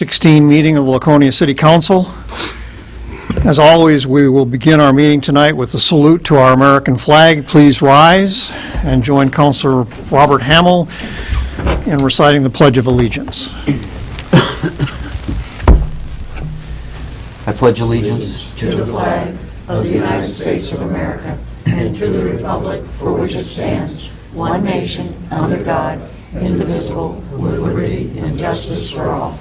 16 meeting of the Laconia City Council. As always, we will begin our meeting tonight with a salute to our American flag. Please rise and join Councilor Robert Hamill in reciting the Pledge of Allegiance. I pledge allegiance to the flag of the United States of America and to the republic for which it stands, one nation, under God, indivisible, with liberty and justice for all.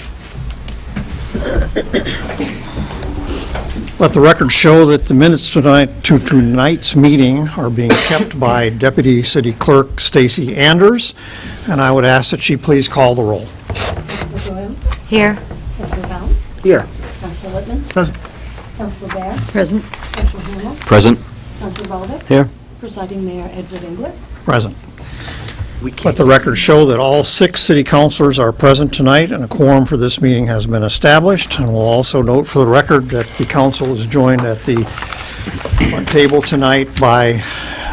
Let the record show that the minutes to tonight's meeting are being kept by Deputy City Clerk Stacy Anders, and I would ask that she please call the roll. Councilor Doyle? Here. Councilor Bounce? Here. Councilor Littman? Present. Councilor Bear? Present. Councilor Hamill? Present. Councilor Baldick? Here. Presiding Mayor Edward Engler? Present. Let the record show that all 6 city councilors are present tonight, and a quorum for this meeting has been established. And we'll also note for the record that the council is joined at the table tonight by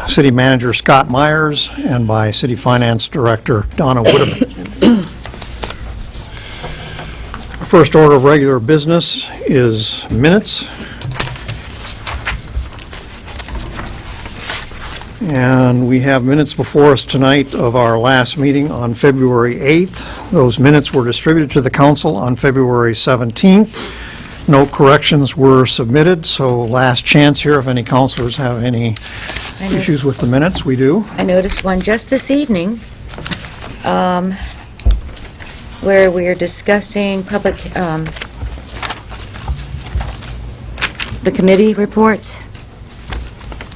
City Manager Scott Myers and by City Finance Director Donna Witteman. First order of regular business is minutes. And we have minutes before us tonight of our last meeting on February 8th. Those minutes were distributed to the council on February 17th. No corrections were submitted, so last chance here if any councilors have any issues with the minutes. We do. I noticed one just this evening where we are discussing public, the committee reports.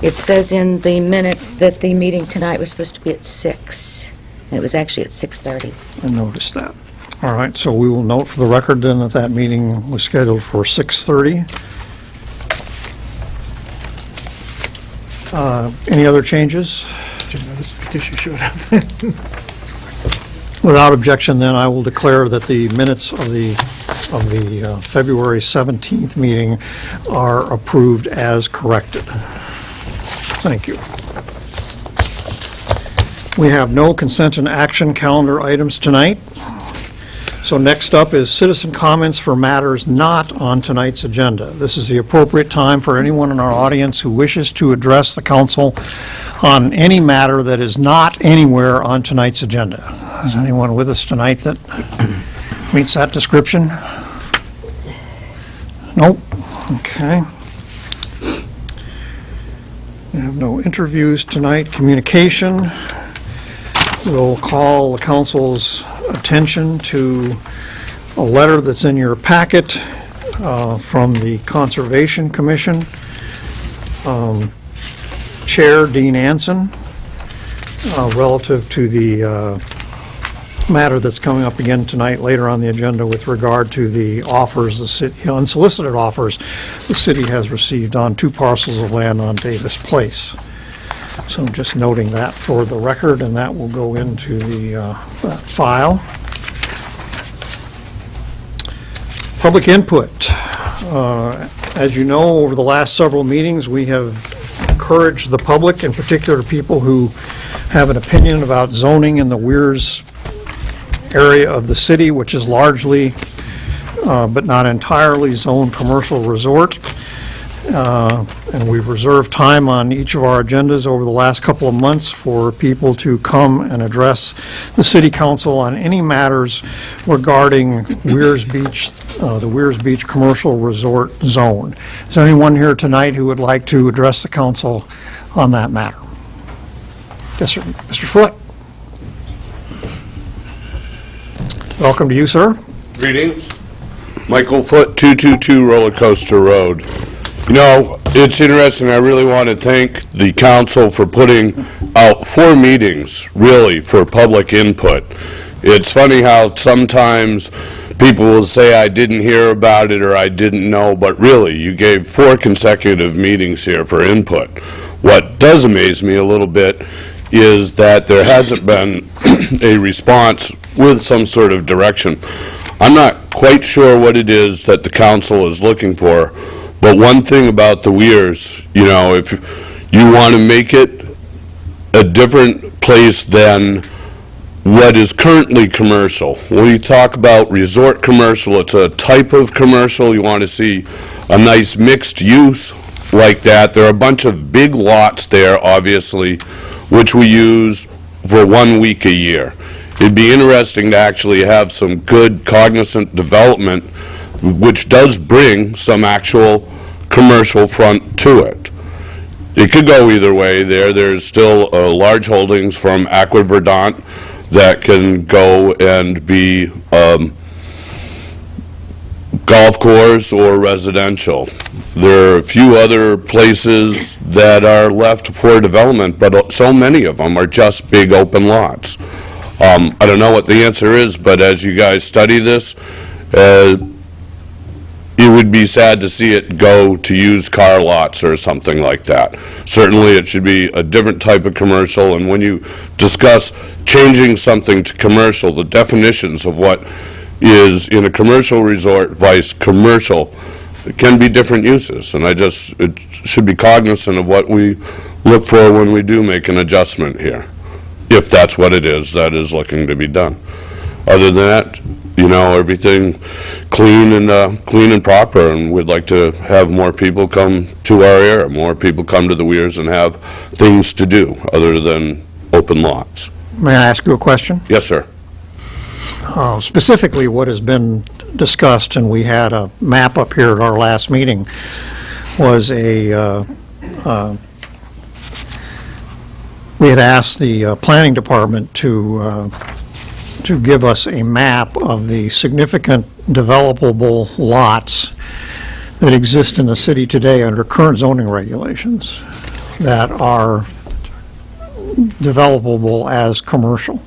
It says in the minutes that the meeting tonight was supposed to be at 6, and it was actually at 6:30. I noticed that. All right, so we will note for the record then that that meeting was scheduled for 6:30. Any other changes? Didn't notice because you showed up. Without objection, then, I will declare that the minutes of the February 17th meeting are approved as corrected. Thank you. We have no consent and action calendar items tonight. So next up is citizen comments for matters not on tonight's agenda. This is the appropriate time for anyone in our audience who wishes to address the council on any matter that is not anywhere on tonight's agenda. Is anyone with us tonight that meets that description? Nope. Okay. We have no interviews tonight. Communication. We'll call the council's attention to a letter that's in your packet from the Conservation Commission. Chair Dean Anson, relative to the matter that's coming up again tonight later on the agenda with regard to the offers, the city, unsolicited offers the city has received on 2 parcels of land on Davis Place. So I'm just noting that for the record, and that will go into the that file. Public input. As you know, over the last several meetings, we have encouraged the public, in particular people who have an opinion about zoning in the Weirs area of the city, which is largely, but not entirely, zoned commercial resort. And we've reserved time on each of our agendas over the last couple of months for people to come and address the city council on any matters regarding Weirs Beach, the Weirs Beach Commercial Resort Zone. Is there anyone here tonight who would like to address the council on that matter? Yes, sir. Mr. Foote. Welcome to you, sir. Greetings. Michael Foote, 222 Roller Coaster Road. You know, it's interesting. I really want to thank the council for putting out 4 meetings, really, for public input. It's funny how sometimes people will say, I didn't hear about it or I didn't know, but really, you gave 4 consecutive meetings here for input. What does amaze me a little bit is that there hasn't been a response with some sort of direction. I'm not quite sure what it is that the council is looking for, but one thing about the Weirs, you know, if you want to make it a different place than what is currently commercial. When you talk about resort commercial, it's a type of commercial. You want to see a nice mixed use like that. There are a bunch of big lots there, obviously, which we use for 1 week a year. It'd be interesting to actually have some good cognizant development, which does bring some actual commercial front to it. It could go either way there. There's still large holdings from Aqua Verdant that can go and be golf course or residential. There are a few other places that are left for development, but so many of them are just big open lots. I don't know what the answer is, but as you guys study this, it would be sad to see it go to used car lots or something like that. Certainly, it should be a different type of commercial, and when you discuss changing something to commercial, the definitions of what is in a commercial resort vice commercial, it can be different uses, and it should be cognizant of what we look for when we do make an adjustment here, if that's what it is that is looking to be done. Other than that, you know, everything clean and proper, and we'd like to have more people come to our area, more people come to the Weirs and have things to do other than open lots. May I ask you a question? Yes, sir. Specifically, what has been discussed, and we had a map up here at our last meeting, was we had asked the planning department to give us a map of the significant developable lots that exist in the city today under current zoning regulations that are developable as commercial.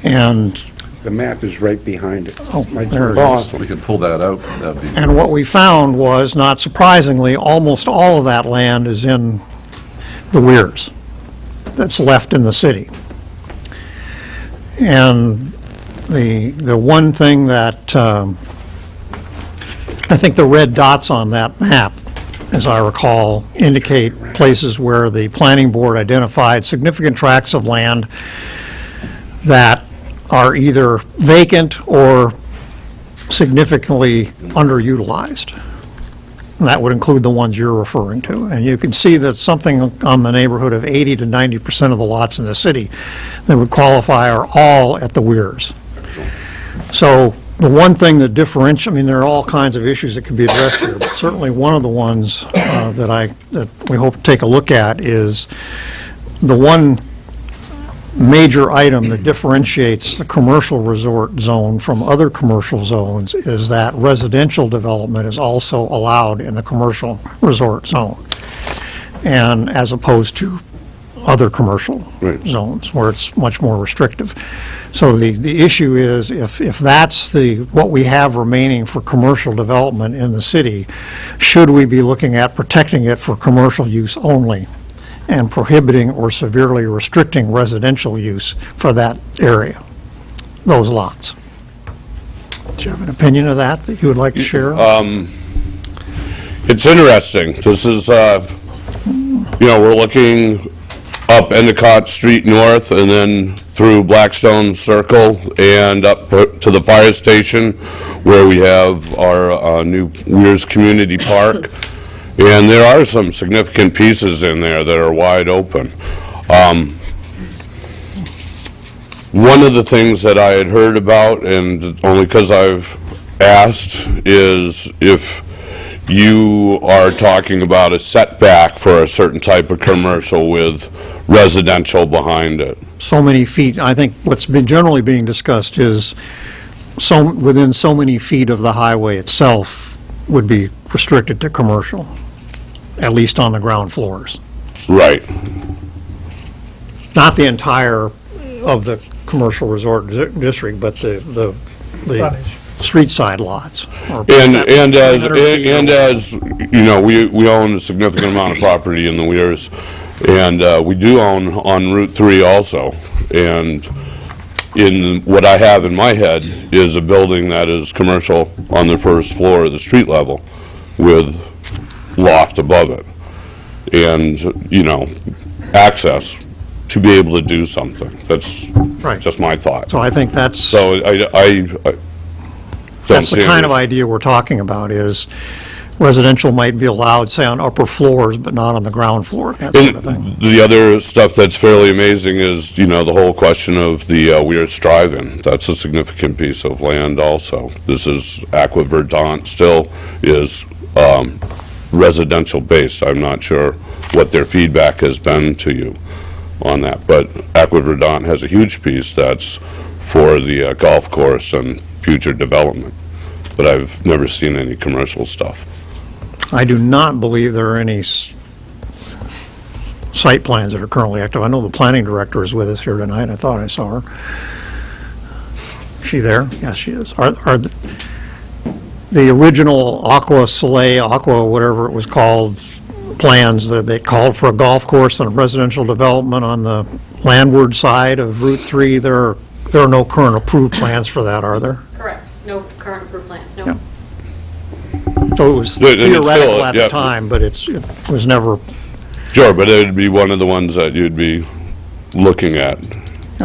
And, The map is right behind it. oh, there it is. We could pull that out, that'd be... And what we found was, not surprisingly, almost all of that land is in the Weirs that's left in the city. And the one thing that, I think the red dots on that map, as I recall, indicate places where the planning board identified significant tracts of land that are either vacant or significantly underutilized. And that would include the ones you're referring to. And you can see that something on the neighborhood of 80 to 90% of the lots in the city that would qualify are all at the Weirs. So the one thing that differentiates, I mean, there are all kinds of issues that can be addressed here, but certainly one of the ones that we hope to take a look at is the one major item that differentiates the commercial resort zone from other commercial zones is that residential development is also allowed in the commercial resort zone, and as opposed to other commercial zones where it's much more restrictive. So the issue is, if that's what we have remaining for commercial development in the city, should we be looking at protecting it for commercial use only and prohibiting or severely restricting residential use for that area, those lots? Do you have an opinion of that you would like to share? It's interesting. This is, we're looking up Endicott Street North and then through Blackstone Circle and up to the fire station where we have our new Weirs Community Park. And there are some significant pieces in there that are wide open. One of the things that I had heard about, and only because I've asked, is if you are talking about a setback for a certain type of commercial with residential behind it. So many feet, I think what's been generally being discussed is within so many feet of the highway itself would be restricted to commercial, at least on the ground floors. Right. Not the entire of the commercial resort district, but the street side lots. And as you know, we own a significant amount of property in the Weirs, and we do own on Route 3 also. And in what I have in my head is a building that is commercial on the first floor of the street level with loft above it, and access to be able to do something. That's Right. just my thought. So I think that's, So I don't that's see the kind of any- idea we're talking about, is residential might be allowed, say, on upper floors, but not on the ground floor, that sort of thing. And the other stuff that's fairly amazing is, the whole question of the Weir's Drive-In. That's a significant piece of land also. This is Aqua Verdant, still is residential based. I'm not sure what their feedback has been to you on that, but Aqua Verdant has a huge piece that's for the golf course and future development. But I've never seen any commercial stuff. I do not believe there are any site plans that are currently active. I know the planning director is with us here tonight. I thought I saw her. Is she there? Yes, she is. Are the original Aqua Soleil, Aqua, whatever it was called, plans that they called for a golf course and a residential development on the landward side of Route 3, there are no current approved plans for that, are there? Correct. No current approved plans, no. Yeah. So it was And it's still, theoretical at yeah. the time, but it was never, Sure, but it would be one of the ones that you'd be looking at.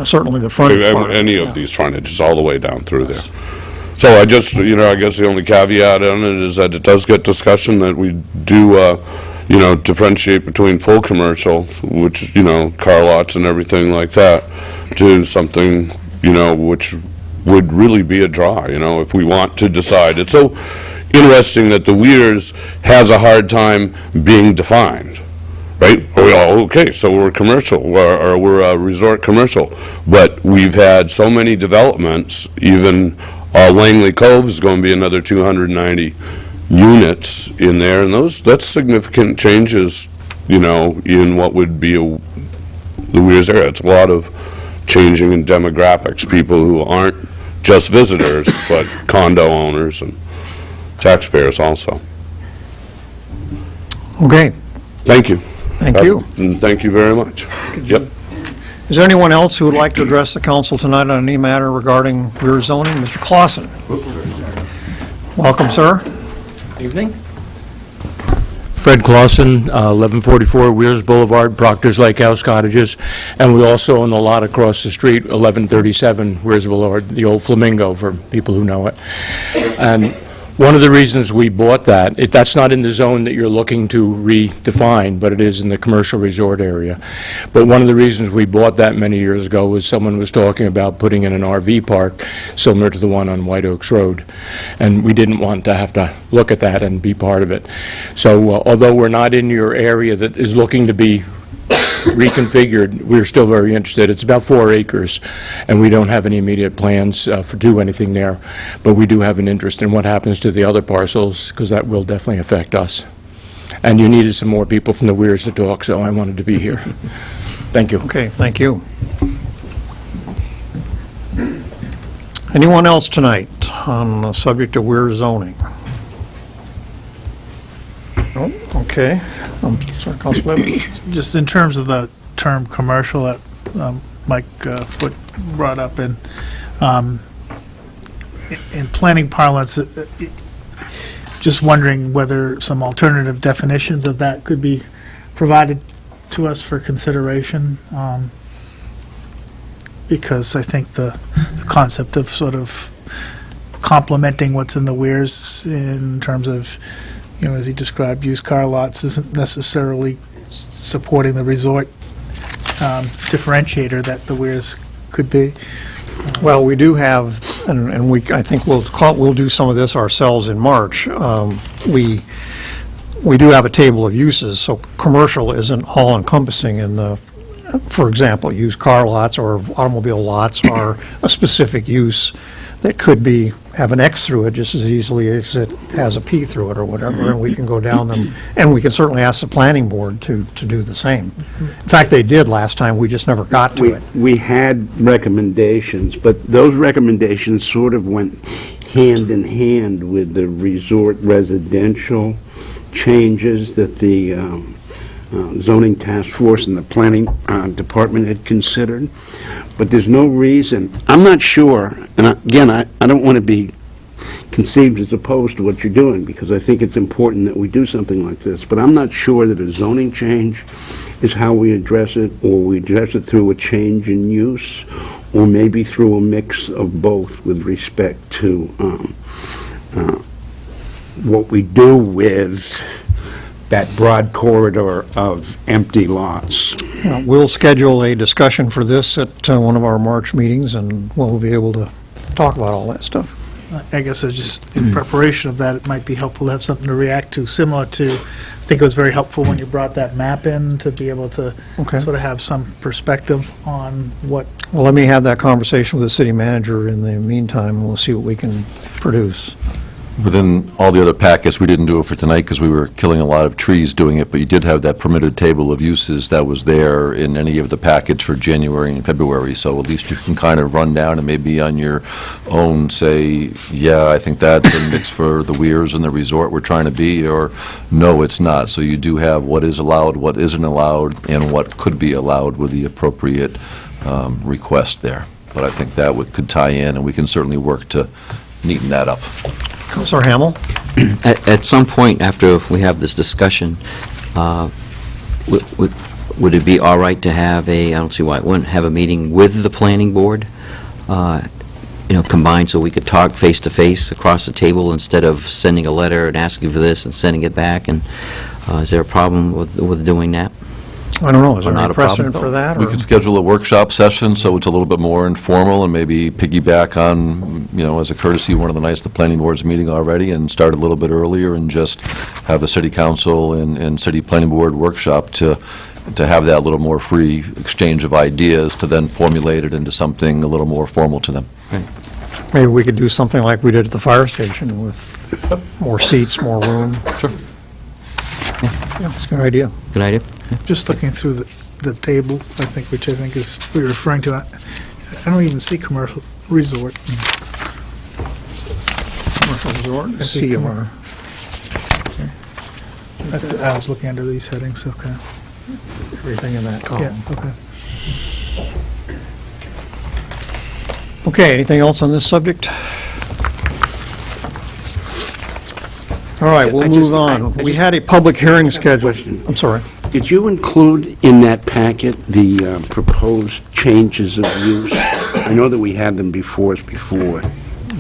certainly the front part. Any yeah. of these frontages, all the way down through there. So I just, I guess the only caveat on it is that it does get discussion, that we do, differentiate between full commercial, which, car lots and everything like that, to something, which would really be a draw, if we want to decide. It's so interesting that the Weirs has a hard time being defined, right? Okay, so we're commercial, or we're a resort commercial, but we've had so many developments, even Langley Cove is going to be another 290 units in there, and that's significant changes, in what would be the Weirs area. It's a lot of changing in demographics, people who aren't just visitors, but condo owners and taxpayers also. Okay, Thank you. thank you. And thank you very much. Yep. Is there anyone else who would like to address the council tonight on any matter regarding rear zoning? Mr. Clausen? Welcome, sir. Evening. Fred Clausen, 1144 Weirs Boulevard, Proctor's Lake House Cottages, and we also own the lot across the street, 1137 Weirs Boulevard, the old Flamingo for people who know it. And one of the reasons we bought that's not in the zone that you're looking to redefine, but it is in the commercial resort area. But one of the reasons we bought that many years ago was someone was talking about putting in an RV park similar to the one on White Oaks Road. And we didn't want to have to look at that and be part of it. So although we're not in your area that is looking to be reconfigured, we're still very interested. It's about 4 acres, and we don't have any immediate plans for do anything there, but we do have an interest in what happens to the other parcels, because that will definitely affect us. And you needed some more people from the Weirs to talk, so I wanted to be here. Thank you. Okay, thank you. Anyone else tonight on the subject of weir zoning? No? Okay. Sorry, Councilor Levin. Just in terms of the term commercial that Mike Foot brought up in planning parlance, just wondering whether some alternative definitions of that could be provided to us for consideration, because I think the concept of sort of complementing what's in the Weirs in terms of, as he described, used car lots isn't necessarily supporting the resort differentiator that the Weirs could be. Well, we do have, and I think we'll do some of this ourselves in March. We do have a table of uses, so commercial isn't all encompassing in the, for example, used car lots or automobile lots are a specific use that could have an X through it just as easily as it has a P through it or whatever, and we can go down them, and we can certainly ask the planning board to do the same. In fact, they did last time, we just never got to it. We had recommendations, but those recommendations sort of went hand in hand with the resort residential changes that the zoning task force and the planning department had considered. But there's no reason, I'm not sure, and again, I don't want to be conceived as opposed to what you're doing, because I think it's important that we do something like this, but I'm not sure that a zoning change is how we address it, or we address it through a change in use, or maybe through a mix of both with respect to what we do with that broad corridor of empty lots. We'll schedule a discussion for this at one of our March meetings, and we'll be able to talk about all that stuff. I guess just in preparation of that, it might be helpful to have something to react to, similar to, I think it was very helpful when you brought that map in, to be able to Okay. sort of have some perspective on what, Well, let me have that conversation with the city manager in the meantime, and we'll see what we can produce. Within all the other packets, we didn't do it for tonight because we were killing a lot of trees doing it, but you did have that permitted table of uses that was there in any of the packets for January and February, so at least you can kind of run down and maybe on your own say, yeah, I think that's a mix for the Weirs and the resort we're trying to be, or no, it's not. So you do have what is allowed, what isn't allowed, and what could be allowed with the appropriate request there. But I think that could tie in, and we can certainly work to neaten that up. Councilor Hamel? At some point after we have this discussion, would it be all right to have I don't see why it wouldn't, have a meeting with the planning board, combined, so we could talk face-to-face across the table instead of sending a letter and asking for this and sending it back? And is there a problem with doing that? I don't know, is Or there not any a problem? precedent for that? We or- could schedule a workshop session, so it's a little bit more informal, and maybe piggyback on, as a courtesy, one of the nights the planning board's meeting already, and start a little bit earlier, and just have a city council and city planning board workshop to have that little more free exchange of ideas, to then formulate it into something a little more formal to them. Maybe we could do something like we did at the fire station with more seats, more room. Sure. Yeah, it's a good idea. Good idea? just looking through the table, I think, which I think is, we're referring to, I don't even see commercial resort. Commercial resort, I see CMR. I was looking under these headings, okay. Everything in that Yeah, column. okay. Okay, anything else on this subject? All right, we'll move on. We had a public hearing scheduled. I'm sorry. Did you include in that packet the proposed changes of use? I know that we had them before us before.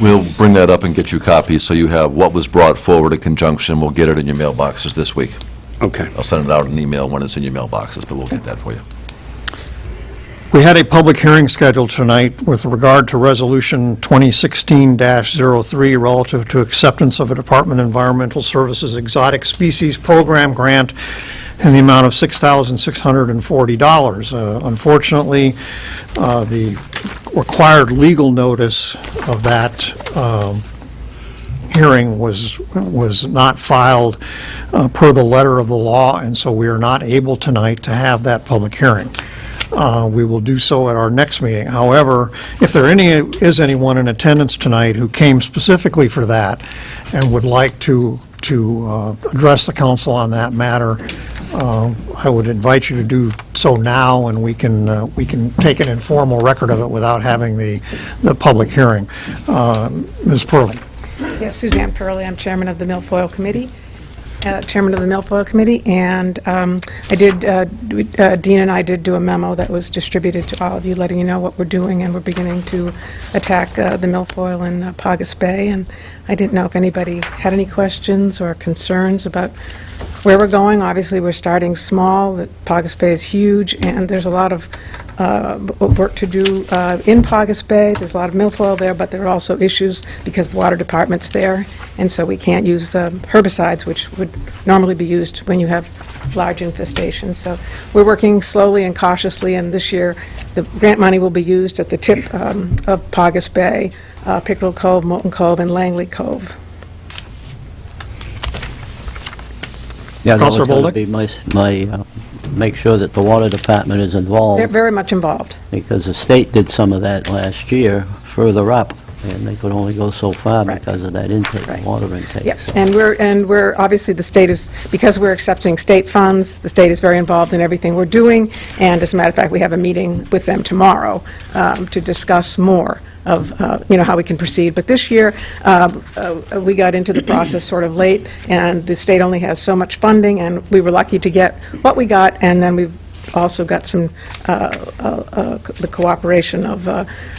We'll bring that up and get you copies, so you have what was brought forward in conjunction. We'll get it in your mailboxes this week. Okay. I'll send it out in an email when it's in your mailboxes, but we'll get that for you. We had a public hearing scheduled tonight with regard to Resolution 2016-03 relative to acceptance of a Department of Environmental Services Exotic Species Program grant in the amount of $6,640. Unfortunately, the required legal notice of that hearing was not filed per the letter of the law, and so we are not able tonight to have that public hearing. We will do so at our next meeting. However, if there is anyone in attendance tonight who came specifically for that and would like to address the council on that matter, I would invite you to do so now, and we can take an informal record of it without having the public hearing. Ms. Pearlie. Yes, Suzanne Pearlie, I'm chairman of the Milfoil Committee. And I did, Dean and I did do a memo that was distributed to all of you, letting you know what we're doing, and we're beginning to attack the milfoil in Paugus Bay, and I didn't know if anybody had any questions or concerns about where we're going. Obviously, we're starting small. Paugus Bay is huge, and there's a lot of work to do in Paugus Bay. There's a lot of milfoil there, but there are also issues because the water department's there, and so we can't use herbicides, which would normally be used when you have large infestations. So we're working slowly and cautiously, and this year the grant money will be used at the tip of Paugus Bay, Pickerel Cove, Moulton Cove, and Langley Cove. Yeah, that was Counselor going to Bolduc? be my make sure that the water department is They're involved, very much involved. because the state did some of that last year further up, and they could only go so far Right. because of that intake, Right. water intake. Yep, so. and we're, obviously, the state is, because we're accepting state funds, the state is very involved in everything we're doing, and as a matter of fact, we have a meeting with them tomorrow to discuss more of, how we can proceed. But this year, we got into the process sort of late, and the state only has so much funding, and we were lucky to get what we got, and then we've also got some, the cooperation of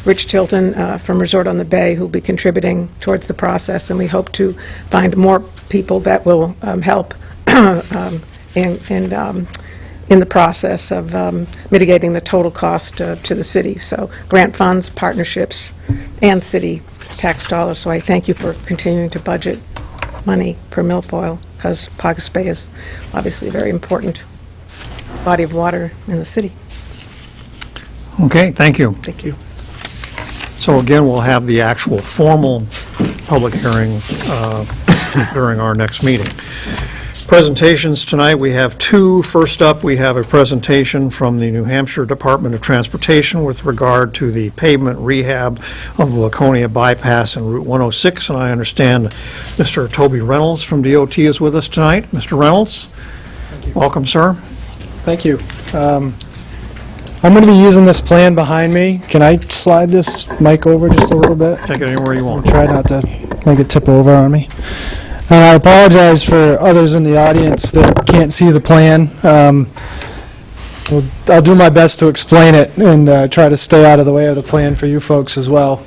Rich Tilton from Resort on the Bay, who'll be contributing towards the process, and we hope to find more people that will help in the process of mitigating the total cost to the city. So grant funds, partnerships, and city tax dollars. So I thank you for continuing to budget money for milfoil, because Paugus Bay is obviously a very important body of water in the city. Okay, thank you. Thank you. So again, we'll have the actual formal public hearing during our next meeting. Presentations tonight, we have two. First up, we have a presentation from the New Hampshire Department of Transportation with regard to the pavement rehab of the Laconia bypass and Route 106, and I understand Mr. Toby Reynolds from DOT is with us tonight. Mr. Reynolds? Welcome, sir. Thank you. I'm going to be using this plan behind me. Can I slide this mic over just a little bit? Take it anywhere you want. Try not to make it tip over on me. I apologize for others in the audience that can't see the plan. I'll do my best to explain it and try to stay out of the way of the plan for you folks as well.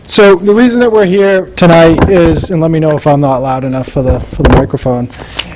So the reason that we're here tonight is, and let me know if I'm not loud enough for the microphone,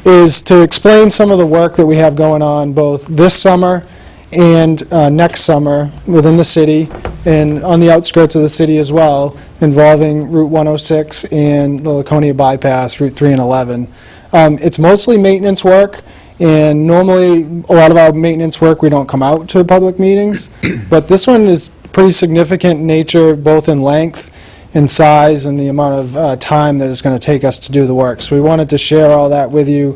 is to explain some of the work that we have going on both this summer and next summer within the city and on the outskirts of the city as well, involving Route 106 and the Laconia bypass, Route 3 and 11. It's mostly maintenance work, and normally a lot of our maintenance work we don't come out to public meetings, but this one is pretty significant in nature, both in length and size and the amount of time that it's going to take us to do the work. So we wanted to share all that with you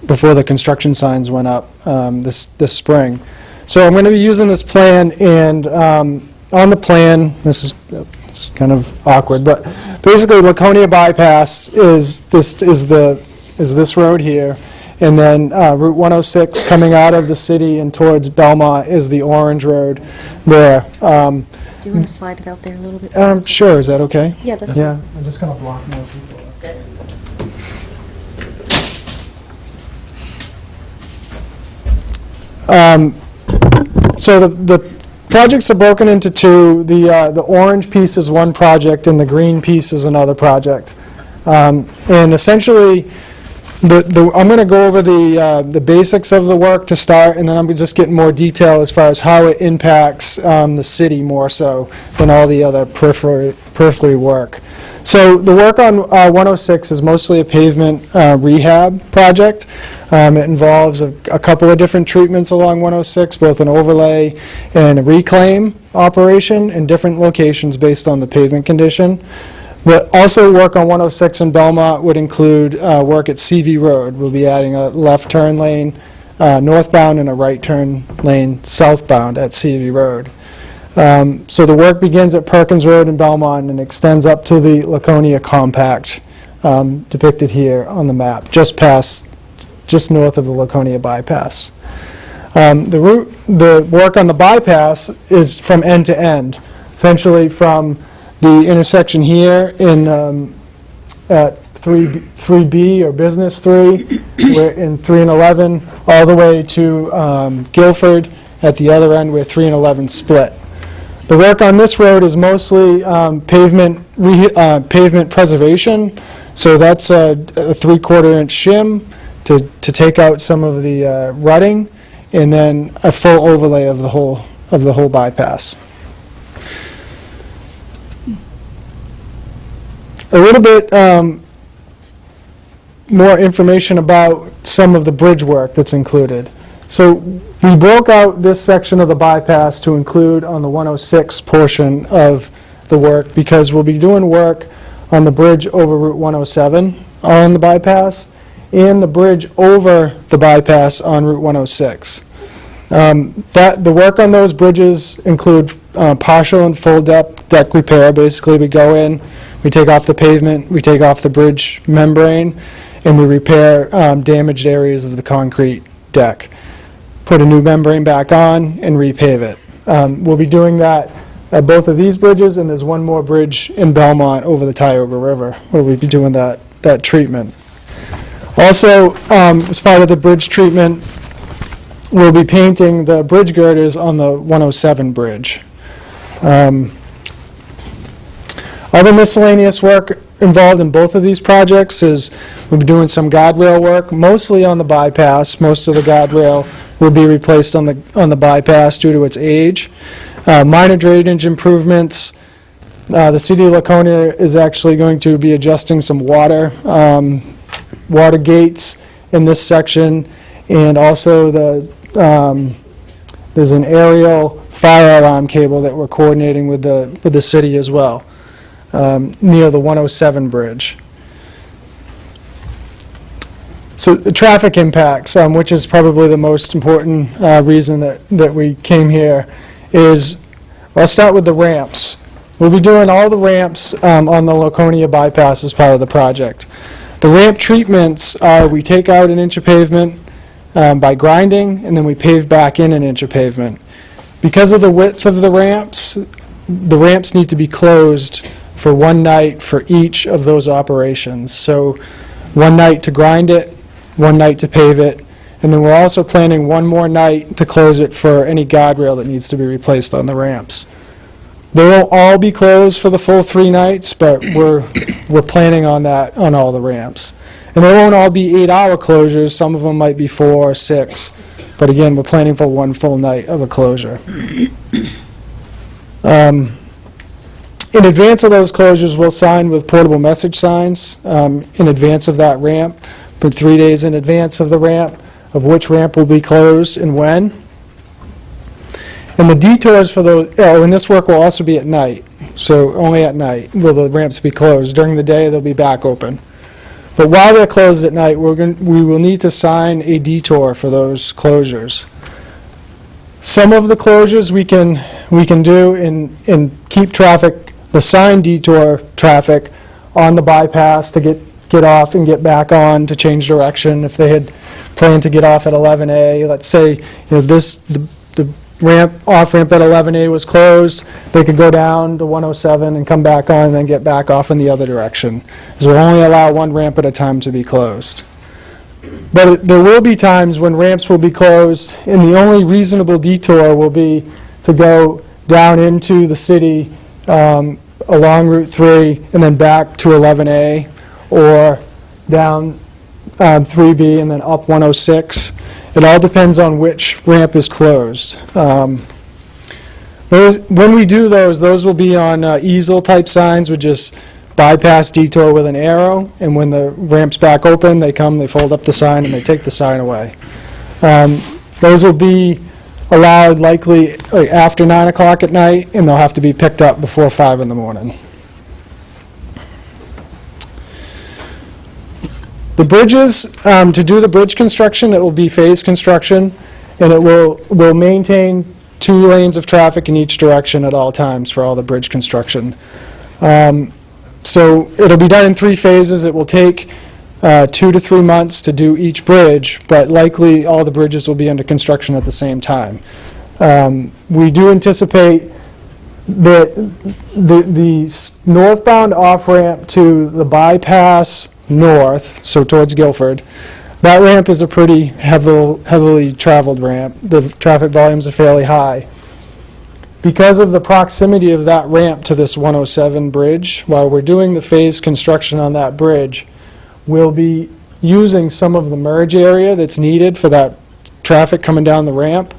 before the construction signs went up this spring. So I'm going to be using this plan, and on the plan, this is kind of awkward, but basically Laconia bypass is this road here, and then Route 106 coming out of the city and towards Belmont is the orange road there. Do you want to slide it out there a little bit? Sure, is that okay? Yeah, that's Yeah, I'm just going to block more people. So the projects are broken into two. The orange piece is one project, and the green piece is another project. And essentially, I'm going to go over the basics of the work to start, and then I'm just getting more detail as far as how it impacts the city more so than all the other periphery work. So the work on 106 is mostly a pavement rehab project. It involves a couple of different treatments along 106, both an overlay and a reclaim operation in different locations based on the pavement condition. But also work on 106 in Belmont would include work at CV Road. We'll be adding a left turn lane northbound and a right turn lane southbound at CV Road. So the work begins at Perkins Road in Belmont and extends up to the Laconia Compact, depicted here on the map, just north of the Laconia bypass. The work on the bypass is from end to end, essentially from the intersection here in at 3B or Business 3, we're in 3 and 11, all the way to Guilford at the other end where 3 and 11 split. The work on this road is mostly pavement preservation, so that's a 3/4 inch shim to take out some of the rutting, and then a full overlay of the whole bypass. A little bit more information about some of the bridge work that's included. So we broke out this section of the bypass to include on the 106 portion of the work because we'll be doing work on the bridge over Route 107 on the bypass and the bridge over the bypass on Route 106. The work on those bridges include partial and full depth deck repair. Basically, we go in, we take off the pavement, we take off the bridge membrane, and we repair damaged areas of the concrete deck. Put a new membrane back on and repave it. We'll be doing that at both of these bridges, and there's one more bridge in Belmont over the Tioga River where we'll be doing that treatment. Also, as part of the bridge treatment, we'll be painting the bridge girders on the 107 bridge. Other miscellaneous work involved in both of these projects is we'll be doing some guardrail work, mostly on the bypass. Most of the guardrail will be replaced on the bypass due to its age. Minor drainage improvements. The city of Laconia is actually going to be adjusting some water gates in this section, and also there's an aerial fire alarm cable that we're coordinating with the city as well, near the 107 bridge. So the traffic impacts, which is probably the most important reason that we came here, is, I'll start with the ramps. We'll be doing all the ramps on the Laconia bypass as part of the project. The ramp treatments are, we take out an inch of pavement by grinding, and then we pave back in an inch of pavement. Because of the width of the ramps need to be closed for one night for each of those operations. So one night to grind it, one night to pave it, and then we're also planning one more night to close it for any guardrail that needs to be replaced on the ramps. They won't all be closed for the full 3 nights, but we're planning on that on all the ramps. And they won't all be 8-hour closures. Some of them might be 4 or 6. But again, we're planning for one full night of a closure. In advance of those closures, we'll sign with portable message signs in advance of that ramp, but 3 days in advance of the ramp, of which ramp will be closed and when. And the detours for those, and this work will also be at night, so only at night will the ramps be closed. During the day, they'll be back open. But while they're closed at night, we will need to sign a detour for those closures. Some of the closures we can do and keep traffic, the signed detour traffic, on the bypass to get off and get back on to change direction. If they had planned to get off at 11A, let's say the off-ramp at 11A was closed, they could go down to 107 and come back on and then get back off in the other direction. So we'll only allow one ramp at a time to be closed. But there will be times when ramps will be closed and the only reasonable detour will be to go down into the city along Route 3 and then back to 11A, or down 3B and then up 106. It all depends on which ramp is closed. When we do those will be on easel-type signs with just bypass detour with an arrow, and when the ramp's back open, they come, they fold up the sign, and they take the sign away. Those will be allowed likely after 9 o'clock at night, and they'll have to be picked up before 5 in the morning. The bridges, to do the bridge construction, it will be phase construction, and it will maintain 2 lanes of traffic in each direction at all times for all the bridge construction. So it'll be done in 3 phases. It will take 2 to 3 months to do each bridge, but likely all the bridges will be under construction at the same time. We do anticipate that the northbound off-ramp to the bypass north, so towards Guilford, that ramp is a pretty heavily traveled ramp. The traffic volumes are fairly high. Because of the proximity of that ramp to this 107 bridge, while we're doing the phase construction on that bridge, we'll be using some of the merge area that's needed for that traffic coming down the ramp.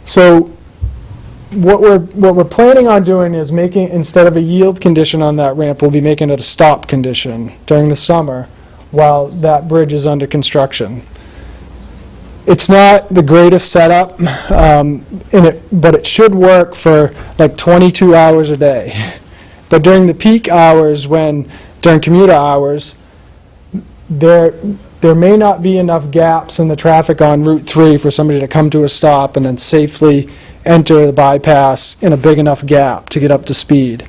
So what we're planning on doing is making, instead of a yield condition on that ramp, we'll be making it a stop condition during the summer while that bridge is under construction. It's not the greatest setup, but it should work for like 22 hours a day. But during the peak hours, during commuter hours, there may not be enough gaps in the traffic on Route 3 for somebody to come to a stop and then safely enter the bypass in a big enough gap to get up to speed.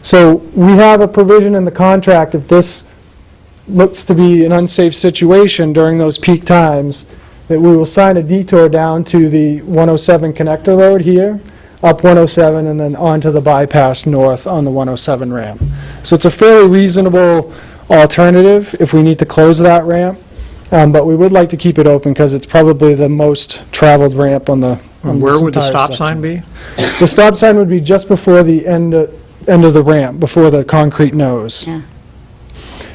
So we have a provision in the contract, if this looks to be an unsafe situation during those peak times, that we will sign a detour down to the 107 connector road here, up 107, and then onto the bypass north on the 107 ramp. So it's a fairly reasonable alternative if we need to close that ramp. But we would like to keep it open because it's probably the most traveled ramp on the on Where this would the entire stop section. sign be? The stop sign would be just before the end of the ramp, before the concrete nose. Yeah.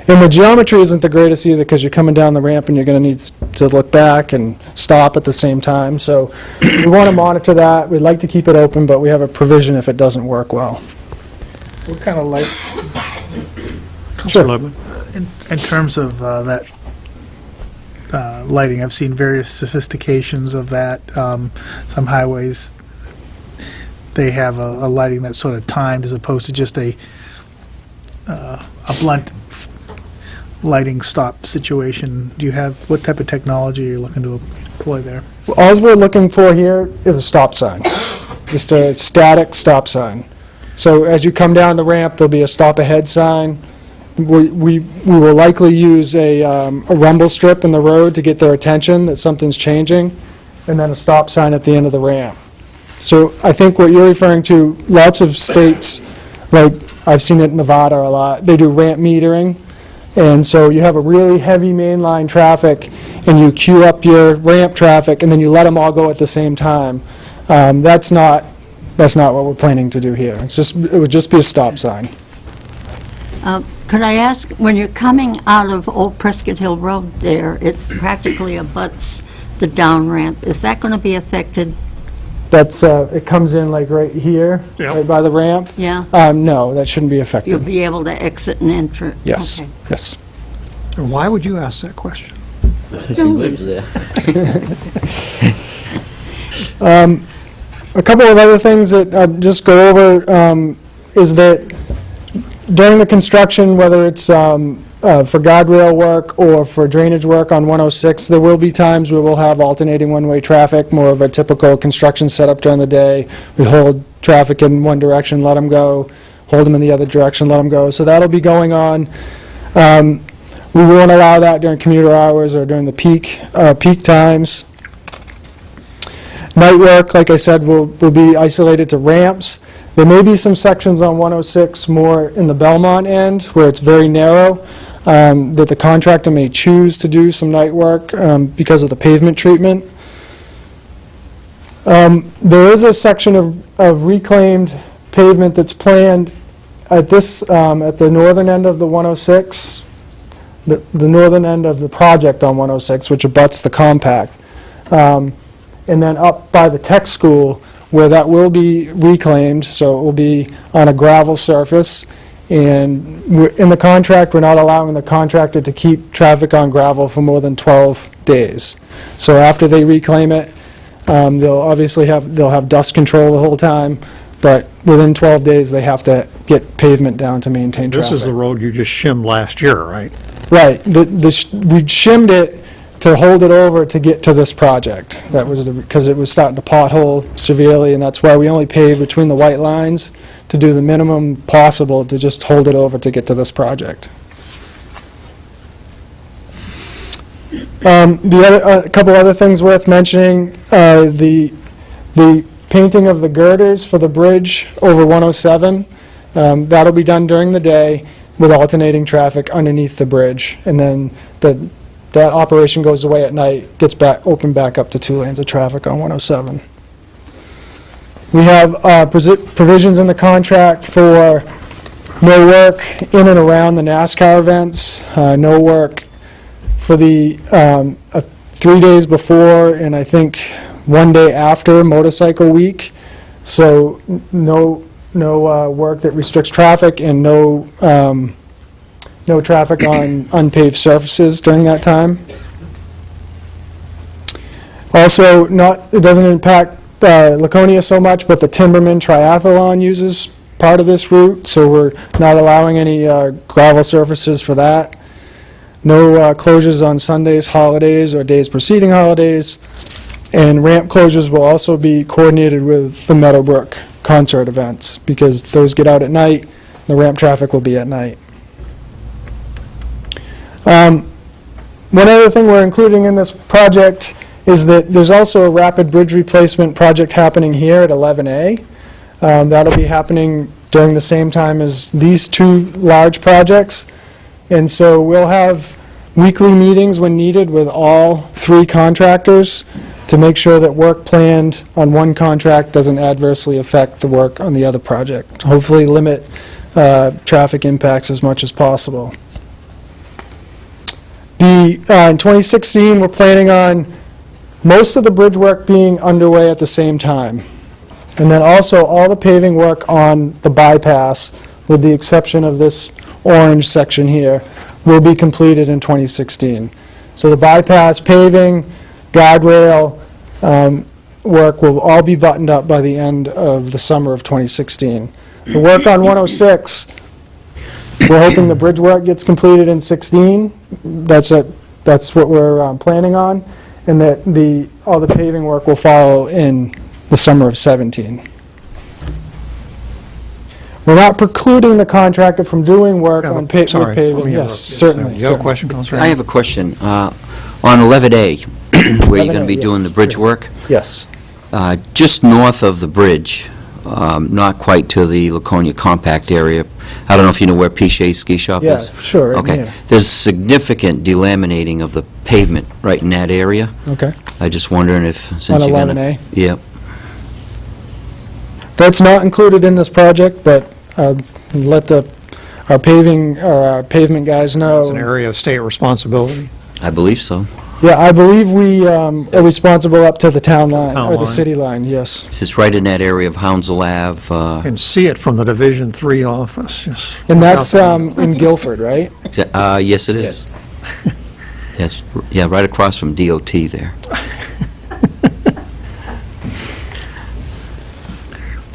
And the geometry isn't the greatest either, because you're coming down the ramp and you're going to need to look back and stop at the same time. So we want to monitor that. We'd like to keep it open, but we have a provision if it doesn't work well. What kind of light, Counselor Liebman? in terms of that lighting, I've seen various sophistications of that. Some highways, they have a lighting that's sort of timed as opposed to just a blunt lighting stop situation. Do you have, what type of technology are you looking to employ there? All we're looking for here is a stop sign, just a static stop sign. So as you come down the ramp, there'll be a stop ahead sign. We will likely use a rumble strip in the road to get their attention that something's changing, and then a stop sign at the end of the ramp. So I think what you're referring to, lots of states, like I've seen it in Nevada a lot, they do ramp metering. And so you have a really heavy mainline traffic, and you queue up your ramp traffic, and then you let them all go at the same time. That's not what we're planning to do here. It would just be a stop sign. Could I ask, when you're coming out of Old Prescott Hill Road there, it practically abuts the down ramp. Is that going to be affected? That's, it comes in like right here, Yep. right by the ramp. Yeah? No, that shouldn't be affected. You'll be able to exit and enter? Yes, Okay. yes. And why would you ask that question? He lives there. A couple of other things that I'll just go over is that during the construction, whether it's for guardrail work or for drainage work on 106, there will be times where we'll have alternating one-way traffic, more of a typical construction setup during the day. We hold traffic in one direction, let them go, hold them in the other direction, let them go. So that'll be going on. We won't allow that during commuter hours or during the peak times. Night work, like I said, will be isolated to ramps. There may be some sections on 106 more in the Belmont end where it's very narrow, that the contractor may choose to do some night work because of the pavement treatment. There is a section of reclaimed pavement that's planned at this, at the northern end of the 106, the northern end of the project on 106, which abuts the compact. And then up by the tech school, where that will be reclaimed, so it will be on a gravel surface. And in the contract, we're not allowing the contractor to keep traffic on gravel for more than 12 days. So after they reclaim it, they'll obviously they'll have dust control the whole time, but within 12 days, they have to get pavement down to maintain traffic. This is the road you just shimmed last year, right? Right. We shimmed it to hold it over to get to this project. That was because it was starting to pothole severely, and that's why we only paved between the white lines to do the minimum possible to just hold it over to get to this project. A couple other things worth mentioning, the painting of the girders for the bridge over 107, that'll be done during the day with alternating traffic underneath the bridge, and then that operation goes away at night, gets opened back up to 2 lanes of traffic on 107. We have provisions in the contract for no work in and around the NASCAR events, no work for the 3 days before and I think 1 day after Motorcycle Week. So no work that restricts traffic and no traffic on unpaved surfaces during that time. Also, it doesn't impact Laconia so much, but the Timberman Triathlon uses part of this route, so we're not allowing any gravel surfaces for that. No closures on Sundays, holidays, or days preceding holidays. And ramp closures will also be coordinated with the Meadowbrook concert events, because those get out at night, the ramp traffic will be at night. One other thing we're including in this project is that there's also a rapid bridge replacement project happening here at 11A. That'll be happening during the same time as these two large projects. And so we'll have weekly meetings when needed with all 3 contractors to make sure that work planned on one contract doesn't adversely affect the work on the other project. Hopefully limit traffic impacts as much as possible. In 2016, we're planning on most of the bridge work being underway at the same time. And then also all the paving work on the bypass, with the exception of this orange section here, will be completed in 2016. So the bypass paving, guardrail work will all be buttoned up by the end of the summer of 2016. The work on 106, we're hoping the bridge work gets completed in 16. That's what we're planning on, and that all the paving work will follow in the summer of 17. We're not precluding the contractor from doing work on with paving. Sorry, let me Yes, interrupt you. certainly. You have a question, Councilor? I have a question. On 11A, where you're going to be 11A, doing yes. the bridge work, Yes. just north of the bridge, not quite to the Laconia Compact area, I don't know if you know where Pichet Ski Shop Yeah, is? sure, right Okay. here. There's significant delaminating of the pavement right in that area. Okay. I just wondering if, since On you're going to... 11A? Yep. That's not included in this project, but let our pavement guys know. It's an area of state responsibility. I believe so. Yeah, I believe we are responsible up to the town line, Town or the line. city line, yes. It's right in that area of Hounslow Ave. You can see it from the Division 3 office, just... And that's in Guilford, right? Yes, it is. Yes, yeah, right across from DOT there.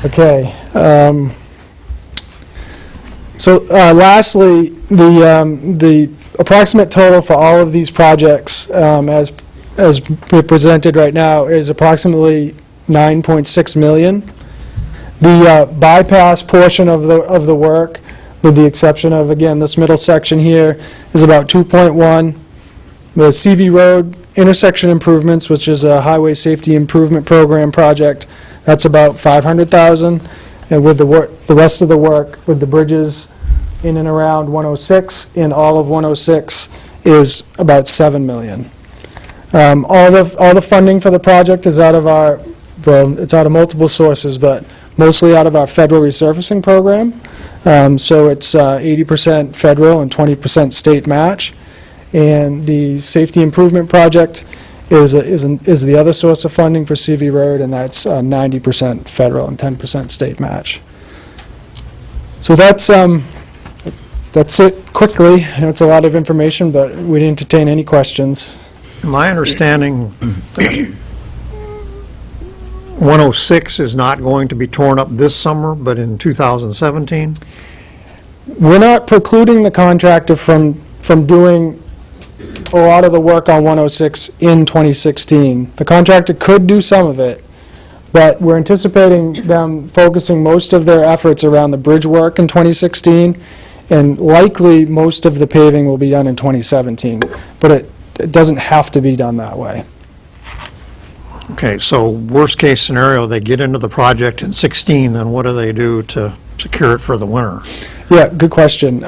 Okay. So lastly, the approximate total for all of these projects, as presented right now, is approximately $9.6 million. The bypass portion of the work, with the exception of, again, this middle section here, is about 2.1. The CV Road intersection improvements, which is a highway safety improvement program project, that's about 500,000. And with the rest of the work, with the bridges in and around 106, in all of 106, is about 7 million. All the funding for the project is out of it's out of multiple sources, but mostly out of our federal resurfacing program. So it's 80% federal and 20% state match. And the safety improvement project is the other source of funding for CV Road, and that's 90% federal and 10% state match. So that's it quickly. I know it's a lot of information, but we'd entertain any questions. My understanding, that 106 is not going to be torn up this summer, but in 2017? We're not precluding the contractor from doing a lot of the work on 106 in 2016. The contractor could do some of it, but we're anticipating them focusing most of their efforts around the bridge work in 2016, and likely most of the paving will be done in 2017, but it doesn't have to be done that way. Okay, so worst-case scenario, they get into the project in 16, then what do they do to secure it for the winter? Yeah, good question.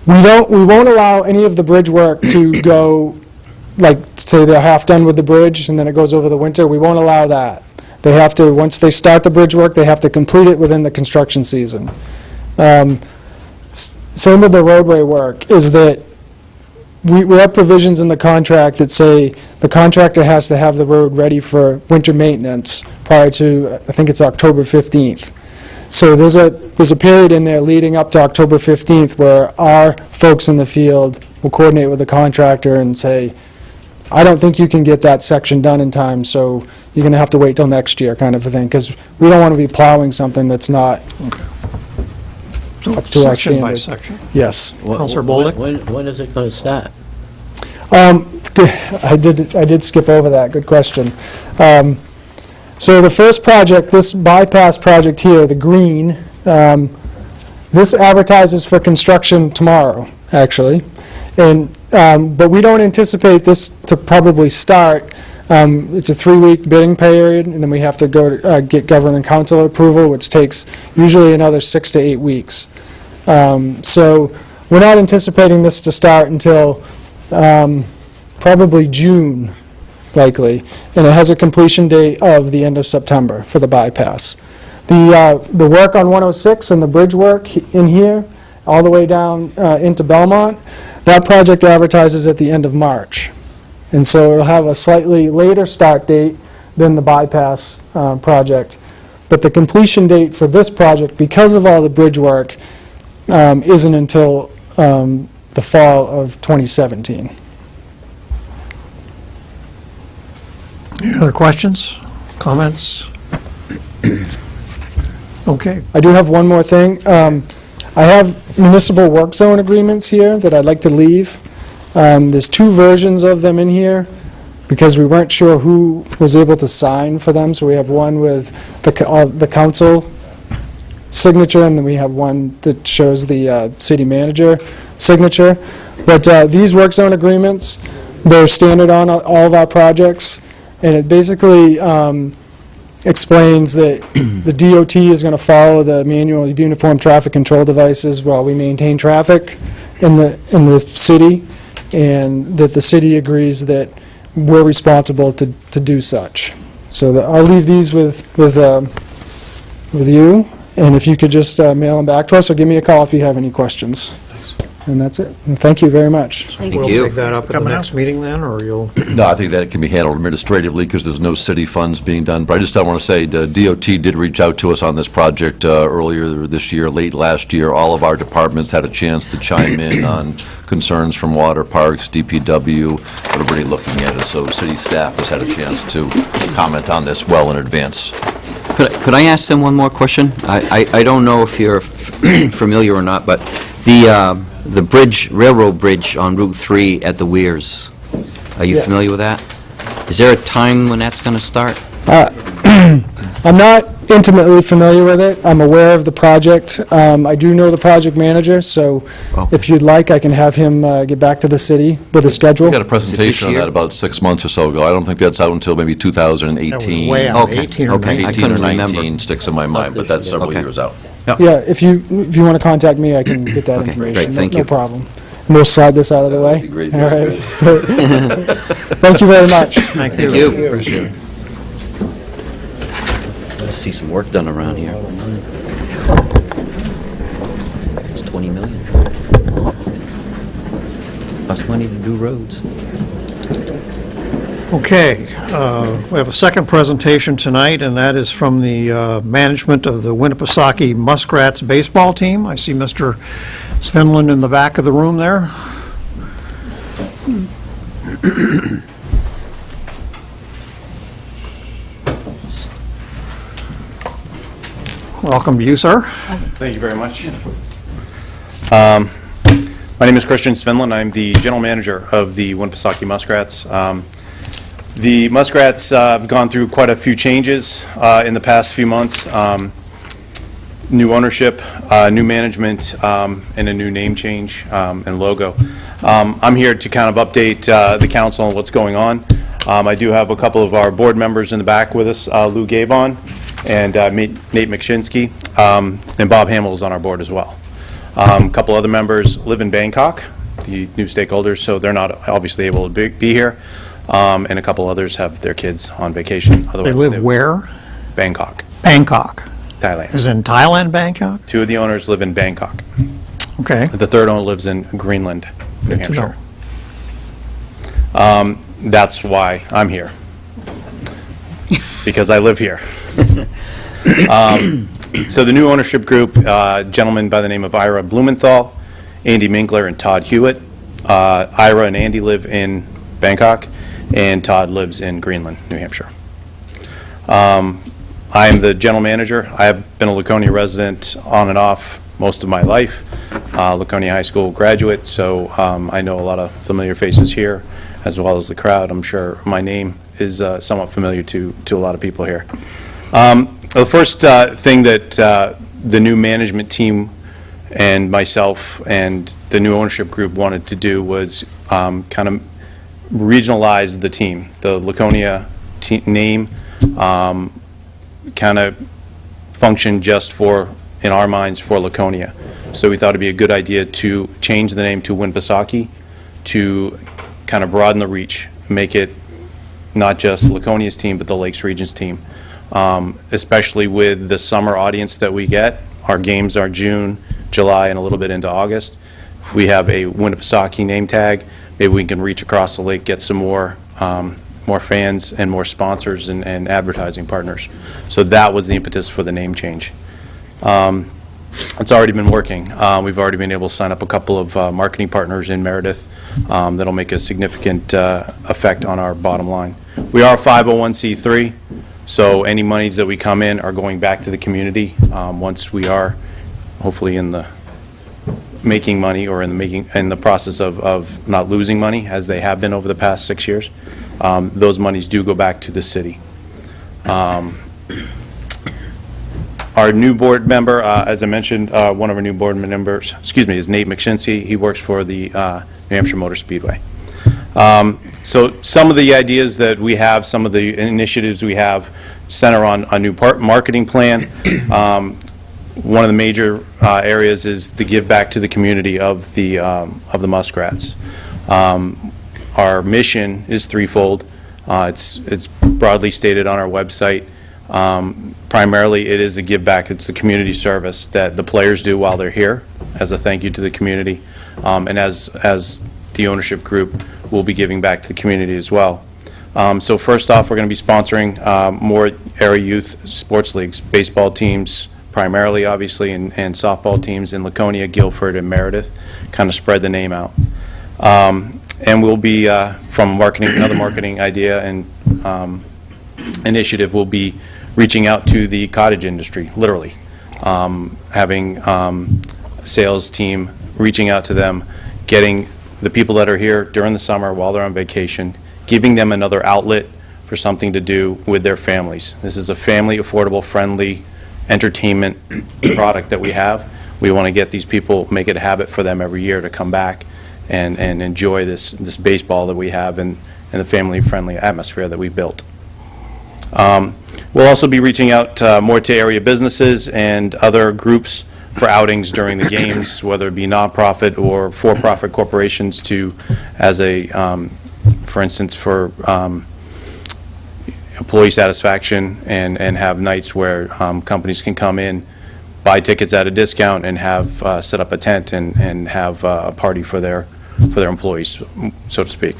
We won't allow any of the bridge work to go, like, say they're half done with the bridge and then it goes over the winter. We won't allow that. They have to, once they start the bridge work, they have to complete it within the construction season. Same with the roadway work, is that we have provisions in the contract that say the contractor has to have the road ready for winter maintenance prior to, I think it's October 15th. So there's a period in there leading up to October 15th where our folks in the field will coordinate with the contractor and say, I don't think you can get that section done in time, so you're going to have to wait till next year, kind of a thing, because we don't want to be plowing something that's not up to our Section by standard. section. Yes. Counselor Bolduc? When is it going to start? I did skip over that, good question. So the first project, this bypass project here, the green, this advertises for construction tomorrow, actually. And, but we don't anticipate this to probably start. It's a 3-week bidding period, and then we have to go to, get government council approval, which takes usually another 6 to 8 weeks. So we're not anticipating this to start until probably June, likely, and it has a completion date of the end of September for the bypass. The work on 106 and the bridge work in here, all the way down into Belmont, that project advertises at the end of March. And so it'll have a slightly later start date than the bypass project. But the completion date for this project, because of all the bridge work, isn't until the fall of 2017. Any other questions, comments? Okay. I do have one more thing. I have municipal work zone agreements here that I'd like to leave. There's 2 versions of them in here because we weren't sure who was able to sign for them. So we have one with the council signature, and then we have one that shows the city manager signature. But these work zone agreements, they're standard on all of our projects, and it basically explains that the DOT is going to follow the manual of uniform traffic control devices while we maintain traffic in the city, and that the city agrees that we're responsible to do such. So I'll leave these with you, and if you could just mail them back to us or give me a call if you have any questions. And that's it. And thank you very much. Thank We'll you. take that up at the next meeting then, or you'll... No, I think that can be handled administratively because there's no city funds being done. But I just want to say, the DOT did reach out to us on this project earlier this year, late last year. All of our departments had a chance to chime in on concerns from Water Parks, DPW, everybody looking at it. So city staff has had a chance to comment on this well in advance. Could I ask them one more question? I don't know if you're familiar or not, but the bridge, railroad bridge on Route 3 at the Weirs, are you Yes. familiar with that? Is there a time when that's going to start? I'm not intimately familiar with it. I'm aware of the project. I do know the project manager, so if you'd like, I can have him get back to the city with a schedule. We got a presentation on that about 6 months or so ago. I don't think that's out until maybe 2018. way out, Okay, 18 or okay. 19. I 18 or couldn't remember. 19 sticks in my mind, but that's several Okay. years out. Yeah, if you want to contact me, I can get that Okay, information. great, thank No you. problem. And we'll slide this out of the way. That'd be great. All That's right. Thank you very much. Thank you. Thank you. Appreciate it. Let's see some work done around here. It's 20 million. Costs money to do roads. Okay, we have a second presentation tonight, and that is from the management of the Winnipesaukee Muskrats baseball team. I see Mr. Svenlin in the back of the room there. Welcome to you, sir. Thank you very much. My name is Christian Svenlin. I'm the general manager of the Winnipesaukee Muskrats. The Muskrats have gone through quite a few changes in the past few months. New ownership, new management, and a new name change and logo. I'm here to kind of update the council on what's going on. I do have a couple of our board members in the back with us, Lou Gavon and Nate McShinsky, and Bob Hamill is on our board as well. A couple other members live in Bangkok, the new stakeholders, so they're not obviously able to be here. And a couple others have their kids on vacation. They Otherwise, live where? Bangkok, Bangkok. Thailand. Is in Thailand, Bangkok? Two of the owners live in Bangkok. Okay. The third owner lives in Greenland, New Good to know. Hampshire. That's why I'm here, because I live here. So the new ownership group, gentlemen by the name of Ira Blumenthal, Andy Minkler, and Todd Hewitt. Ira and Andy live in Bangkok, and Todd lives in Greenland, New Hampshire. I am the general manager. I have been a Laconia resident on and off most of my life. Laconia High School graduate, so I know a lot of familiar faces here, as well as the crowd. I'm sure my name is somewhat familiar to a lot of people here. The first thing that the new management team and myself and the new ownership group wanted to do was kind of regionalize the team. The Laconia name kind of functioned just for, in our minds, for Laconia. So we thought it'd be a good idea to change the name to Winnipesaukee to kind of broaden the reach, make it not just Laconia's team, but the Lakes Region's team, especially with the summer audience that we get. Our games are June, July, and a little bit into August. If we have a Winnipesaukee name tag, maybe we can reach across the lake, get some more fans and more sponsors and advertising partners. So that was the impetus for the name change. It's already been working. We've already been able to sign up a couple of marketing partners in Meredith that'll make a significant effect on our bottom line. We are a 501c3, so any monies that we come in are going back to the community once we are hopefully in the making money or in the process of not losing money as they have been over the past 6 years. Those monies do go back to the city. Our new board member, as I mentioned, one of our new board members, is Nate McShinsey. He works for the New Hampshire Motor Speedway. So some of the ideas that we have, some of the initiatives we have center on a new marketing plan. One of the major areas is the give back to the community of the Muskrats. Our mission is threefold. It's broadly stated on our website. Primarily, it is a give back. It's the community service that the players do while they're here as a thank you to the community. And as the ownership group, we'll be giving back to the community as well. So first off, we're going to be sponsoring more area youth sports leagues, baseball teams primarily, obviously, and softball teams in Laconia, Guilford, and Meredith, kind of spread the name out. And we'll be, from another marketing idea and initiative, we'll be reaching out to the cottage industry, literally. Having a sales team reaching out to them, getting the people that are here during the summer while they're on vacation, giving them another outlet for something to do with their families. This is a family, affordable, friendly entertainment product that we have. We want to get these people, make it a habit for them every year to come back and enjoy this baseball that we have and the family-friendly atmosphere that we built. We'll also be reaching out more to area businesses and other groups for outings during the games, whether it be nonprofit or for-profit corporations as a, for instance, for employee satisfaction and have nights where companies can come in, buy tickets at a discount and have set up a tent and have a party for their employees, so to speak.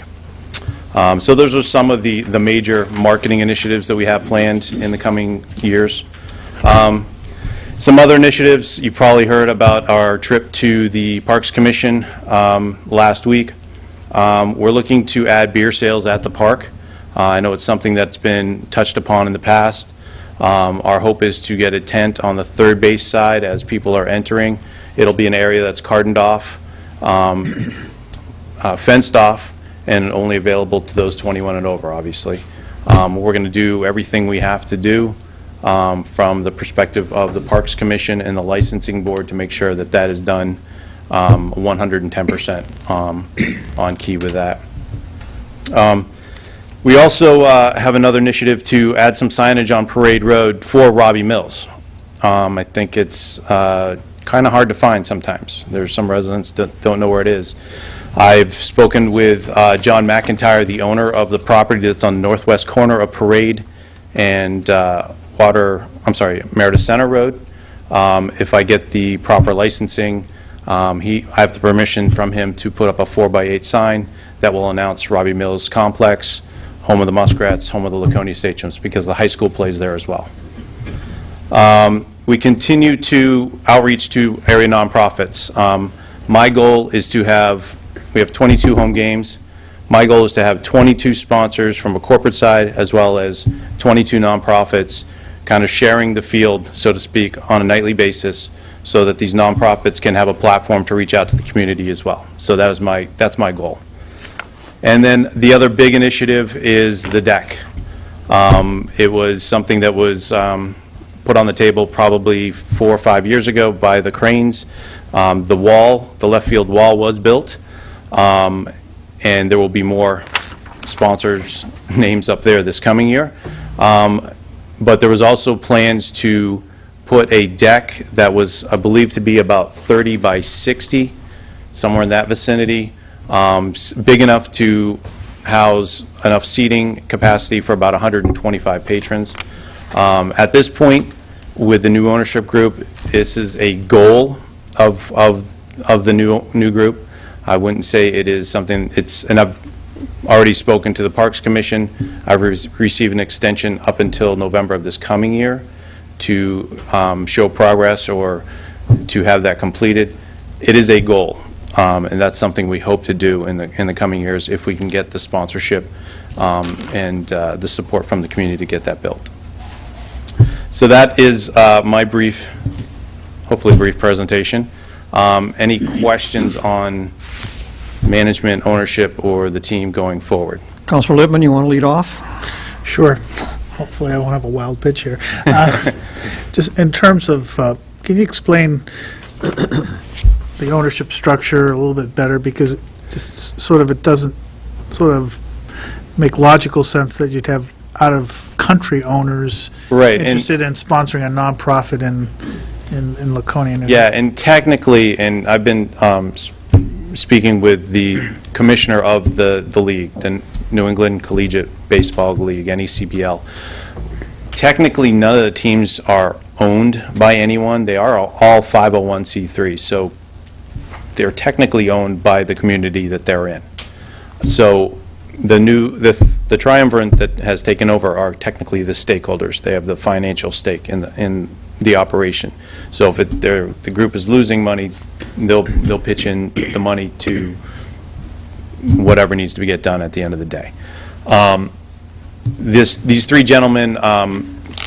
So those are some of the major marketing initiatives that we have planned in the coming years. Some other initiatives, you probably heard about our trip to the Parks Commission last week. We're looking to add beer sales at the park. I know it's something that's been touched upon in the past. Our hope is to get a tent on the third base side as people are entering. It'll be an area that's cordoned off, fenced off, and only available to those 21 and over, obviously. We're going to do everything we have to do from the perspective of the Parks Commission and the licensing board to make sure that that is done 110% on key with that. We also have another initiative to add some signage on Parade Road for Robbie Mills. I think it's kind of hard to find sometimes. There's some residents that don't know where it is. I've spoken with John McIntyre, the owner of the property that's on the northwest corner of Parade and Meredith Center Road. If I get the proper licensing, I have the permission from him to put up a 4x8 sign that will announce Robbie Mills Complex, home of the Muskrats, home of the Laconia Sachems, because the high school plays there as well. We continue to outreach to area nonprofits. My goal is to we have 22 home games. My goal is to have 22 sponsors from a corporate side as well as 22 nonprofits kind of sharing the field, so to speak, on a nightly basis so that these nonprofits can have a platform to reach out to the community as well. So that's my goal. And then the other big initiative is the deck. It was something that was put on the table probably 4 or 5 years ago by the Cranes. The left field wall was built, and there will be more sponsors' names up there this coming year. But there was also plans to put a deck that was, I believe, to be about 30 by 60, somewhere in that vicinity, big enough to house enough seating capacity for about 125 patrons. At this point, with the new ownership group, this is a goal of the new group. I wouldn't say it is something, and I've already spoken to the Parks Commission. I've received an extension up until November of this coming year to show progress or to have that completed. It is a goal, and that's something we hope to do in the coming years if we can get the sponsorship and the support from the community to get that built. So that is my brief, hopefully brief presentation. Any questions on management, ownership, or the team going forward? Counselor Lippman, you want to lead off? Sure. Hopefully I won't have a wild pitch here. Just in terms of, can you explain the ownership structure a little bit better? Because it doesn't sort of make logical sense that you'd have out-of-country owners Right, and- interested in sponsoring a nonprofit in Laconia. New Yeah, and technically, and I've been speaking with the commissioner of the league, the New England Collegiate Baseball League, NECBL. Technically, none of the teams are owned by anyone. They are all 501c3, so they're technically owned by the community that they're in. So the triumvirate that has taken over are technically the stakeholders. They have the financial stake in the operation. So if the group is losing money, they'll pitch in the money to whatever needs to get done at the end of the day. These three gentlemen,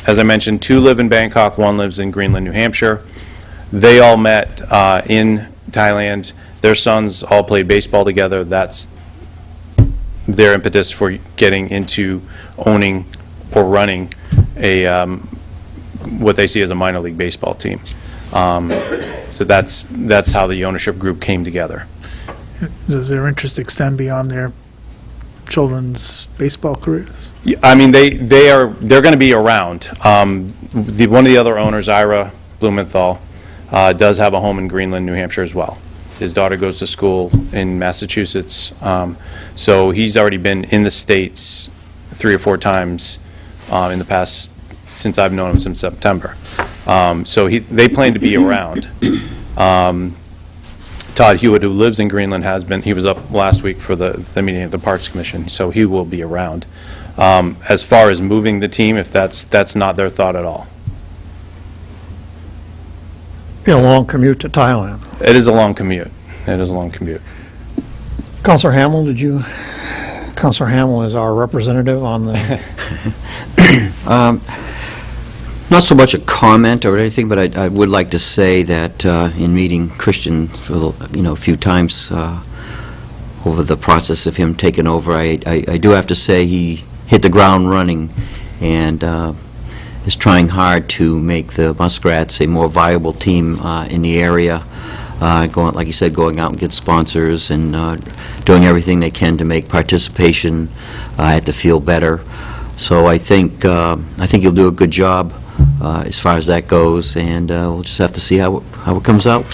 as I mentioned, 2 live in Bangkok, 1 lives in Greenland, New Hampshire. They all met in Thailand. Their sons all played baseball together. That's their impetus for getting into owning or running what they see as a minor league baseball team. So that's how the ownership group came together. Does their interest extend beyond their children's baseball careers? Yeah, I mean, they're going to be around. One of the other owners, Ira Blumenthal, does have a home in Greenland, New Hampshire as well. His daughter goes to school in Massachusetts, so he's already been in the States 3 or 4 times in the past, since I've known him since September. So they plan to be around. Todd Hewitt, who lives in Greenland, he was up last week for the meeting of the Parks Commission, so he will be around. As far as moving the team, if that's not their thought at all. Be a long commute to Thailand. It is a long commute. It is a long commute. Counselor Hamel, Counselor Hamel is our representative on the... Not so much a comment or anything, but I would like to say that in meeting Christian for a few times over the process of him taking over, I do have to say he hit the ground running and is trying hard to make the Muskrats a more viable team in the area. Going, like you said, going out and get sponsors and doing everything they can to make participation at the field better. So I think you'll do a good job as far as that goes, and we'll just have to see how it comes out.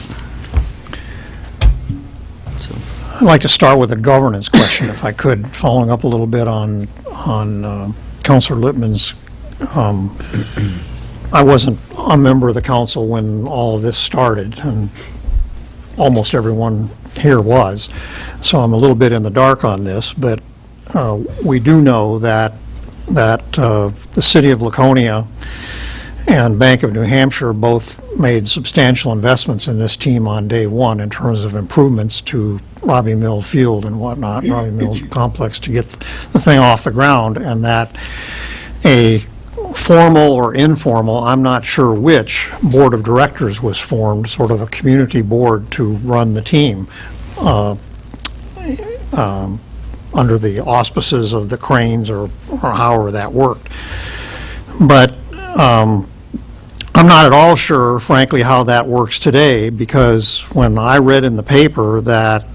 So. I'd like to start with a governance question, if I could, following up a little bit on Counselor Lippman's. I wasn't a member of the council when all of this started, and almost everyone here was, so I'm a little bit in the dark on this, but we do know that the city of Laconia and Bank of New Hampshire both made substantial investments in this team on day one in terms of improvements to Robbie Mill Field and whatnot, Robbie Mills Complex, to get the thing off the ground, and that a formal or informal, I'm not sure which, board of directors was formed, sort of a community board to run the team under the auspices of the Cranes or however that worked. But I'm not at all sure, frankly, how that works today, because when I read in the paper that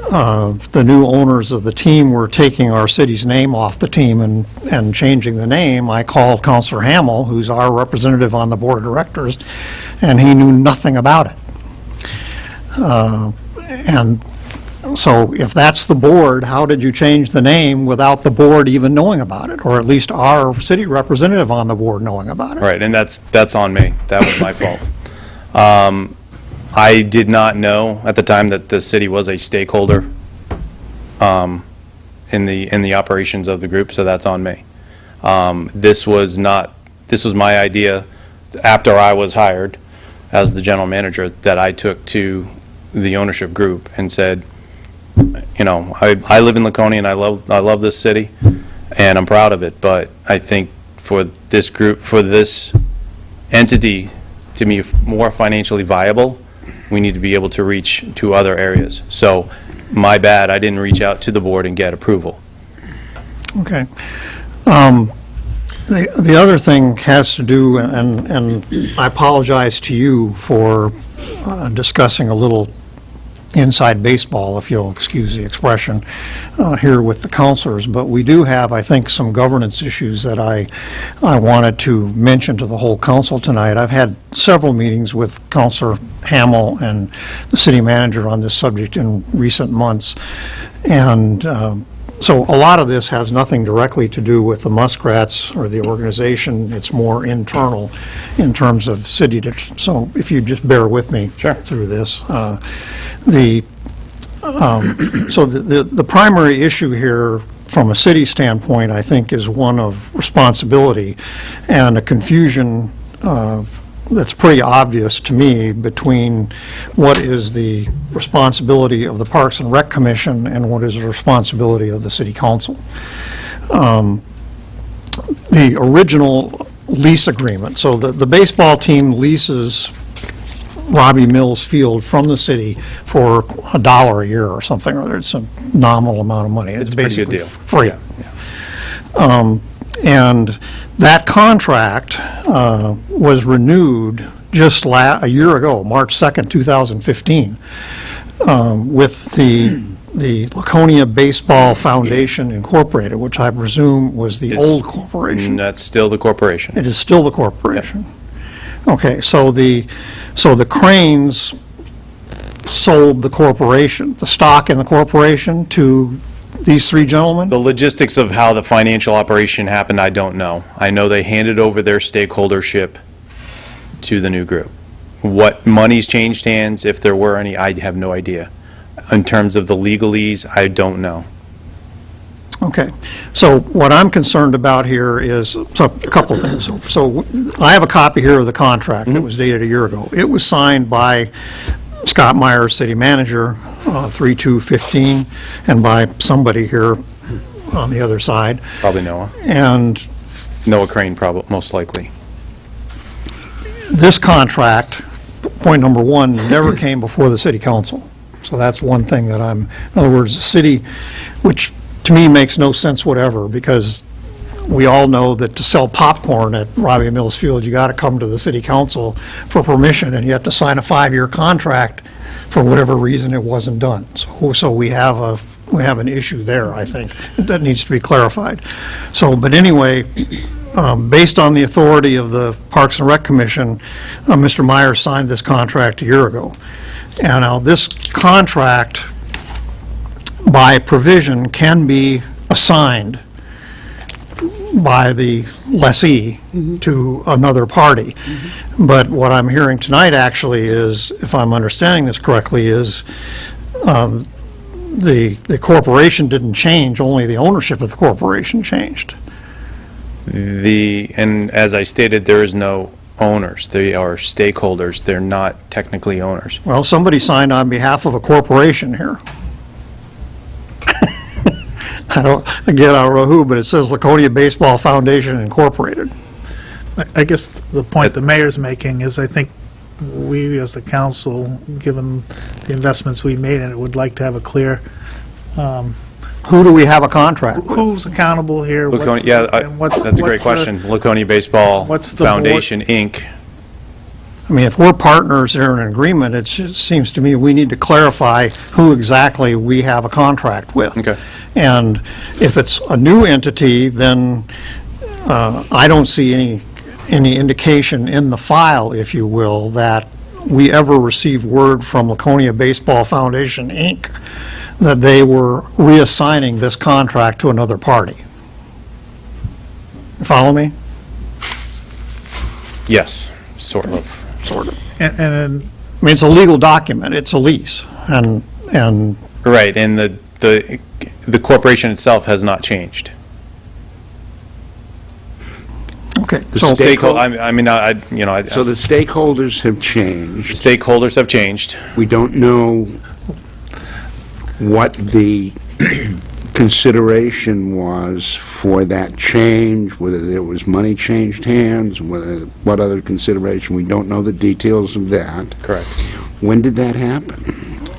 the new owners of the team were taking our city's name off the team and changing the name, I called Counselor Hamel, who's our representative on the board of directors, and he knew nothing about it. And So if that's the board, how did you change the name without the board even knowing about it? Or at least our city representative on the board knowing about it? Right, and that's on me. That was my fault. I did not know at the time that the city was a stakeholder in the operations of the group, so that's on me. This was my idea after I was hired as the general manager, that I took to the ownership group and said, you know, I live in Laconia and I love this city and I'm proud of it, but I think for this group, for this entity to be more financially viable, we need to be able to reach to other areas. So, my bad, I didn't reach out to the board and get approval. Okay. The other thing has to do, and I apologize to you for discussing a little inside baseball, if you'll excuse the expression, here with the counselors, but we do have, I think, some governance issues that I wanted to mention to the whole council tonight. I've had several meetings with Councilor Hamel and the city manager on this subject in recent months, and so a lot of this has nothing directly to do with the Muskrats or the organization. It's more internal in terms of city. So if you just bear with me through this. So the primary issue here from a city standpoint, I think, is one of responsibility and a confusion that's pretty obvious to me between what is the responsibility of the Parks and Rec Commission and what is the responsibility of the City Council. The original lease agreement, so the baseball team leases Robbie Mills Field from the city for $1 a year or something, or it's a nominal amount of money. It's a pretty good basically deal. free. And that contract was renewed just a year ago, March 2nd, 2015, with the Laconia Baseball Foundation Incorporated, which I presume was the old corporation. That's still the corporation. It is still the corporation. Okay, so the Cranes sold the corporation, the stock in the corporation, to these three gentlemen? The logistics of how the financial operation happened, I don't know. I know they handed over their stakeholdership to the new group. What monies changed hands, if there were any, I have no idea. In terms of the legalese, I don't know. Okay, so what I'm concerned about here is a couple of things. So I have a copy here of the contract that was dated a year ago. It was signed by Scott Myers, city manager, 3/2/15, and by somebody here on the other side. Probably Noah. And Noah Crane, probably, most likely. this contract, point number one, never came before the city council. So that's one thing that in other words, the city, which to me makes no sense whatever, because we all know that to sell popcorn at Robbie Mills Field, you got to come to the city council for permission, and you have to sign a 5-year contract. For whatever reason, it wasn't done. So we have an issue there, I think, that needs to be clarified. So, but anyway, based on the authority of the Parks and Rec Commission, Mr. Myers signed this contract a year ago. And now this contract, by provision, can be assigned by the lessee to another party. But what I'm hearing tonight actually is, if I'm understanding this correctly, is the corporation didn't change, only the ownership of the corporation changed. And as I stated, there is no owners. They are stakeholders. They're not technically owners. Well, somebody signed on behalf of a corporation here. I don't know who, but it says Laconia Baseball Foundation Incorporated. I guess the point the mayor's making is, I think we, as the council, given the investments we made in it, would like to have a clear, Who do we have a contract with? who's accountable here? what's- and what's- That's a great what's the- question. Laconia Baseball what's the board- Foundation, Inc. I mean, if we're partners that are in an agreement, it seems to me we need to clarify who exactly we have a contract with. Okay. And if it's a new entity, then I don't see any indication in the file, if you will, that we ever received word from Laconia Baseball Foundation, Inc., that they were reassigning this contract to another party. You follow me? Yes, sort of. Sort of. And I mean, it's a legal document, it's a lease, and Right, and the corporation itself has not changed. okay. The So, stakeholder- I mean, So the stakeholders have changed. stakeholders have changed. We don't know what the consideration was for that change, whether there was money changed hands, what other consideration. We don't know the details of that. Correct. When did that happen?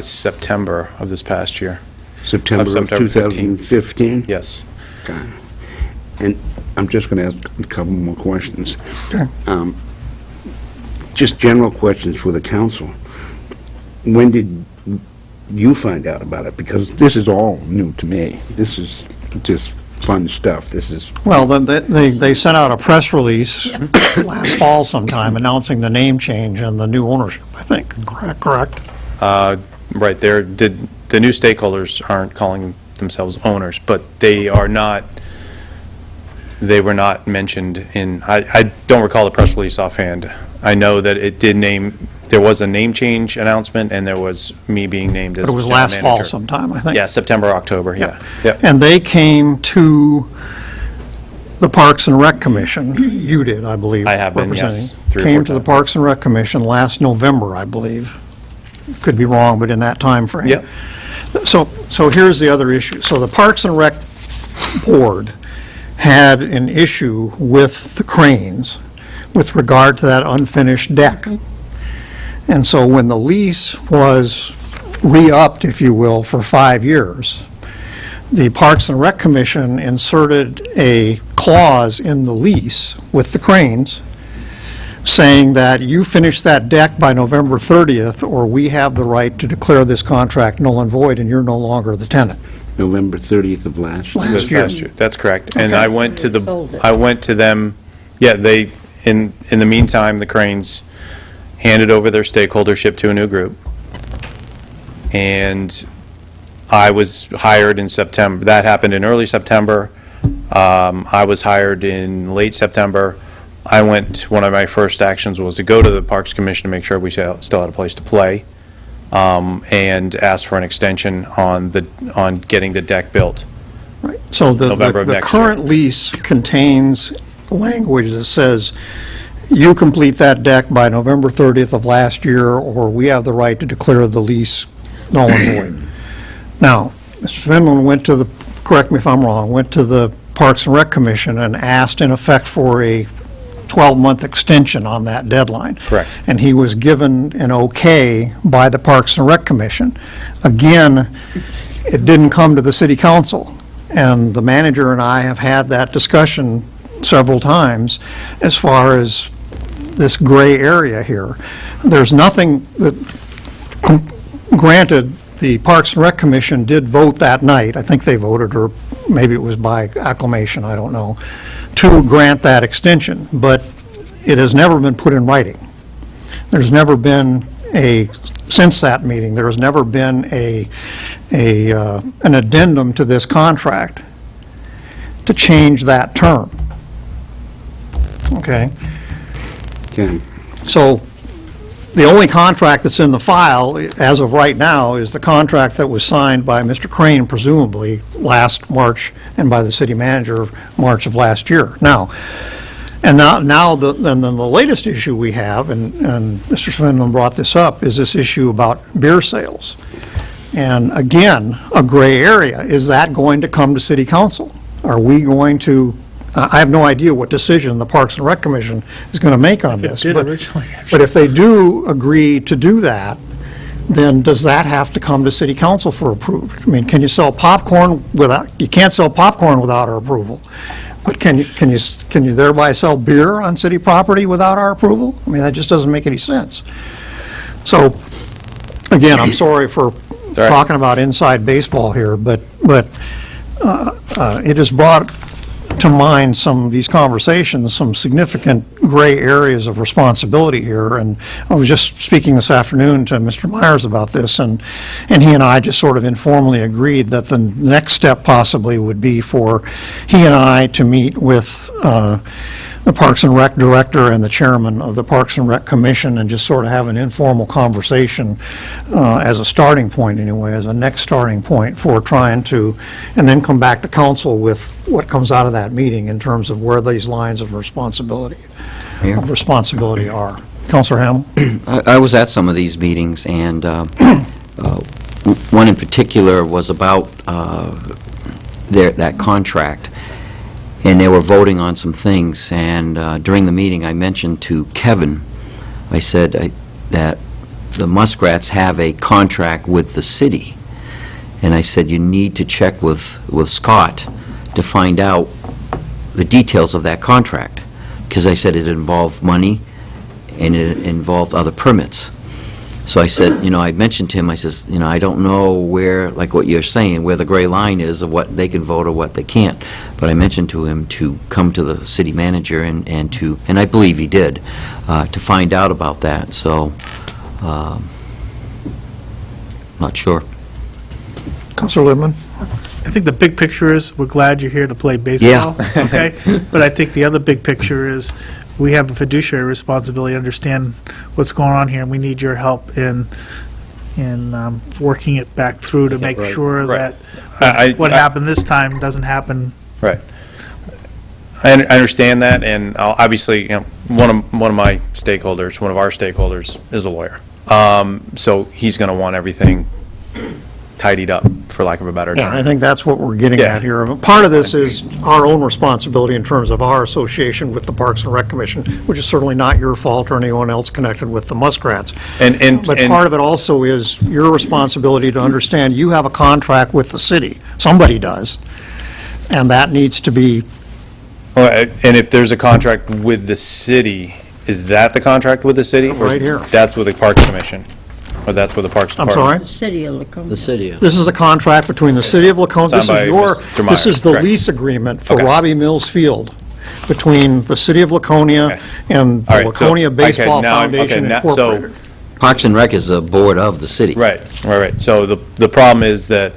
September of this past year. September of September 2015? Yes. Okay. And I'm just going to ask a couple more questions. Okay. Just general questions for the council. When did you find out about it? Because this is all new to me. This is just fun stuff. This is, well, then they sent out a press release last fall sometime announcing the name change and the new ownership, I think, correct? Right, the new stakeholders aren't calling themselves owners, but they were not mentioned in, I don't recall the press release offhand. I know that it did there was a name change announcement, and there was me being named as But it was general last fall manager. sometime, I think. Yeah, September, October, yeah. Yep. And they came to the Parks and Rec Commission, you did, I believe. I have been, yes, representing. 3 or 4 Came to the times. Parks and Rec Commission last November, I believe. Could be wrong, but in that time frame. Yep. So here's the other issue. So the Parks and Rec Board had an issue with the cranes with regard to that unfinished deck. And so when the lease was re-upped, if you will, for 5 years, the Parks and Rec Commission inserted a clause in the lease with the cranes saying that you finish that deck by November 30th, or we have the right to declare this contract null and void, and you're no longer the tenant. November 30th of last year. Last This year. past year. That's correct. And Okay. I went to Sold it. I went to them, yeah, in the meantime, the Cranes handed over their stakeholdership to a new group. And I was hired in September. That happened in early September. I was hired in late September. One of my first actions was to go to the Parks Commission to make sure we still had a place to play, and ask for an extension on getting the deck built. So the November of the next year. current lease contains language that says, you complete that deck by November 30th of last year, or we have the right to declare the lease null and void. Now, Mr. Finland went to correct me if I'm wrong, went to the Parks and Rec Commission and asked in effect for a 12-month extension on that deadline. Correct. And he was given an okay by the Parks and Rec Commission. Again, it didn't come to the city council, and the manager and I have had that discussion several times as far as this gray area here. There's nothing that, granted, the Parks and Rec Commission did vote that night, I think they voted, or maybe it was by acclamation, I don't know, to grant that extension, but it has never been put in writing. There's never been since that meeting, there has never been an addendum to this contract to change that term. Okay? Okay. So the only contract that's in the file, as of right now, is the contract that was signed by Mr. Crane, presumably, last March, and by the city manager, March of last year. Now, then the latest issue we have, and Mr. Swindlen brought this up, is this issue about beer sales. And again, a gray area. Is that going to come to city council? Are we going to, I have no idea what decision the Parks and Rec Commission is going to make on this. did but- originally, But if they do agree to do that, then does that have to come to city council for approval? I mean, can you sell popcorn you can't sell popcorn without our approval. But can you thereby sell beer on city property without our approval? I mean, that just doesn't make any sense. So, again, I'm sorry for all right. talking about inside baseball here, but it is brought to mind some of these conversations, some significant gray areas of responsibility here. And I was just speaking this afternoon to Mr. Myers about this, and he and I just sort of informally agreed that the next step possibly would be for he and I to meet with the Parks and Rec Director and the Chairman of the Parks and Rec Commission and just sort of have an informal conversation as a starting point anyway, as a next starting point for trying to, and then come back to council with what comes out of that meeting in terms of where these lines of responsibility are. Councilor Hamel? I was at some of these meetings, and one in particular was about that contract, and they were voting on some things, and during the meeting, I mentioned to Kevin, I said that the Muskrats have a contract with the city, and I said, you need to check with Scott to find out the details of that contract, because I said it involved money, and it involved other permits. So I said, I mentioned to him, I says, I don't know where, like what you're saying, where the gray line is of what they can vote or what they can't. But I mentioned to him to come to the city manager and I believe he did, to find out about that. So, not sure. Councilor Littman? I think the big picture is, we're glad you're here to play baseball, okay? But I think the other big picture is, we have a fiduciary responsibility to understand what's going on here, and we need your help in working it back through to make sure Right. that what happened this time doesn't happen. Right. I understand that, and obviously, one of my stakeholders, one of our stakeholders is a lawyer. So he's going to want everything tidied up, for lack of a better term. Yeah, I think that's what we're getting Yeah. at here. Part of this is our own responsibility in terms of our association with the Parks and Rec Commission, which is certainly not your fault or anyone else connected with the Muskrats. But part of it also is your responsibility to understand you have a contract with the city. Somebody does. And that needs to be, And if there's a contract with the city, is that the contract with the city? Or Right here. That's with the Parks Commission? Or that's with the Parks I'm Department? sorry? City of Laconia. The city. This is a contract between the city of Laconia. Signed This by is your, Mr. this is Myers, the correct. lease agreement for Okay. Robbie Mills Field between the city of Laconia Okay. and All the right, so- Laconia okay, Baseball now I'm- okay, Foundation now- so- Incorporated. Parks and Rec is a board of the city. Right. So the problem is that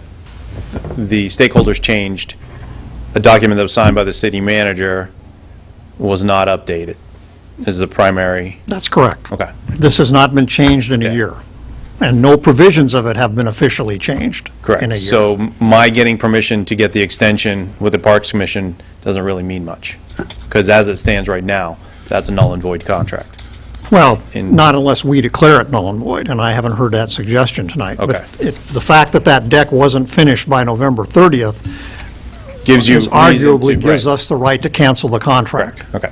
the stakeholders changed. A document that was signed by the city manager was not updated, is the primary, That's correct. okay. This has not been changed in a Okay. year, and no provisions of it have been officially changed in a Correct. year. So my getting permission to get the extension with the Parks Commission doesn't really mean much, because as it stands right now, that's a null and void contract. Well, in- not unless we declare it null and void, and I haven't heard that suggestion tonight. Okay. But the fact that that deck wasn't finished by November 30th Gives you is reason arguably to, gives right. us the right to cancel the contract. Okay.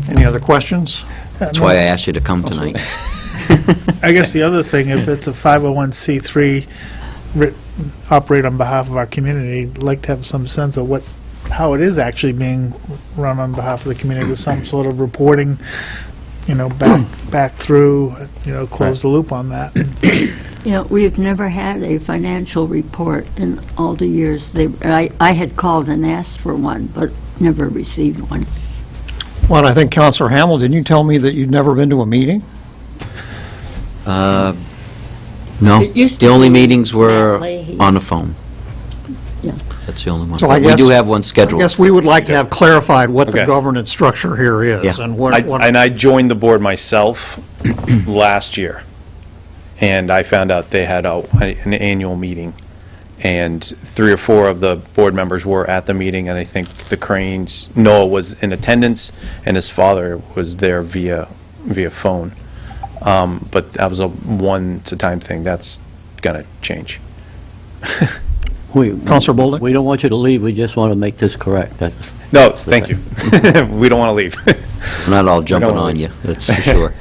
Any other questions? That's why I asked you to come tonight. I guess the other thing, if it's a 501c3 operate on behalf of our community, I'd like to have some sense of how it is actually being run on behalf of the community, with some sort of reporting, back through, close the loop on that. We've never had a financial report in all the years. I had called and asked for one, but never received one. Well, I think Counselor Hamel, didn't you tell me that you'd never been to a meeting? No. It used The to only be meetings were Matt Leahy. on the phone. Yeah. That's the only one. So I But we guess- do have one I scheduled. guess we would like to have clarified what the Okay. governance structure here is. Yeah. And I joined the board myself last year, and I found out they had an annual meeting, and 3 or 4 of the board members were at the meeting, and I think the Cranes, Noah was in attendance, and his father was there via phone. But that was a once-a-time thing. That's gonna change. Counselor Bolduc? We don't want you to leave, we just want to make this correct. No, thank you. We don't want to leave. We're not all jumping don't on worry. you, that's for sure.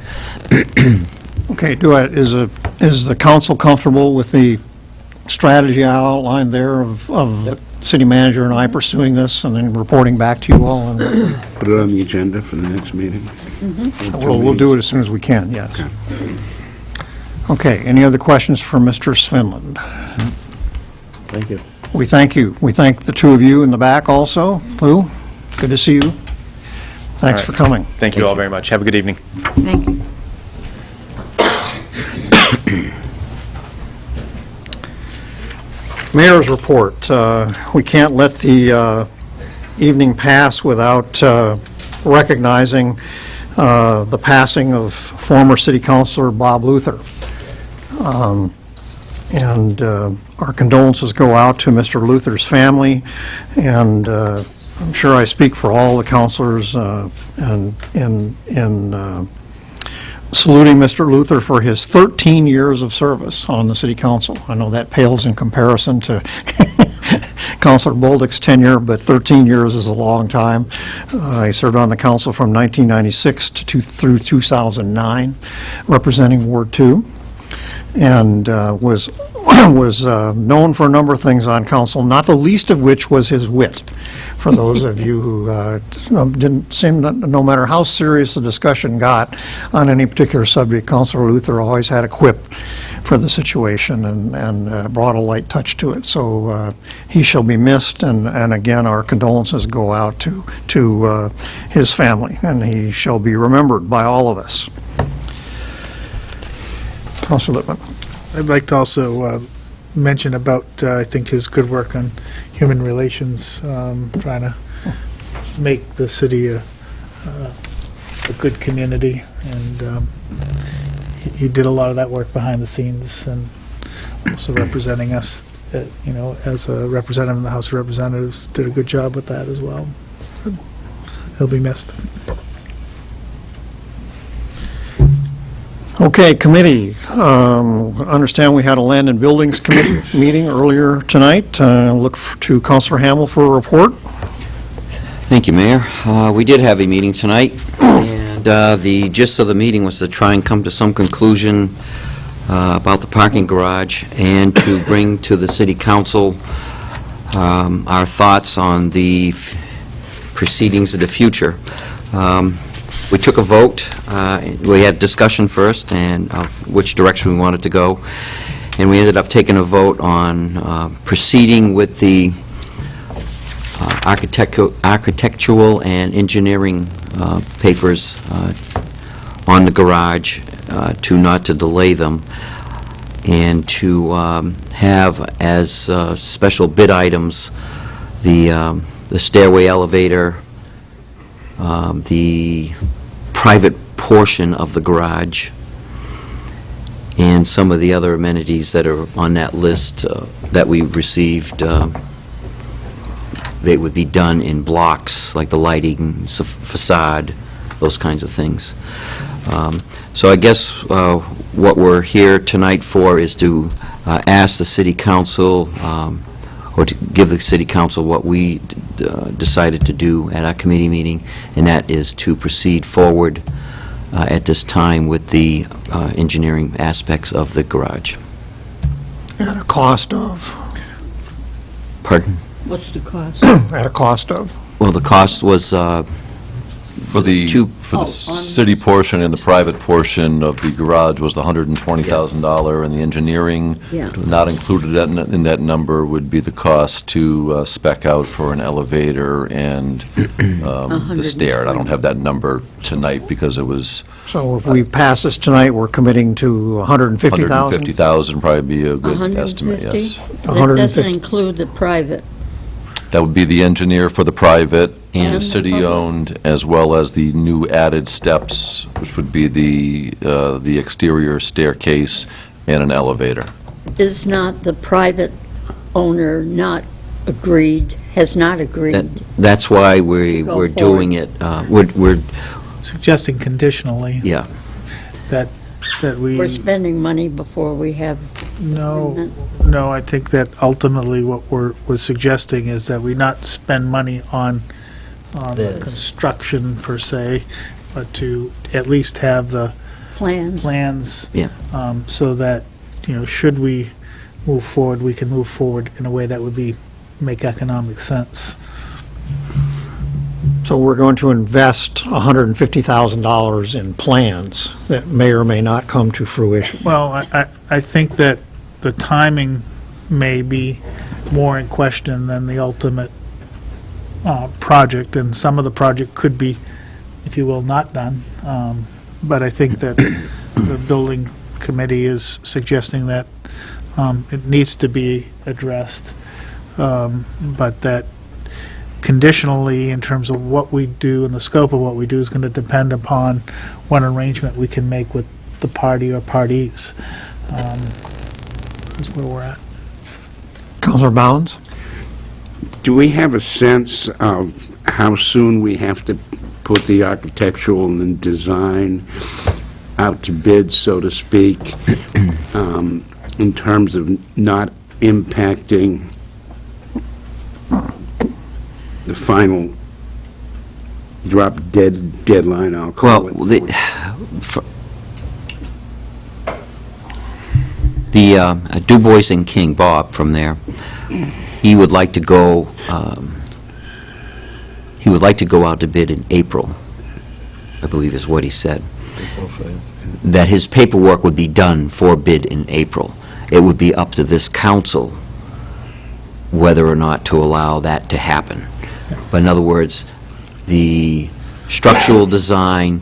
Okay, is the council comfortable with the strategy I outlined there of the city manager and I pursuing this and then reporting back to you all? And Put it on the agenda for the next meeting. we'll do it as soon as we can, yes. Okay, any other questions for Mr. Svinland? Thank you. We thank you. We thank the two of you in the back also. Lou, good to see you. Thanks for coming. Thank you all very much. Have a good evening. Thank you. Mayor's report. We can't let the evening pass without recognizing the passing of former city councilor Bob Luther. And our condolences go out to Mr. Luther's family, and I'm sure I speak for all the councilors in saluting Mr. Luther for his 13 years of service on the city council. I know that pales in comparison to Councilor Bolduc's tenure, but 13 years is a long time. He served on the council from 1996 through 2009, representing Ward 2, and was known for a number of things on council, not the least of which was his wit. For those of you who didn't seem, no matter how serious the discussion got on any particular subject, Councilor Luther always had a quip for the situation and brought a light touch to it. So he shall be missed, and again, our condolences go out to his family, and he shall be remembered by all of us. Councilor Lippman. I'd like to also mention about, I think, his good work on human relations, trying to make the city a good community, and he did a lot of that work behind the scenes, and also representing us, as a representative in the House of Representatives, did a good job with that as well. He'll be missed. Okay, committee. Understand we had a Land and Buildings Committee meeting earlier tonight. Look to Councilor Hamel for a report. Thank you, Mayor. We did have a meeting tonight, and the gist of the meeting was to try and come to some conclusion about the parking garage and to bring to the City Council our thoughts on the proceedings of the future. We took a vote. We had discussion first and of which direction we wanted to go, and we ended up taking a vote on proceeding with the architectural and engineering papers on the garage, not to delay them, and to have as special bid items the stairway elevator, the private portion of the garage, and some of the other amenities that are on that list that we received. They would be done in blocks, like the lighting, facade, those kinds of things. So I guess what we're here tonight for is to ask the City Council, or to give the City Council what we decided to do at our committee meeting, and that is to proceed forward at this time with the engineering aspects of the garage. At a cost of? Pardon? What's the cost? At a cost of? Well, the cost was For the city portion and the private portion of the garage was the $120,000, and the engineering, Yeah. not included in that number, would be the cost to spec out for an elevator and the stair. And I don't have that number tonight because it was So if we pass this tonight, we're committing to 150,000? 150,000, probably be a good estimate, yes. 150? That 150. doesn't include the private. That would be the engineer for the private And and the the city-owned, as well as the new added steps, which would be the exterior staircase and an elevator. Is not the private owner not agreed, has not agreed? That's why To go we're forward. doing it. We're Suggesting conditionally yeah. that we... We're spending money before we have No, agreement? no, I think that ultimately what we're suggesting is that we not spend money on the This. construction per se, but to at least have the Plans? plans. Yeah. So that, should we move forward, we can move forward in a way that would make economic sense. So we're going to invest $150,000 in plans that may or may not come to fruition. Well, I think that the timing may be more in question than the ultimate project, and some of the project could be, if you will, not done. But I think that the building committee is suggesting that it needs to be addressed, but that conditionally, in terms of what we do and the scope of what we do, is going to depend upon what arrangement we can make with the party or parties. That's where we're at. Counselor Bounds? Do we have a sense of how soon we have to put the architectural and design out to bid, so to speak, in terms of not impacting the final deadline, I'll call Well, it? the Du Bois and King, Bob from there, he would like to go out to bid in April, I believe is what he said. That his paperwork would be done for bid in April. It would be up to this council whether or not to allow that to happen. But in other words, the structural design,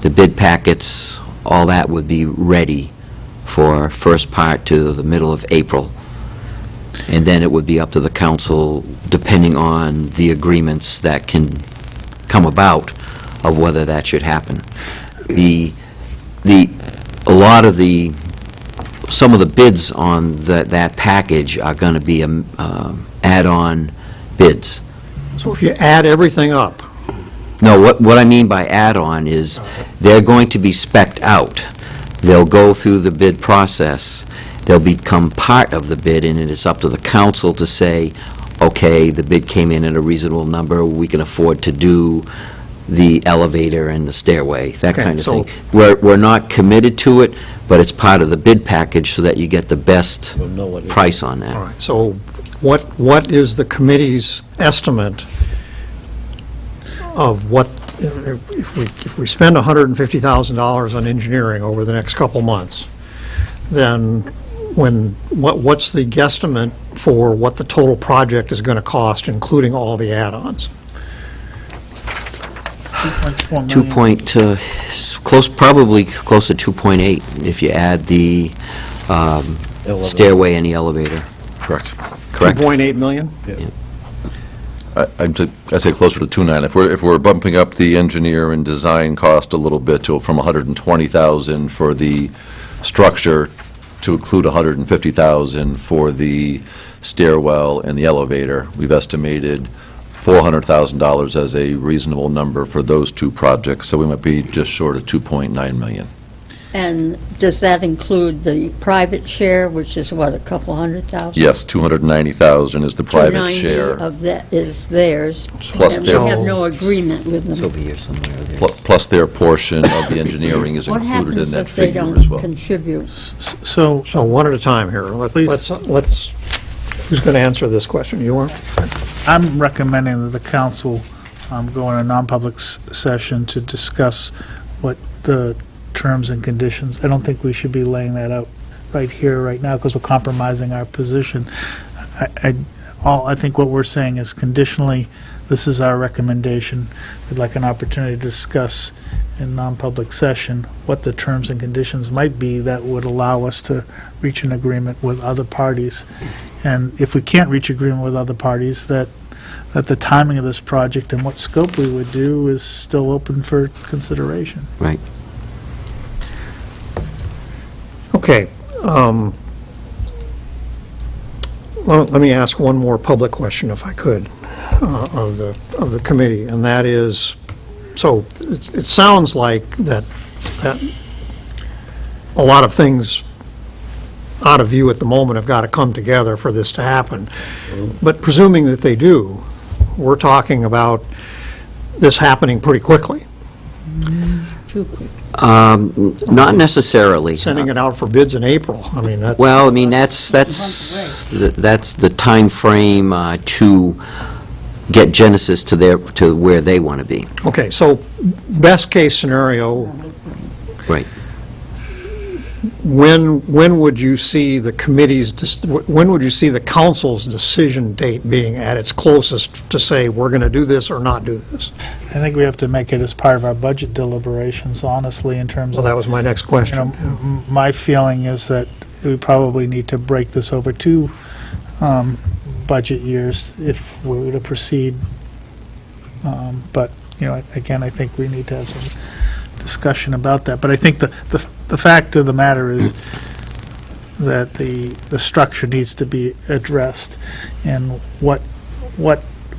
the bid packets, all that would be ready for first part to the middle of April. And then it would be up to the council, depending on the agreements that can come about, of whether that should happen. Some of the bids on that package are going to be add-on bids. So if you add everything up, No, what I mean by add-on is they're going to be spec'd out. They'll go through the bid process. They'll become part of the bid, and it's up to the council to say, okay, the bid came in at a reasonable number, we can afford to do the elevator and the stairway, that Okay, kind of so- thing. We're not committed to it, but it's part of the bid package so that you get the best We'll know what it is. price on that. all right, so what is the committee's estimate of what, if we spend $150,000 on engineering over the next couple months, then what's the guesstimate for what the total project is going to cost, including all the add-ons? 2.4 million. Probably close to 2.8 if you add the stairway and the elevator. Correct. Correct? 2.8 million? I'd say closer to 2.9. If we're bumping up the engineer and design cost a little bit to, from $120,000 for the structure to include $150,000 for the stairwell and the elevator, we've estimated $400,000 as a reasonable number for those two projects, so we might be just short of 2.9 million. And does that include the private share, which is what, a couple $100,000? Yes, 290,000 is the private 290 share, of that is theirs. Plus And their- we have no agreement with them. It's over here somewhere. plus their portion of the engineering is What included in happens that if they figure as don't well. contribute? So, So one at a time here. Please. Let's, who's going to answer this question? You are? I'm recommending that the council go in a non-public session to discuss what the terms and conditions. I don't think we should be laying that out right here, right now, because we're compromising our position. I think what we're saying is conditionally, this is our recommendation. We'd like an opportunity to discuss in non-public session what the terms and conditions might be that would allow us to reach an agreement with other parties. And if we can't reach agreement with other parties, that the timing of this project and what scope we would do is still open for consideration. Right. Okay. Well, let me ask one more public question, if I could, of the committee, and that is, so it sounds like that a lot of things out of view at the moment have got to come together for this to happen. But presuming that they do, we're talking about this happening pretty quickly, Too quick. Not necessarily. sending it out for bids in April. I mean, that's... Well, I mean, that's the timeframe to get Genesis to where they want to be. Okay, so best case scenario, Right. when would you see the when would you see the council's decision date being at its closest to say, we're going to do this or not do this? I think we have to make it as part of our budget deliberations, honestly, in terms Well, of, that was my next you question. know, my feeling is that we probably need to break this over 2 budget years if we were to proceed. But, you know, again, I think we need to have some discussion about that. But I think the fact of the matter is that the structure needs to be addressed, and what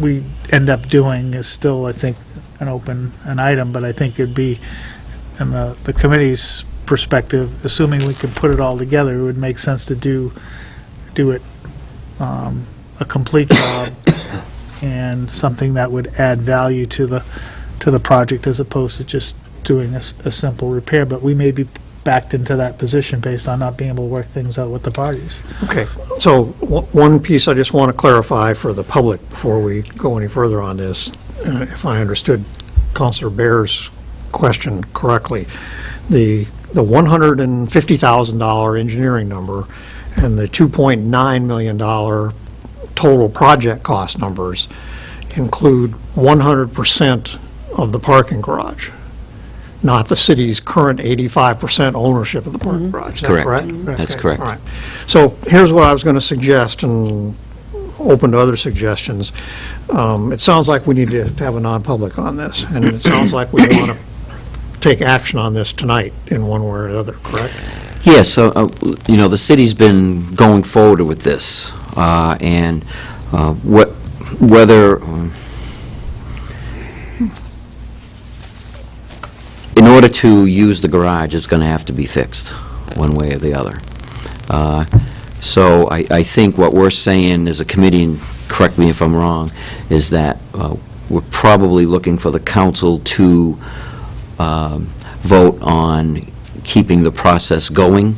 we end up doing is still, I think, an item, but I think it'd be, in the committee's perspective, assuming we could put it all together, it would make sense to do it a complete job and something that would add value to the project as opposed to just doing a simple repair. But we may be backed into that position based on not being able to work things out with the parties. Okay, so one piece I just want to clarify for the public before we go any further on this, if I understood Councilor Bear's question correctly, the $150,000 engineering number and the $2.9 million total project cost numbers include 100% of the parking garage, not the city's current 85% ownership of the parking garage. Is that Correct. That's Okay, correct. all right. So here's what I was going to suggest, and open to other suggestions. It sounds like we need to have a non-public on this, and it sounds like we want to take action on this tonight in one way or the other, correct? Yes, so, you know, the city's been going forward with this, and whether, in order to use the garage, it's going to have to be fixed, one way or the other. So I think what we're saying as a committee, and correct me if I'm wrong, is that we're probably looking for the council to vote on keeping the process going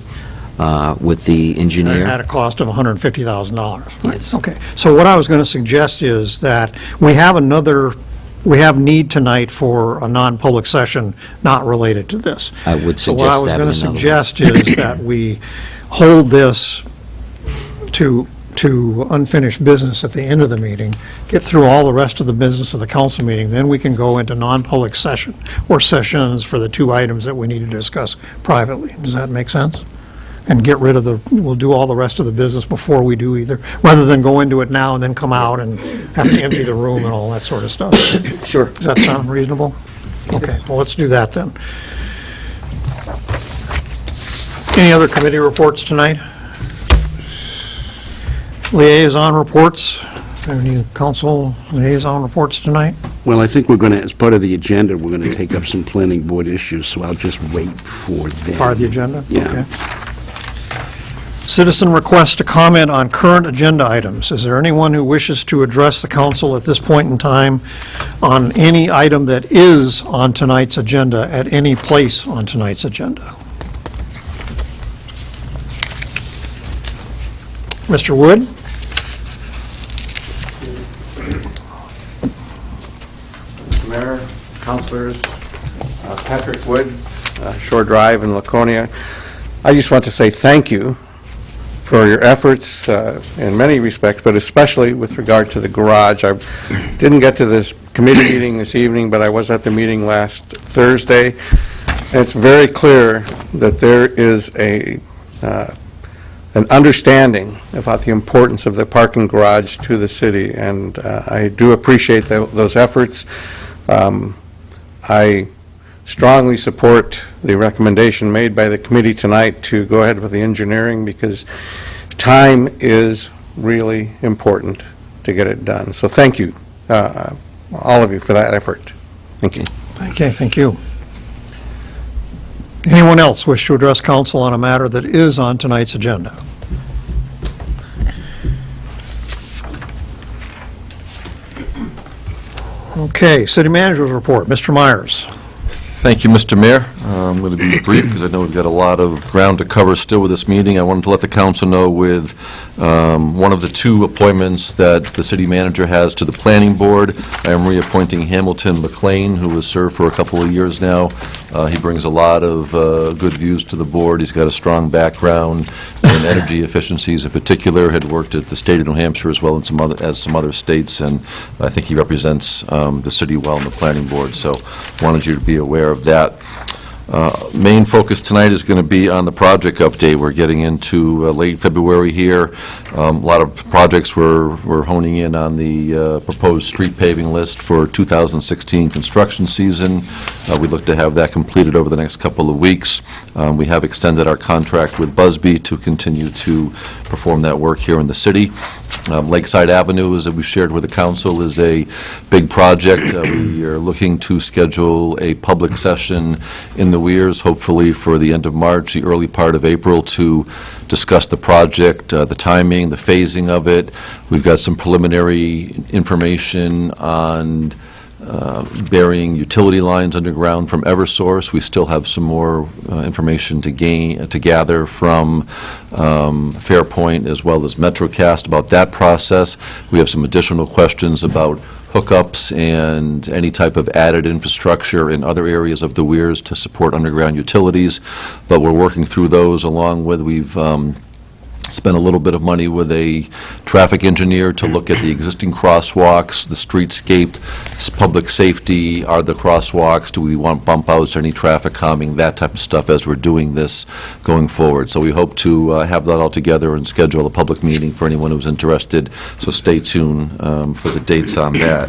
with the engineer. At a cost of $150,000. Yes. Okay, so what I was going to suggest is that we have need tonight for a non-public session not related to this. I would So what I suggest was that going to in another one. suggest is that we hold this to unfinished business at the end of the meeting, get through all the rest of the business of the council meeting, then we can go into non-public session or sessions for the 2 items that we need to discuss privately. Does that make sense? And get rid of we'll do all the rest of the business before we do either, rather than go into it now and then come out and have to empty the room and all that sort of stuff. Sure. Does that sound reasonable? Okay, well, let's do that then. Any other committee reports tonight? Liaison reports? Any council liaison reports tonight? Well, I think we're going to, as part of the agenda, we're going to take up some planning board issues, so I'll just wait for them. Part of the agenda? Yeah. Okay. Citizen request to comment on current agenda items. Is there anyone who wishes to address the council at this point in time on any item that is on tonight's agenda at any place on tonight's agenda? Mr. Wood? Mayor, councilors, Patrick Wood, Shore Drive in Laconia. I just want to say thank you for your efforts in many respects, but especially with regard to the garage. I didn't get to this committee meeting this evening, but I was at the meeting last Thursday. And it's very clear that there is an understanding about the importance of the parking garage to the city, and I do appreciate those efforts. I strongly support the recommendation made by the committee tonight to go ahead with the engineering, because time is really important to get it done. So thank you, all of you, for that effort. Thank you. Okay, thank you. Anyone else wish to address council on a matter that is on tonight's agenda? Okay, city manager's report. Mr. Myers. Thank you, Mr. Mayor. I'm going to be brief because I know we've got a lot of ground to cover still with this meeting. I wanted to let the council know with one of the two appointments that the city manager has to the planning board. I am reappointing Hamilton McLean, who has served for a couple of years now. He brings a lot of good views to the board. He's got a strong background in energy efficiencies in particular, had worked at the state of New Hampshire as well as some other states, and I think he represents the city well in the planning board, so wanted you to be aware of that. Main focus tonight is going to be on the project update. We're getting into late February here. A lot of projects we're honing in on the proposed street paving list for 2016 construction season. We look to have that completed over the next couple of weeks. We have extended our contract with Busby to continue to perform that work here in the city. Lakeside Avenue, as we shared with the council, is a big project. We are looking to schedule a public session in the Weirs, hopefully for the end of March, the early part of April, to discuss the project, the timing, the phasing of it. We've got some preliminary information on burying utility lines underground from Eversource. We still have some more information to gather from Fairpoint as well as MetroCast about that process. We have some additional questions about hookups and any type of added infrastructure in other areas of the Weirs to support underground utilities, but we're working through those along with we've spent a little bit of money with a traffic engineer to look at the existing crosswalks, the streetscape, public safety, are the crosswalks, do we want bump outs, any traffic calming, that type of stuff as we're doing this going forward. So we hope to have that all together and schedule a public meeting for anyone who's interested, so stay tuned for the dates on that.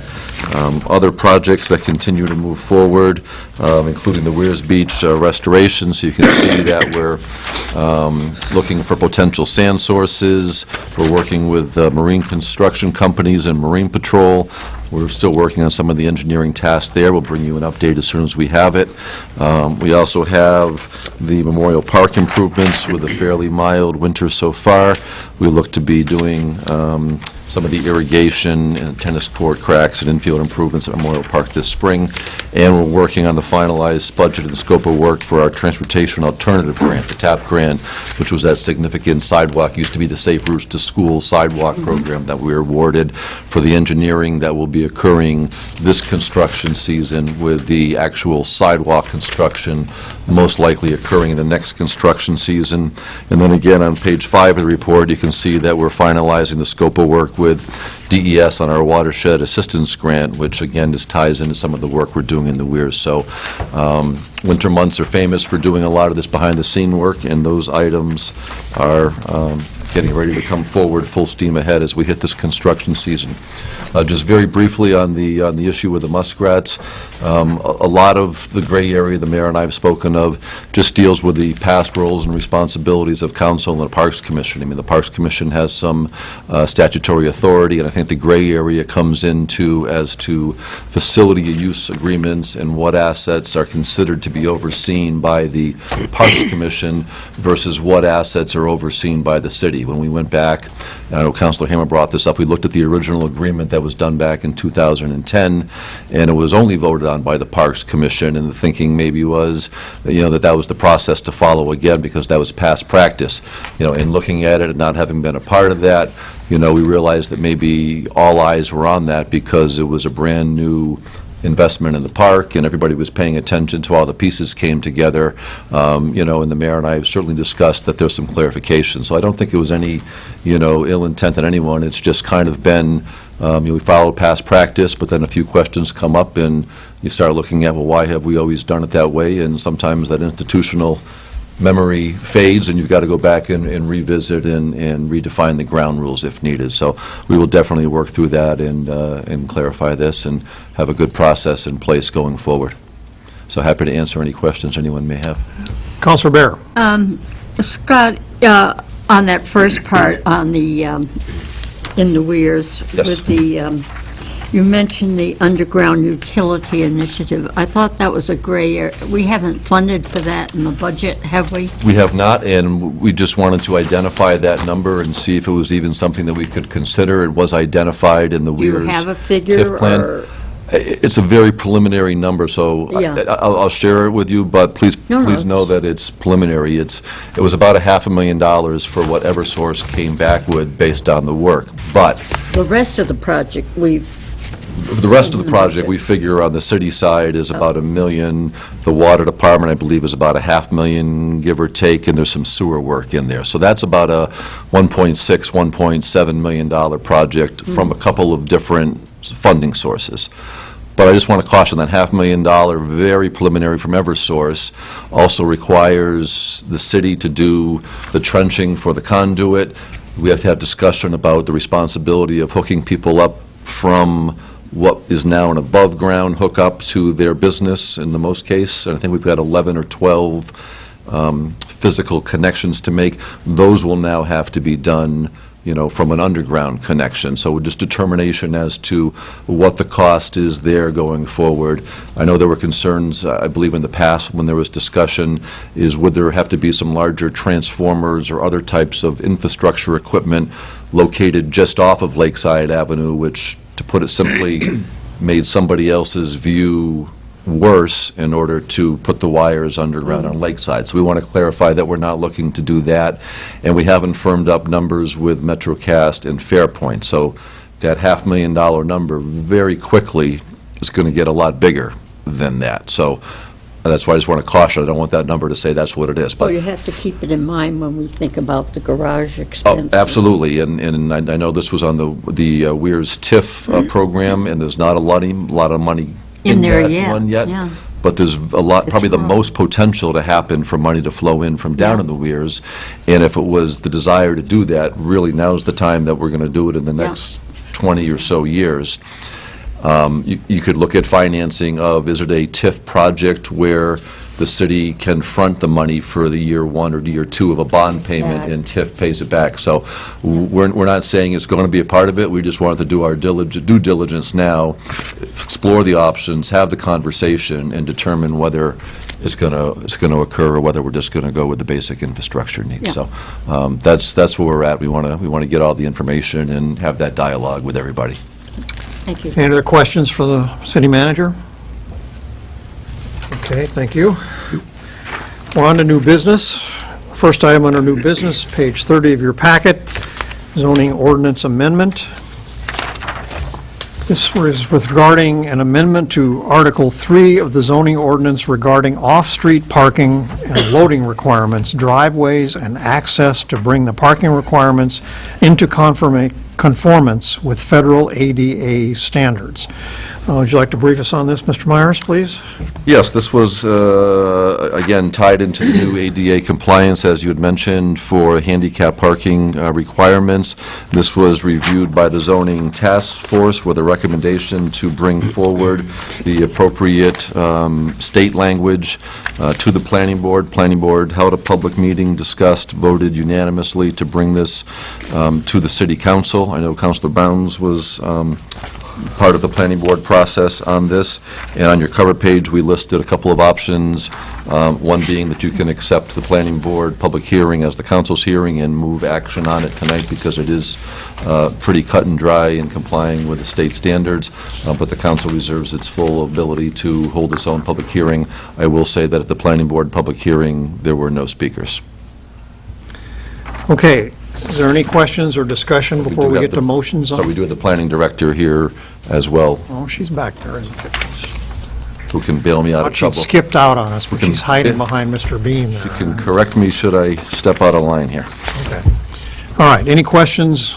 Other projects that continue to move forward, including the Weirs Beach restoration, so you can see that we're looking for potential sand sources. We're working with marine construction companies and Marine Patrol. We're still working on some of the engineering tasks there. We'll bring you an update as soon as we have it. We also have the Memorial Park improvements with a fairly mild winter so far. We look to be doing some of the irrigation and tennis court cracks and infield improvements at Memorial Park this spring. And we're working on the finalized budget and scope of work for our Transportation Alternative Grant, the TAP grant, which was that significant sidewalk, used to be the Safe Routes to School sidewalk program that we were awarded for the engineering that will be occurring this construction season, with the actual sidewalk construction most likely occurring in the next construction season. And then again, on page 5 of the report, you can see that we're finalizing the scope of work with DES on our watershed assistance grant, which again just ties into some of the work we're doing in the Weirs. So winter months are famous for doing a lot of this behind-the-scene work, and those items are getting ready to come forward full steam ahead as we hit this construction season. Just very briefly on the issue with the muskrats, a lot of the gray area the mayor and I have spoken of just deals with the past roles and responsibilities of council and the Parks Commission. I mean, the Parks Commission has some statutory authority, and I think the gray area comes into as to facility use agreements and what assets are considered to be overseen by the Parks Commission versus what assets are overseen by the city. When we went back, I know Councilor Hammer brought this up, we looked at the original agreement that was done back in 2010, and it was only voted on by the Parks Commission, and the thinking maybe was, that was the process to follow again, because that was past practice. In looking at it and not having been a part of that, we realized that maybe all eyes were on that because it was a brand-new investment in the park, and everybody was paying attention to how the pieces came together, and the mayor and I have certainly discussed that there's some clarification. So I don't think it was any, ill intent on anyone. It's just kind of been, we followed past practice, but then a few questions come up, and you start looking at, well, why have we always done it that way? And sometimes that institutional memory fades, and you've got to go back and revisit and redefine the ground rules if needed. So we will definitely work through that and clarify this and have a good process in place going forward. So happy to answer any questions anyone may have. Councilor Bear. Scott, on that first part on the, in the Weirs, Yes. with the, you mentioned the underground utility initiative. I thought that was a gray area. We haven't funded for that in the budget, have we? We have not, and we just wanted to identify that number and see if it was even something that we could consider. It was identified in the Do you Weirs have a figure TIF plan. or? It's a very preliminary number, so Yeah. I'll share it with you, but please know that it's preliminary. It was about $500,000 for what Eversource came back with based on the work. But The rest of the project, the rest of the project, we figure on the city side is about $1 million. The water department, I believe, is about $500,000, give or take, and there's some sewer work in there. So that's about a $1.6, $1.7 million project from a couple of different funding sources. But I just want to caution that $500,000, very preliminary from Eversource, also requires the city to do the trenching for the conduit. We have to have discussion about the responsibility of hooking people up from what is now an above-ground hookup to their business in the most case. And I think we've got 11 or 12 physical connections to make. Those will now have to be done, from an underground connection. So just determination as to what the cost is there going forward. I know there were concerns, I believe in the past, when there was discussion, is would there have to be some larger transformers or other types of infrastructure equipment located just off of Lakeside Avenue, which, to put it simply, made somebody else's view worse in order to put the wires underground on Lakeside. So we want to clarify that we're not looking to do that, and we haven't firmed up numbers with MetroCast and Fairpoint. So that $500,000 number very quickly is going to get a lot bigger than that. So that's why I just want to caution. I don't want that number to say that's what it is. you have to keep it in mind when we think about the garage Oh, expense. absolutely, and I know this was on the Weirs TIF program, and there's not a lot of money In there that yet, one yet. yeah. But there's a lot, probably the wrong. most potential to happen for money to flow in from down in the Weirs. And if it was the desire to do that, really now's the time that we're going to do it in the next 20 or so years. You could look at financing of, is it a TIF project where the city can front the money for the year one or year two of a bond payment and TIF pays it back. So we're not saying it's going to be a part of it. We just wanted to do our due diligence now, explore the options, have the conversation, and determine whether it's going to occur or whether we're just going to go with the basic infrastructure needs. Yeah. So that's where we're at. We want to get all the information and have that dialogue with everybody. Thank you. Any other questions for the city manager? Okay, thank you. We're on to new business. First item under new business, page 30 of your packet, zoning ordinance amendment. This was regarding an amendment to Article 3 of the zoning ordinance regarding off-street parking and loading requirements, driveways, and access to bring the parking requirements into conformance with federal ADA standards. Would you like to brief us on this, Mr. Myers, please? Yes, this was, again, tied into the new ADA compliance, as you had mentioned, for handicap parking requirements. This was reviewed by the zoning task force with a recommendation to bring forward the appropriate state language to the planning board. Planning board held a public meeting, discussed, voted unanimously to bring this to the city council. I know Councilor Bounds was part of the planning board process on this, and on your cover page, we listed a couple of options, one being that you can accept the planning board public hearing as the council's hearing and move action on it tonight because it is pretty cut and dry in complying with the state standards, but the council reserves its full ability to hold its own public hearing. I will say that at the planning board public hearing, there were no speakers. Okay, is there any questions or discussion before we get to motions on? So we do have the planning director here as well, Oh, she's back there, isn't she? who can bail me out of Thought she'd trouble. skipped out on us, but can- she's hiding yeah. behind Mr. Bean there. You can correct me should I step out of line here. Okay. All right, any questions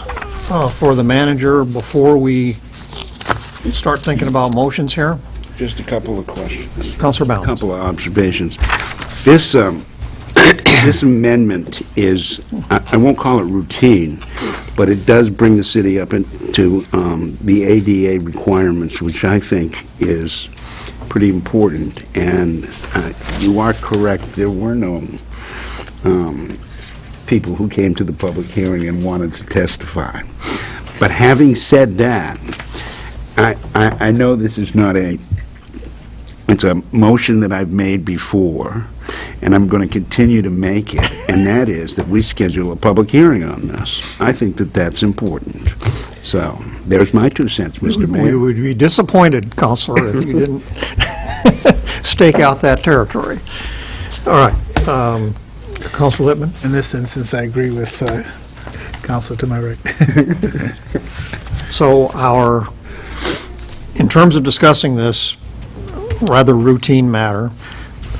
for the manager before we start thinking about motions here? Just a couple of questions. Counselor Bounds. A couple of observations. This, this amendment is, I won't call it routine, but it does bring the city up into the ADA requirements, which I think is pretty important. And you are correct, there were no people who came to the public hearing and wanted to testify. But having said that, I know this is not it's a motion that I've made before, and I'm going to continue to make it, and that is that we schedule a public hearing on this. I think that that's important. So There's my 2 cents, Mr. We Mayor. would be disappointed, Counselor, if you didn't stake out that territory. All right. Counselor Lippman? In this instance, I agree with Counselor to my right. So in terms of discussing this rather routine matter,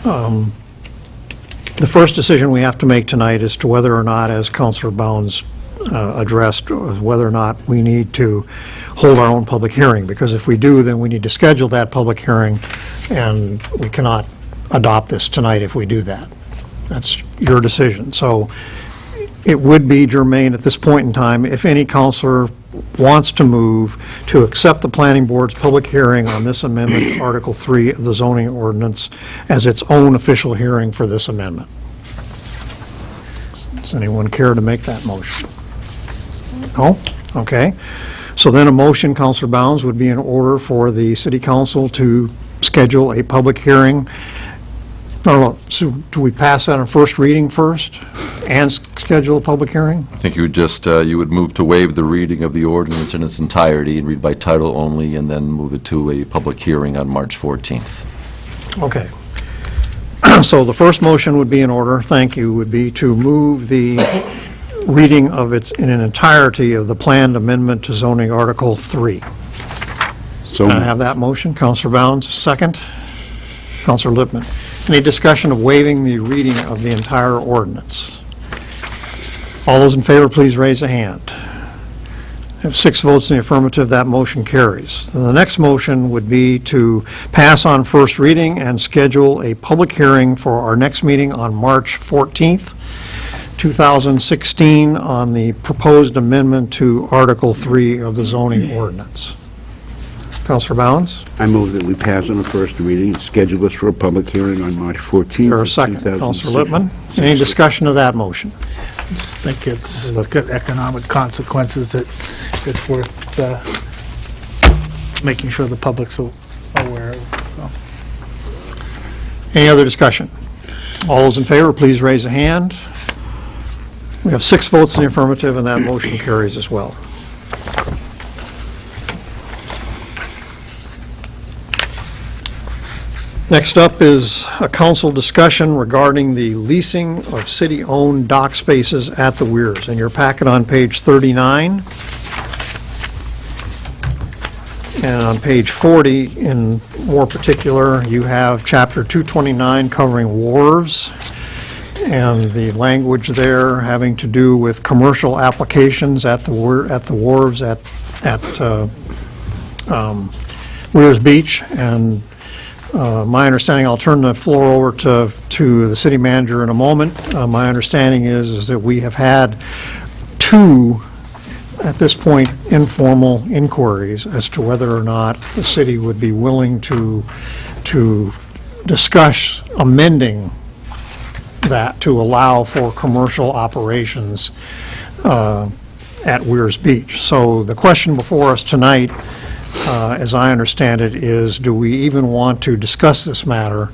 the first decision we have to make tonight is to whether or not, as Counselor Bounds addressed, whether or not we need to hold our own public hearing, because if we do, then we need to schedule that public hearing, and we cannot adopt this tonight if we do that. That's your decision. So it would be germane at this point in time, if any counselor wants to move to accept the planning board's public hearing on this amendment to Article 3 of the zoning ordinance as its own official hearing for this amendment. Does anyone care to make that motion? No? Okay. So then a motion, Counselor Bounds, would be in order for the city council to schedule a public hearing. No, so do we pass that on first reading first and schedule a public hearing? I think you would just, you would move to waive the reading of the ordinance in its entirety and read by title only, and then move it to a public hearing on March 14th. Okay. So the first motion would be in order, thank you, would be to move the reading of its, in an entirety of the planned amendment to zoning Article 3. So Can I have that motion? Counselor Bounds, second. Counselor Lippman. Any discussion of waiving the reading of the entire ordinance? All those in favor, please raise a hand. Have 6 votes in the affirmative, that motion carries. The next motion would be to pass on first reading and schedule a public hearing for our next meeting on March 14th, 2016, on the proposed amendment to Article 3 of the zoning ordinance. Counselor Bounds? I move that we pass on the first reading and schedule this for a public hearing on March 14th. Or a second. Counselor Lippman? Any discussion of that motion? I just think it's got economic consequences that it's worth making sure the public's aware of, so. Any other discussion? All those in favor, please raise a hand. We have 6 votes in the affirmative, and that motion carries as well. Next up is a council discussion regarding the leasing of city-owned dock spaces at the Weirs. In your packet on page 39, and on page 40, in more particular, you have Chapter 229 covering wharves, and the language there having to do with commercial applications at the wharves at Weirs Beach. And my understanding, I'll turn the floor over to the city manager in a moment. My understanding is that we have had 2, at this point, informal inquiries as to whether or not the city would be willing to discuss amending that to allow for commercial operations at Weirs Beach. So the question before us tonight, as I understand it, is do we even want to discuss this matter,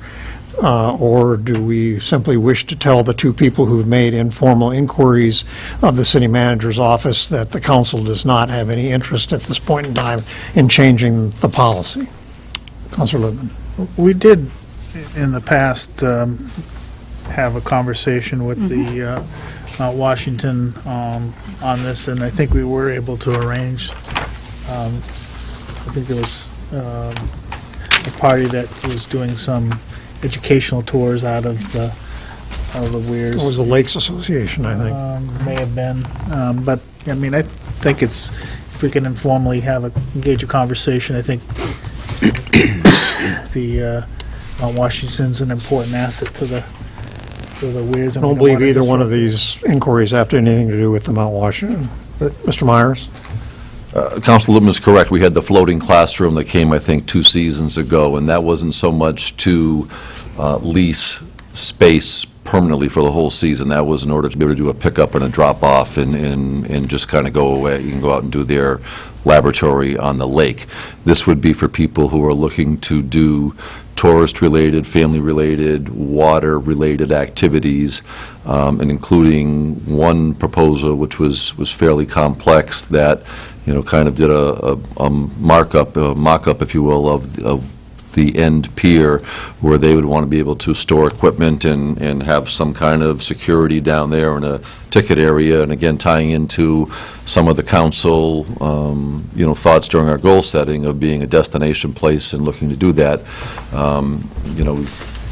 or do we simply wish to tell the 2 people who've made informal inquiries of the city manager's office that the council does not have any interest at this point in time in changing the policy? Councilor Lippman. We did, in the past, have a conversation with the Mount Washington on this, and I think we were able to arrange, I think there was a party that was doing some educational tours out of the Weirs. It was the Lakes Association, I think. May have been, but, I mean, I think it's, if we can informally engage a conversation, I think the Mount Washington's an important asset to the Weirs. I don't believe either one of these inquiries have anything to do with the Mount Washington. Mr. Myers? Council Lippman is correct. We had the floating classroom that came, I think, 2 seasons ago, and that wasn't so much to lease space permanently for the whole season. That was in order to be able to do a pickup and a drop-off and just kind of go away. You can go out and do their laboratory on the lake. This would be for people who are looking to do tourist-related, family-related, water-related activities, and including one proposal which was fairly complex that, kind of did a mock-up, if you will, of the end pier, where they would want to be able to store equipment and have some kind of security down there in a ticket area, and again, tying into some of the council, thoughts during our goal setting of being a destination place and looking to do that.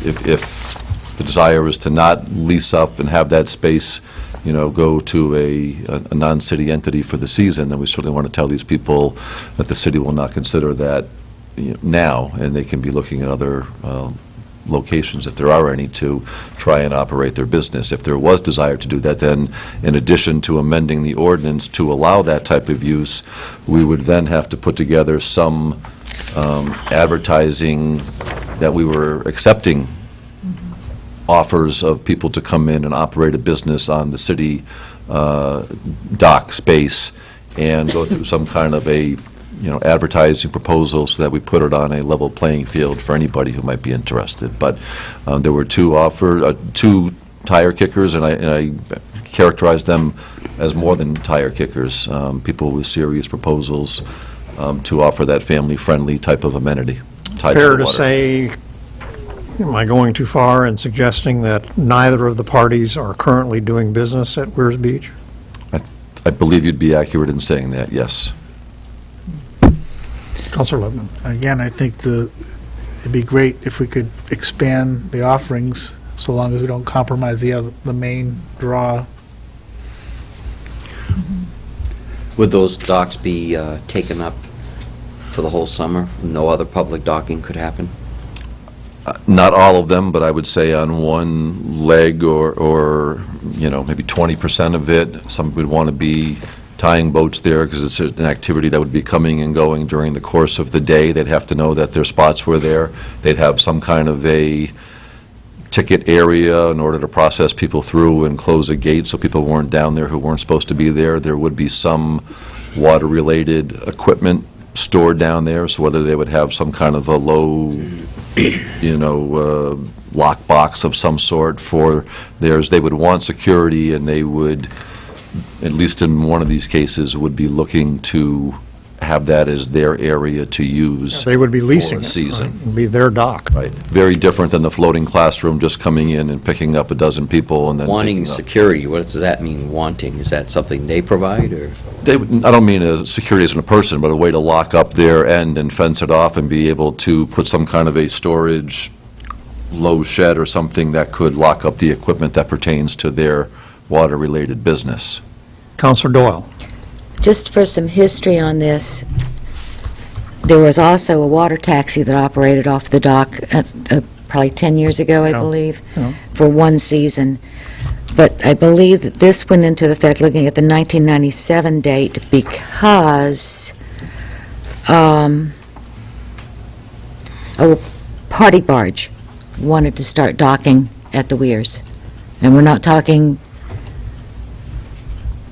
If the desire is to not lease up and have that space, go to a non-city entity for the season, then we certainly want to tell these people that the city will not consider that now, and they can be looking at other locations, if there are any, to try and operate their business. If there was desire to do that, then in addition to amending the ordinance to allow that type of use, we would then have to put together some advertising that we were accepting offers of people to come in and operate a business on the city dock space, and go through some kind of a advertising proposal so that we put it on a level playing field for anybody who might be interested. But there were two tire kickers, and I characterized them as more than tire kickers, people with serious proposals to offer that family-friendly type of amenity. Fair to say, am I going too far in suggesting that neither of the parties are currently doing business at Weirs Beach? I believe you'd be accurate in saying that, yes. Councilor Lippman. Again, I think it'd be great if we could expand the offerings, so long as we don't compromise the main draw. Would those docks be taken up for the whole summer? No other public docking could happen? Not all of them, but I would say on one leg or maybe 20% of it, some would want to be tying boats there because it's an activity that would be coming and going during the course of the day. They'd have to know that their spots were there. They'd have some kind of a ticket area in order to process people through and close a gate so people weren't down there who weren't supposed to be there. There would be some water-related equipment stored down there, so whether they would have some kind of a low, lock box of some sort for theirs. They would want security, and they would, at least in one of these cases, would be looking to have that as their area to use. They would be leasing for it. a season. Right? It'd be their dock. Right. Very different than the floating classroom just coming in and picking up a dozen people and then Wanting taking up. security, what does that mean, wanting? Is that something they provide, or? I don't mean as security as in a person, but a way to lock up their end and fence it off and be able to put some kind of a storage low shed or something that could lock up the equipment that pertains to their water-related business. Councilor Doyle. Just for some history on this, there was also a water taxi that operated off the dock probably 10 years ago, I believe, for one season. But I believe that this went into effect looking at the 1997 date because a party barge wanted to start docking at the Weirs. And we're not talking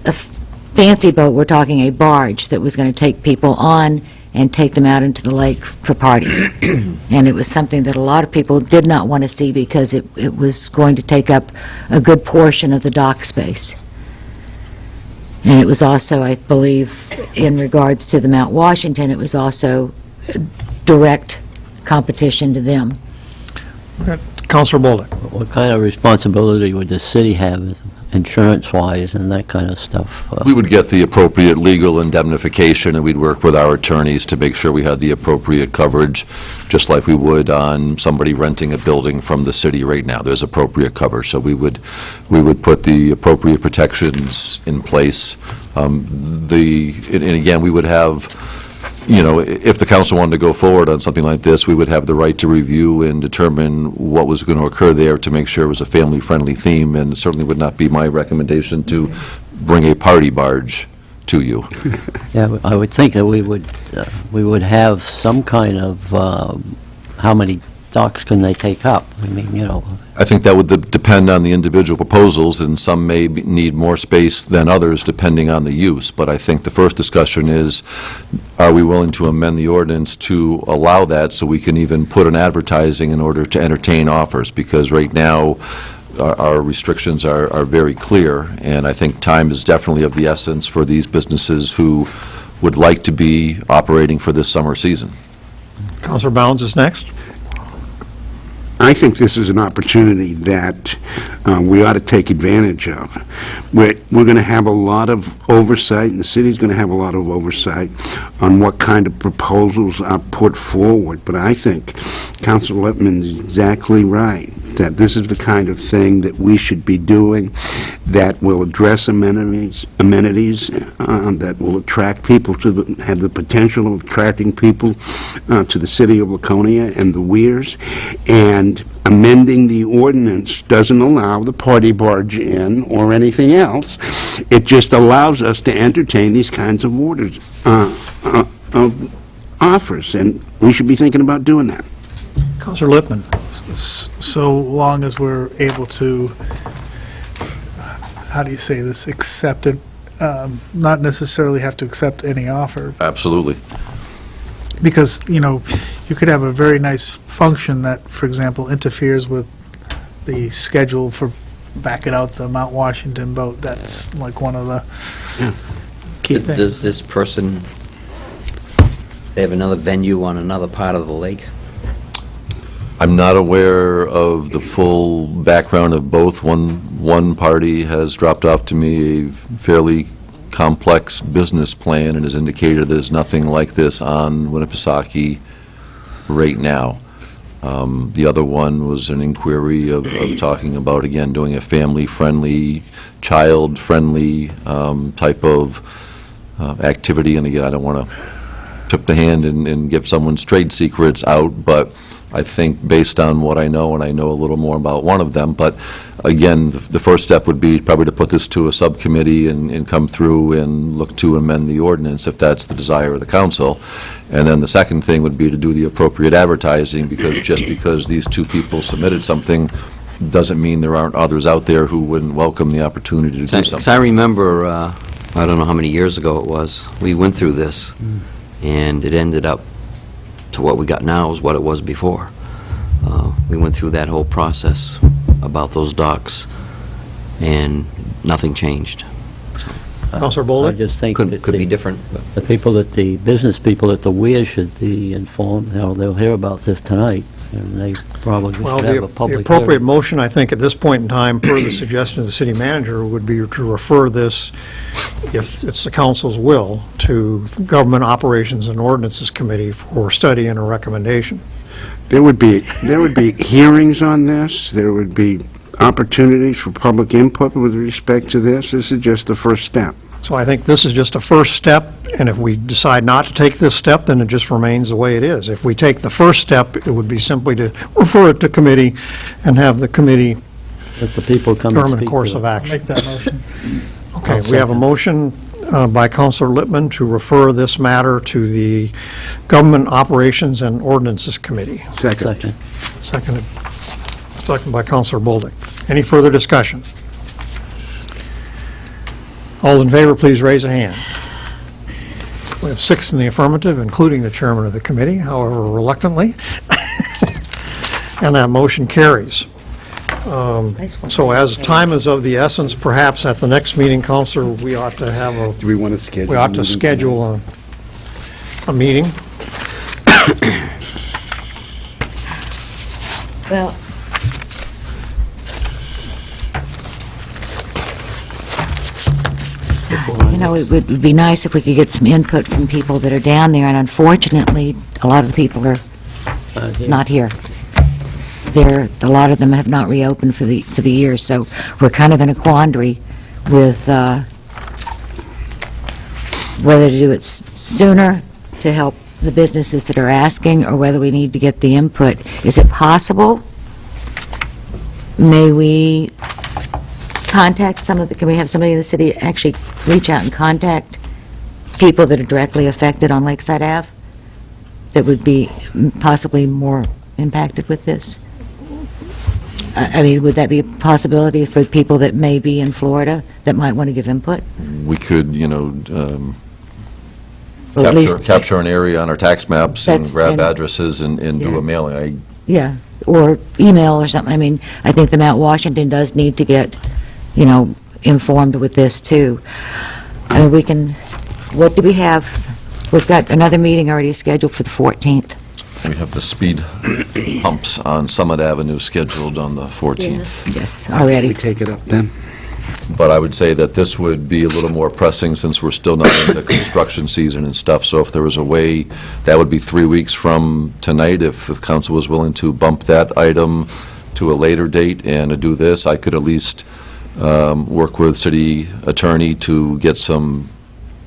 a fancy boat, we're talking a barge that was going to take people on and take them out into the lake for parties. And it was something that a lot of people did not want to see because it was going to take up a good portion of the dock space. And it was also, I believe, in regards to the Mount Washington, it was also direct competition to them. Councilor Bolduc. What kind of responsibility would the city have, insurance-wise and that kind of stuff? We would get the appropriate legal indemnification, and we'd work with our attorneys to make sure we had the appropriate coverage, just like we would on somebody renting a building from the city right now. There's appropriate coverage, so we would put the appropriate protections in place. And again, we would have, if the council wanted to go forward on something like this, we would have the right to review and determine what was going to occur there to make sure it was a family-friendly theme, and it certainly would not be my recommendation to bring a party barge to you. Yeah, I would think that we would have some kind of how many docks can they take up? I mean, you know, I think that would depend on the individual proposals, and some may need more space than others, depending on the use. But I think the first discussion is, are we willing to amend the ordinance to allow that, so we can even put an advertising in order to entertain offers? Because right now, our restrictions are very clear, and I think time is definitely of the essence for these businesses who would like to be operating for this summer season. Counselor Bounds is next. I think this is an opportunity that we ought to take advantage of. We're going to have a lot of oversight, and the city's going to have a lot of oversight on what kind of proposals are put forward. But I think Councilor Lippman's exactly right, that this is the kind of thing that we should be doing that will address amenities that will attract people have the potential of attracting people to the city of Laconia and the Weirs. And amending the ordinance doesn't allow the party barge in or anything else. It just allows us to entertain these kinds of offers, and we should be thinking about doing that. Counselor Lippman. So long as we're able to, how do you say this, accept it, not necessarily have to accept any offer, Absolutely. because, you know, you could have a very nice function that, for example, interferes with the schedule for backing out the Mount Washington boat. That's like one of the key things. Does this person, they have another venue on another part of the lake? I'm not aware of the full background of both. One party has dropped off to me a fairly complex business plan and has indicated there's nothing like this on Winnipesaukee right now. The other one was an inquiry of talking about, again, doing a family-friendly, child-friendly type of activity. And again, I don't want to tip the hand and give someone's trade secrets out, but I think based on what I know, and I know a little more about one of them, but again, the first step would be probably to put this to a subcommittee and come through and look to amend the ordinance if that's the desire of the council. And then the second thing would be to do the appropriate advertising, because just because these two people submitted something doesn't mean there aren't others out there who wouldn't welcome the opportunity to do something. Because I remember, I don't know how many years ago it was, we went through this, and it ended up to what we got now is what it was before. We went through that whole process about those docks, and nothing changed. Counselor I Bolduc? just think Could that be different, but the business people at the Weir should be informed. You know, they'll hear about this tonight, and they probably Well, should have a the public appropriate hearing. motion, I think, at this point in time, per the suggestion of the city manager, would be to refer this, if it's the council's will, to Government Operations and Ordinances Committee for study and a recommendation. There would be hearings on this. There would be opportunities for public input with respect to this. This is just the first step. So I think this is just a first step, and if we decide not to take this step, then it just remains the way it is. If we take the first step, it would be simply to refer it to committee and have the committee Let the people come and determine a speak course to of it. action. Make that motion. Okay, we have a motion by Councilor Lippman to refer this matter to the Government Operations and Ordinances Committee. Second. Second by Councilor Bolduc. Any further discussion? All in favor, please raise a hand. We have 6 in the affirmative, including the chairman of the committee, however reluctantly. And that motion carries. So as time is of the essence, perhaps at the next meeting, Counselor, we ought to have Do we want to schedule? we ought to schedule a meeting. Well, you know, it would be nice if we could get some input from people that are down there, and unfortunately, a lot of the people are not here. A lot of them have not reopened for the year, so we're kind of in a quandary with whether to do it sooner to help the businesses that are asking, or whether we need to get the input. Is it possible? May we contact can we have somebody in the city actually reach out and contact people that are directly affected on Lakeside Ave? That would be possibly more impacted with this? I mean, would that be a possibility for people that may be in Florida that might want to give input? We could, Well, at least- capture an area on our tax maps and That's- grab and- addresses and do Yeah. a mailing. Yeah, or email or something. I mean, I think the Mount Washington does need to get, informed with this, too. I mean, we can, what do we have? We've got another meeting already scheduled for the 14th. We have the speed humps on Summit Avenue scheduled on the 14th. Yes, already. We take it up then? But I would say that this would be a little more pressing since we're still not in the construction season and stuff. So if there was a way, that would be 3 weeks from tonight. If the council was willing to bump that item to a later date and to do this, I could at least work with city attorney to get some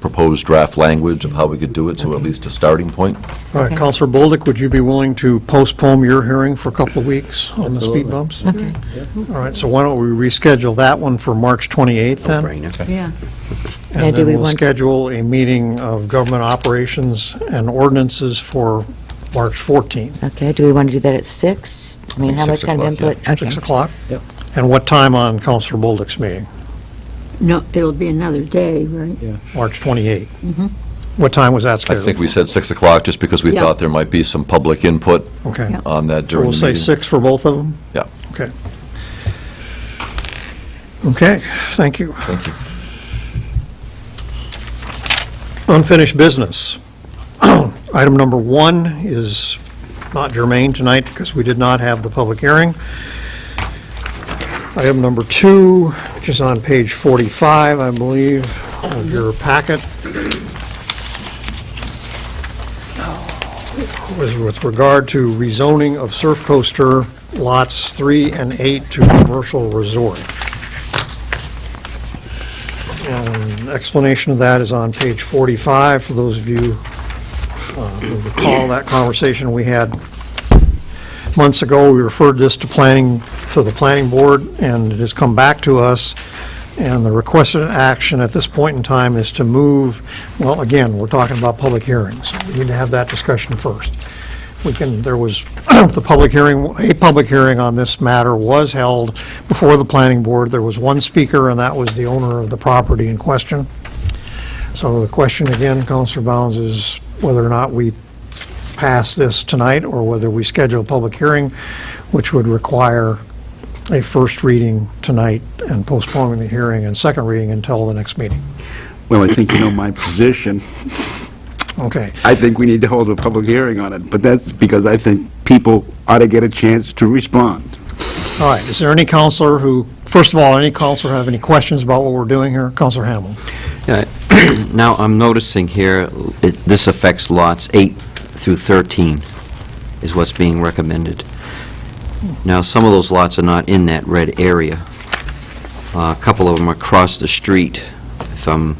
proposed draft language of how we could do it, so at least a starting point. All right, Counselor Bolduc, would you be willing to postpone your hearing for a couple of weeks on the speed bumps? Okay. All right, so why don't we reschedule that one for March 28th then? Yeah. Now, And do then we we'll want- schedule a meeting of government operations and ordinances for March 14th. Okay, do we want to do that at 6? I mean, how much 6 kind of o'clock, input? Okay. 6 o'clock? Yep. And what time on Counselor Bolduc's meeting? No, it'll be another day, right? March 28th? What time was that I scheduled? think we said 6 o'clock just because we Yeah. thought there might be some public input Okay. Yeah. on that So during we'll the say meeting. 6 for both of them? Yeah, Okay. Okay, thank you. thank you. Unfinished business. Item number 1 is not germane tonight because we did not have the public hearing. Item number 2, which is on page 45, I believe, of your packet, was with regard to rezoning of Surf Coaster lots 3 and 8 to commercial resort. And explanation of that is on page 45, for those of you who recall that conversation we had months ago. We referred this to the planning board, and it has come back to us, and the requested action at this point in time is to move, well, again, we're talking about public hearings. We need to have that discussion first. There was a public hearing on this matter was held before the planning board. There was one speaker, and that was the owner of the property in question. So the question again, Counselor Bounds, is whether or not we pass this tonight or whether we schedule a public hearing, which would require a first reading tonight and postponing the hearing and second reading until the next meeting. Well, I think you know my position. Okay. I think we need to hold a public hearing on it, but that's because I think people ought to get a chance to respond. All right. Is there any counselor first of all, any counselor have any questions about what we're doing here? Counselor Hamel. Now, I'm noticing here, this affects lots 8 through 13 is what's being recommended. Now, some of those lots are not in that red area. A couple of them are across the street, if I'm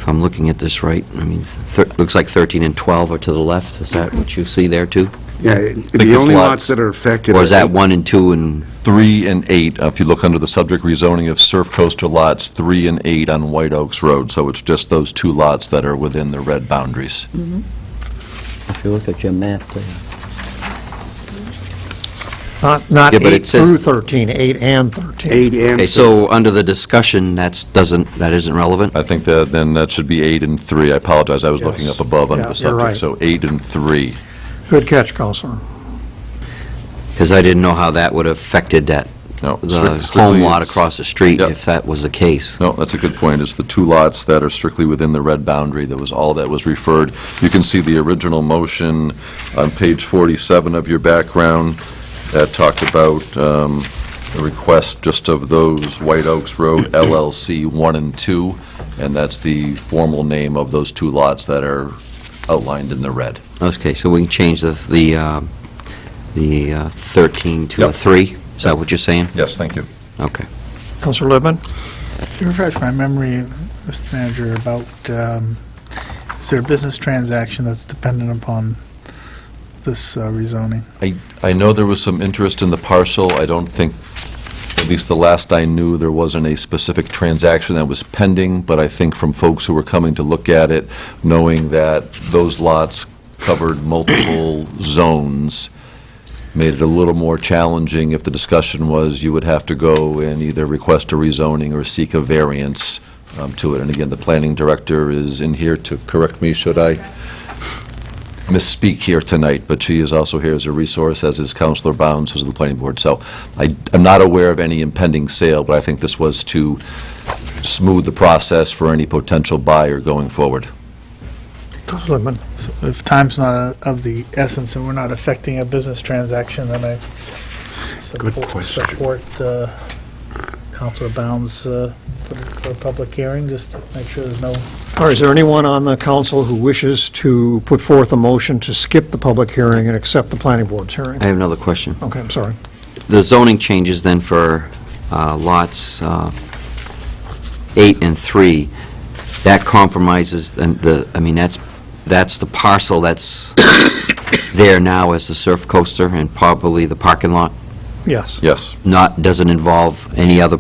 looking at this right. I mean, looks like 13 and 12 are to the left. Is that what you see there, too? Yeah, the Biggest only lots- lots that are affected Or are is that 1 and 2 and... 3 and 8, if you look under the subject rezoning of Surf Coaster lots 3 and 8 on White Oaks Road, so it's just those 2 lots that are within the red boundaries. If you look at your map there. Not Yeah, but 8 it says- through 13, 8 and 13. 8 and... Okay, so under the discussion, that isn't relevant? I think that should be 8 and 3. I apologize, I was looking Yes. up above under Yeah, the you're right. subject, so 8 and 3. Good catch, Counselor. Because I didn't know how that would have affected that, No, the strictly home lot it's- across the street, Yep. if that was the case. No, that's a good point. It's the 2 lots that are strictly within the red boundary. That was all that was referred. You can see the original motion on page 47 of your background that talked about the request just of those White Oaks Road LLC 1 and 2, and that's the formal name of those 2 lots that are outlined in the red. Okay, so we can change the 13 to a Yep. 3? Is that what you're saying? Yes, thank you. Okay. Counselor Lippman? Could you refresh my memory, Mr. Manager, about, is there a business transaction that's dependent upon this rezoning? I know there was some interest in the parcel. I don't think, at least the last I knew, there wasn't a specific transaction that was pending, but I think from folks who were coming to look at it, knowing that those lots covered multiple zones, made it a little more challenging if the discussion was you would have to go and either request a rezoning or seek a variance to it. And again, the planning director is in here to correct me should I misspeak here tonight, but she is also here as a resource, as is Counselor Bounds, who's on the planning board. So I'm not aware of any impending sale, but I think this was to smooth the process for any potential buyer going forward. Councilor Lippman. So if time's not of the essence and we're not affecting a business transaction, then I support Councilor Bounds put it for a public hearing, just to make sure there's no... All right, is there anyone on the council who wishes to put forth a motion to skip the public hearing and accept the planning board's hearing? I have another question. Okay, I'm sorry. The zoning changes then for lots 8 and 3, that compromises that's the parcel that's there now as the Surf Coaster and probably the parking lot? Yes. Yes. Doesn't involve any other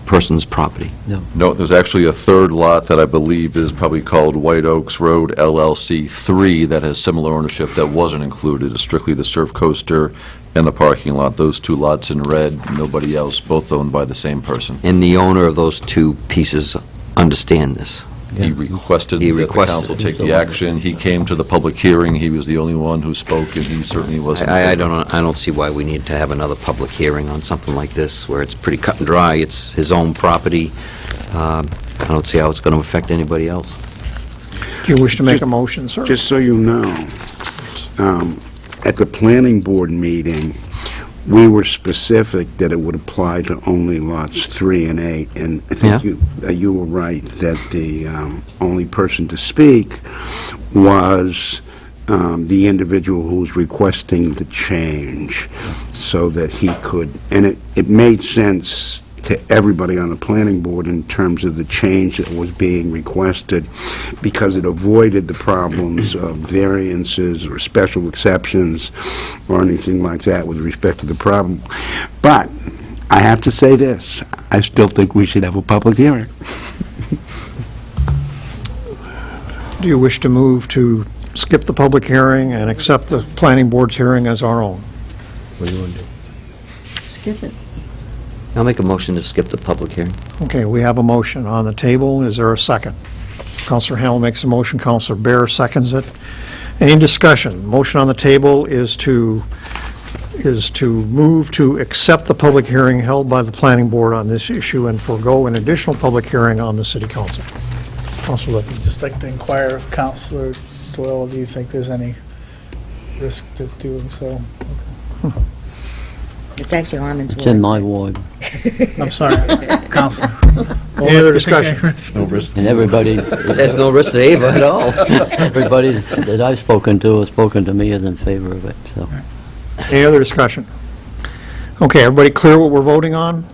person's property? No, there's actually a third lot that I believe is probably called White Oaks Road LLC 3 that has similar ownership that wasn't included. It's strictly the Surf Coaster and the parking lot. Those 2 lots in red, nobody else, both owned by the same person. And the owner of those 2 pieces understand this? He requested that the council take the action. He came to the public hearing. He was the only one who spoke, and he certainly wasn't. I don't see why we need to have another public hearing on something like this, where it's pretty cut and dry. It's his own property. I don't see how it's going to affect anybody else. Do you wish to make a motion, sir? Just so you know, at the planning board meeting, we were specific that it would apply to only lots 3 and 8, and I think you were right that the only person to speak was the individual who was requesting the change, so that he could, and it made sense to everybody on the planning board in terms of the change that was being requested, because it avoided the problems of variances or special exceptions or anything like that with respect to the problem. But I have to say this, I still think we should have a public hearing. Do you wish to move to skip the public hearing and accept the planning board's hearing as our own? What do you want to do? Skip it. I'll make a motion to skip the public hearing. Okay, we have a motion on the table. Is there a second? Counselor Hamel makes a motion, Counselor Bear seconds it. Any discussion? Motion on the table is to move to accept the public hearing held by the planning board on this issue and forego an additional public hearing on the city council. Counselor Lippman. Just like to inquire of Councilor Doyle, do you think there's any risk to doing so? It's actually Armin's It's in my ward. I'm sorry, Councilor. Any other discussion? No risk. And everybody, There's no risk to Ava at all. everybody that I've spoken to has spoken to me is in favor of it, so. Any other discussion? Okay, everybody clear what we're voting on?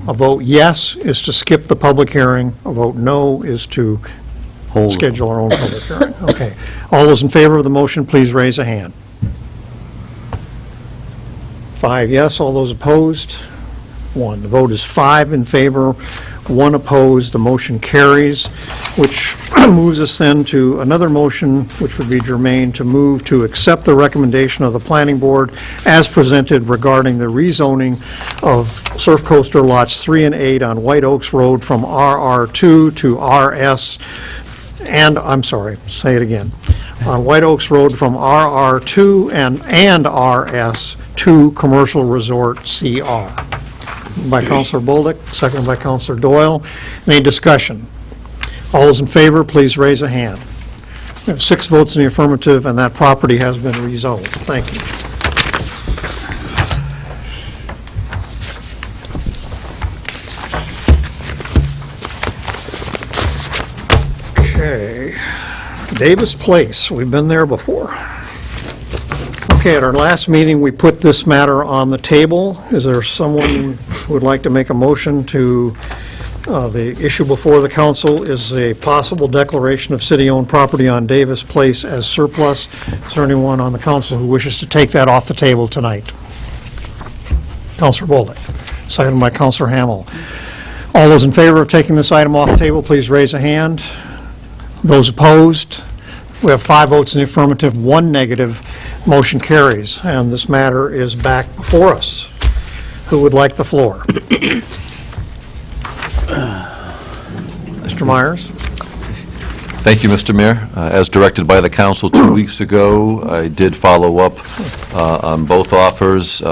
A vote yes is to skip the public hearing. A vote no is to Hold. schedule our own public hearing. Okay. All those in favor of the motion, please raise a hand. 5 yes, all those opposed? 1. The vote is 5 in favor, 1 opposed. The motion carries, which moves us then to another motion, which would be germane, to move to accept the recommendation of the planning board as presented regarding the rezoning of Surf Coaster lots 3 and 8 on White Oaks Road from RR2 to RS, and, I'm sorry, say it again, on White Oaks Road from RR2 and RS to Commercial Resort CR. By Counselor Bolduc, seconded by Counselor Doyle. Any discussion? All those in favor, please raise a hand. We have 6 votes in the affirmative, and that property has been rezoned. Thank you. Okay. Davis Place, we've been there before. Okay, at our last meeting, we put this matter on the table. Is there someone who would like to make a motion to, the issue before the council is a possible declaration of city-owned property on Davis Place as surplus? Is there anyone on the council who wishes to take that off the table tonight? Counselor Bolduc, seconded by Counselor Hamel. All those in favor of taking this item off the table, please raise a hand. Those opposed? We have 5 votes in the affirmative, 1 negative. Motion carries, and this matter is back before us. Who would like the floor? Mr. Myers? Thank you, Mr. Mayor. As directed by the council 2 weeks ago, I did follow up on both offers,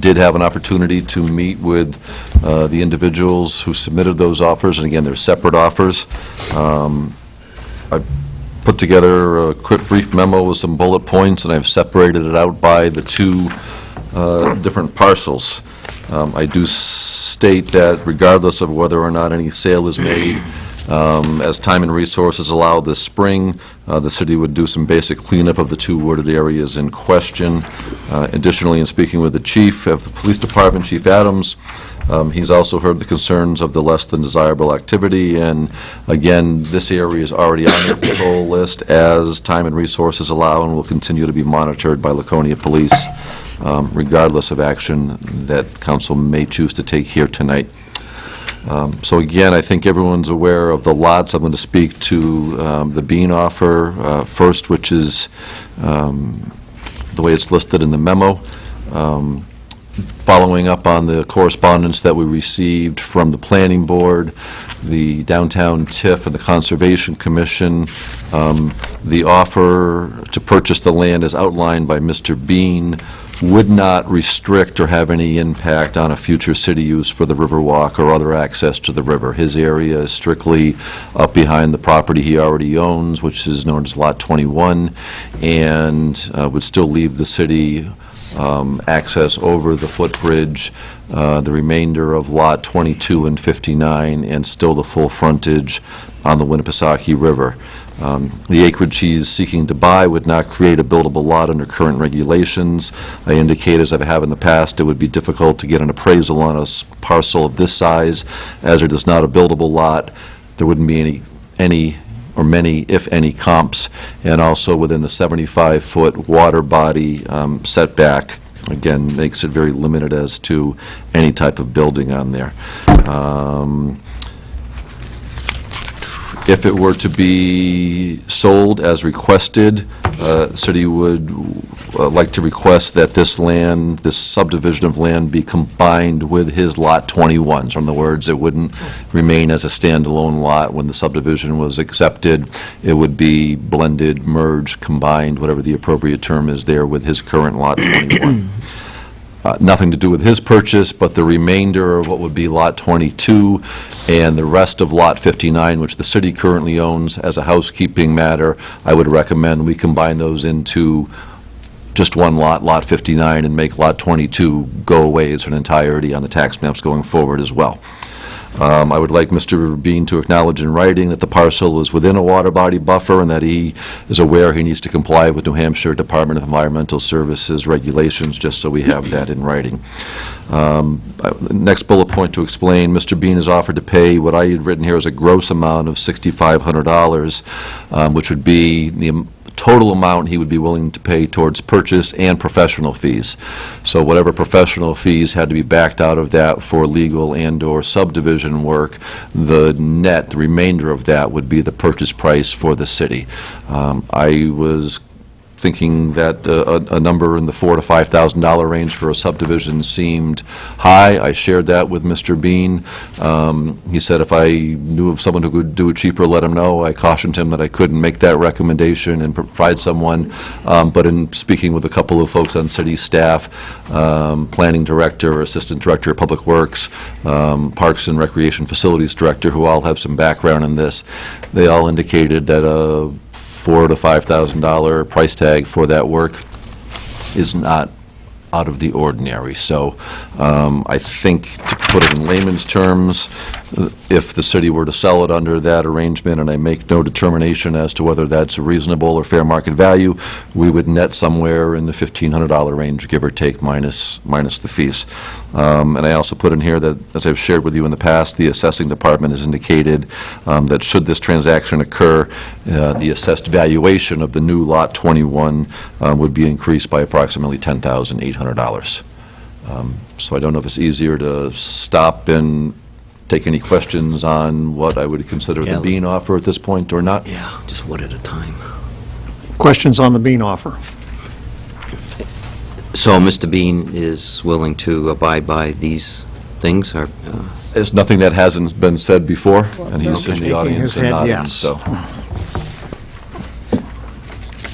did have an opportunity to meet with the individuals who submitted those offers, and again, they're separate offers. I put together a quick brief memo with some bullet points, and I've separated it out by the 2 different parcels. I do state that regardless of whether or not any sale is made, as time and resources allow this spring, the city would do some basic cleanup of the 2 wooded areas in question. Additionally, in speaking with the chief of the police department, Chief Adams, he's also heard the concerns of the less than desirable activity, and again, this area is already on the patrol list as time and resources allow, and will continue to be monitored by Laconia Police, regardless of action that council may choose to take here tonight. So again, I think everyone's aware of the lots. I'm going to speak to the Bean offer first, which is the way it's listed in the memo. Following up on the correspondence that we received from the Planning Board, the Downtown TIF, and the Conservation Commission, the offer to purchase the land as outlined by Mr. Bean would not restrict or have any impact on a future city use for the Riverwalk or other access to the river. His area is strictly up behind the property he already owns, which is known as Lot 21, and would still leave the city access over the footbridge, the remainder of Lot 22 and 59, and still the full frontage on the Winnipesaukee River. The acreage he's seeking to buy would not create a buildable lot under current regulations. I indicate, as I have in the past, it would be difficult to get an appraisal on a parcel of this size, as it is not a buildable lot. There wouldn't be any or many, if any, comps, and also within the 75-foot water body setback, again, makes it very limited as to any type of building on there. If it were to be sold as requested, the city would like to request that this land, this subdivision of land, be combined with his Lot 21. So in other words, it wouldn't remain as a standalone lot when the subdivision was accepted. It would be blended, merged, combined, whatever the appropriate term is there, with his current Lot 21. Nothing to do with his purchase, but the remainder of what would be Lot 22 and the rest of Lot 59, which the city currently owns, as a housekeeping matter, I would recommend we combine those into just one lot, Lot 59, and make Lot 22 go away as an entirety on the tax maps going forward as well. I would like Mr. Bean to acknowledge in writing that the parcel is within a water body buffer and that he is aware he needs to comply with New Hampshire Department of Environmental Services regulations, just so we have that in writing. Next bullet point to explain, Mr. Bean has offered to pay what I had written here as a gross amount of $6,500, which would be the total amount he would be willing to pay towards purchase and professional fees. So whatever professional fees had to be backed out of that for legal and/or subdivision work, the net, the remainder of that would be the purchase price for the city. I was thinking that a number in the $4,000 to $5,000 range for a subdivision seemed high. I shared that with Mr. Bean. He said if I knew of someone who could do it cheaper, let him know. I cautioned him that I couldn't make that recommendation and provide someone, but in speaking with a couple of folks on city staff, planning director, assistant director of public works, parks and recreation facilities director, who all have some background in this, they all indicated that $4,000 to $5,000 price tag for that work is not out of the ordinary. So I think, to put it in layman's terms, if the city were to sell it under that arrangement, and I make no determination as to whether that's reasonable or fair market value, we would net somewhere in the $1,500 range, give or take, minus the fees. And I also put in here that, as I've shared with you in the past, the assessing department has indicated that should this transaction occur, the assessed valuation of the new Lot 21 would be increased by approximately $10,800. So I don't know if it's easier to stop and take any questions on what I would consider the Bean offer at this point or not. Yeah, just one at a time. Questions on the Bean offer? So Mr. Bean is willing to abide by these things, or? There's nothing that hasn't been said before, and he's in Shaking the audience his and head, nodding, yes. so.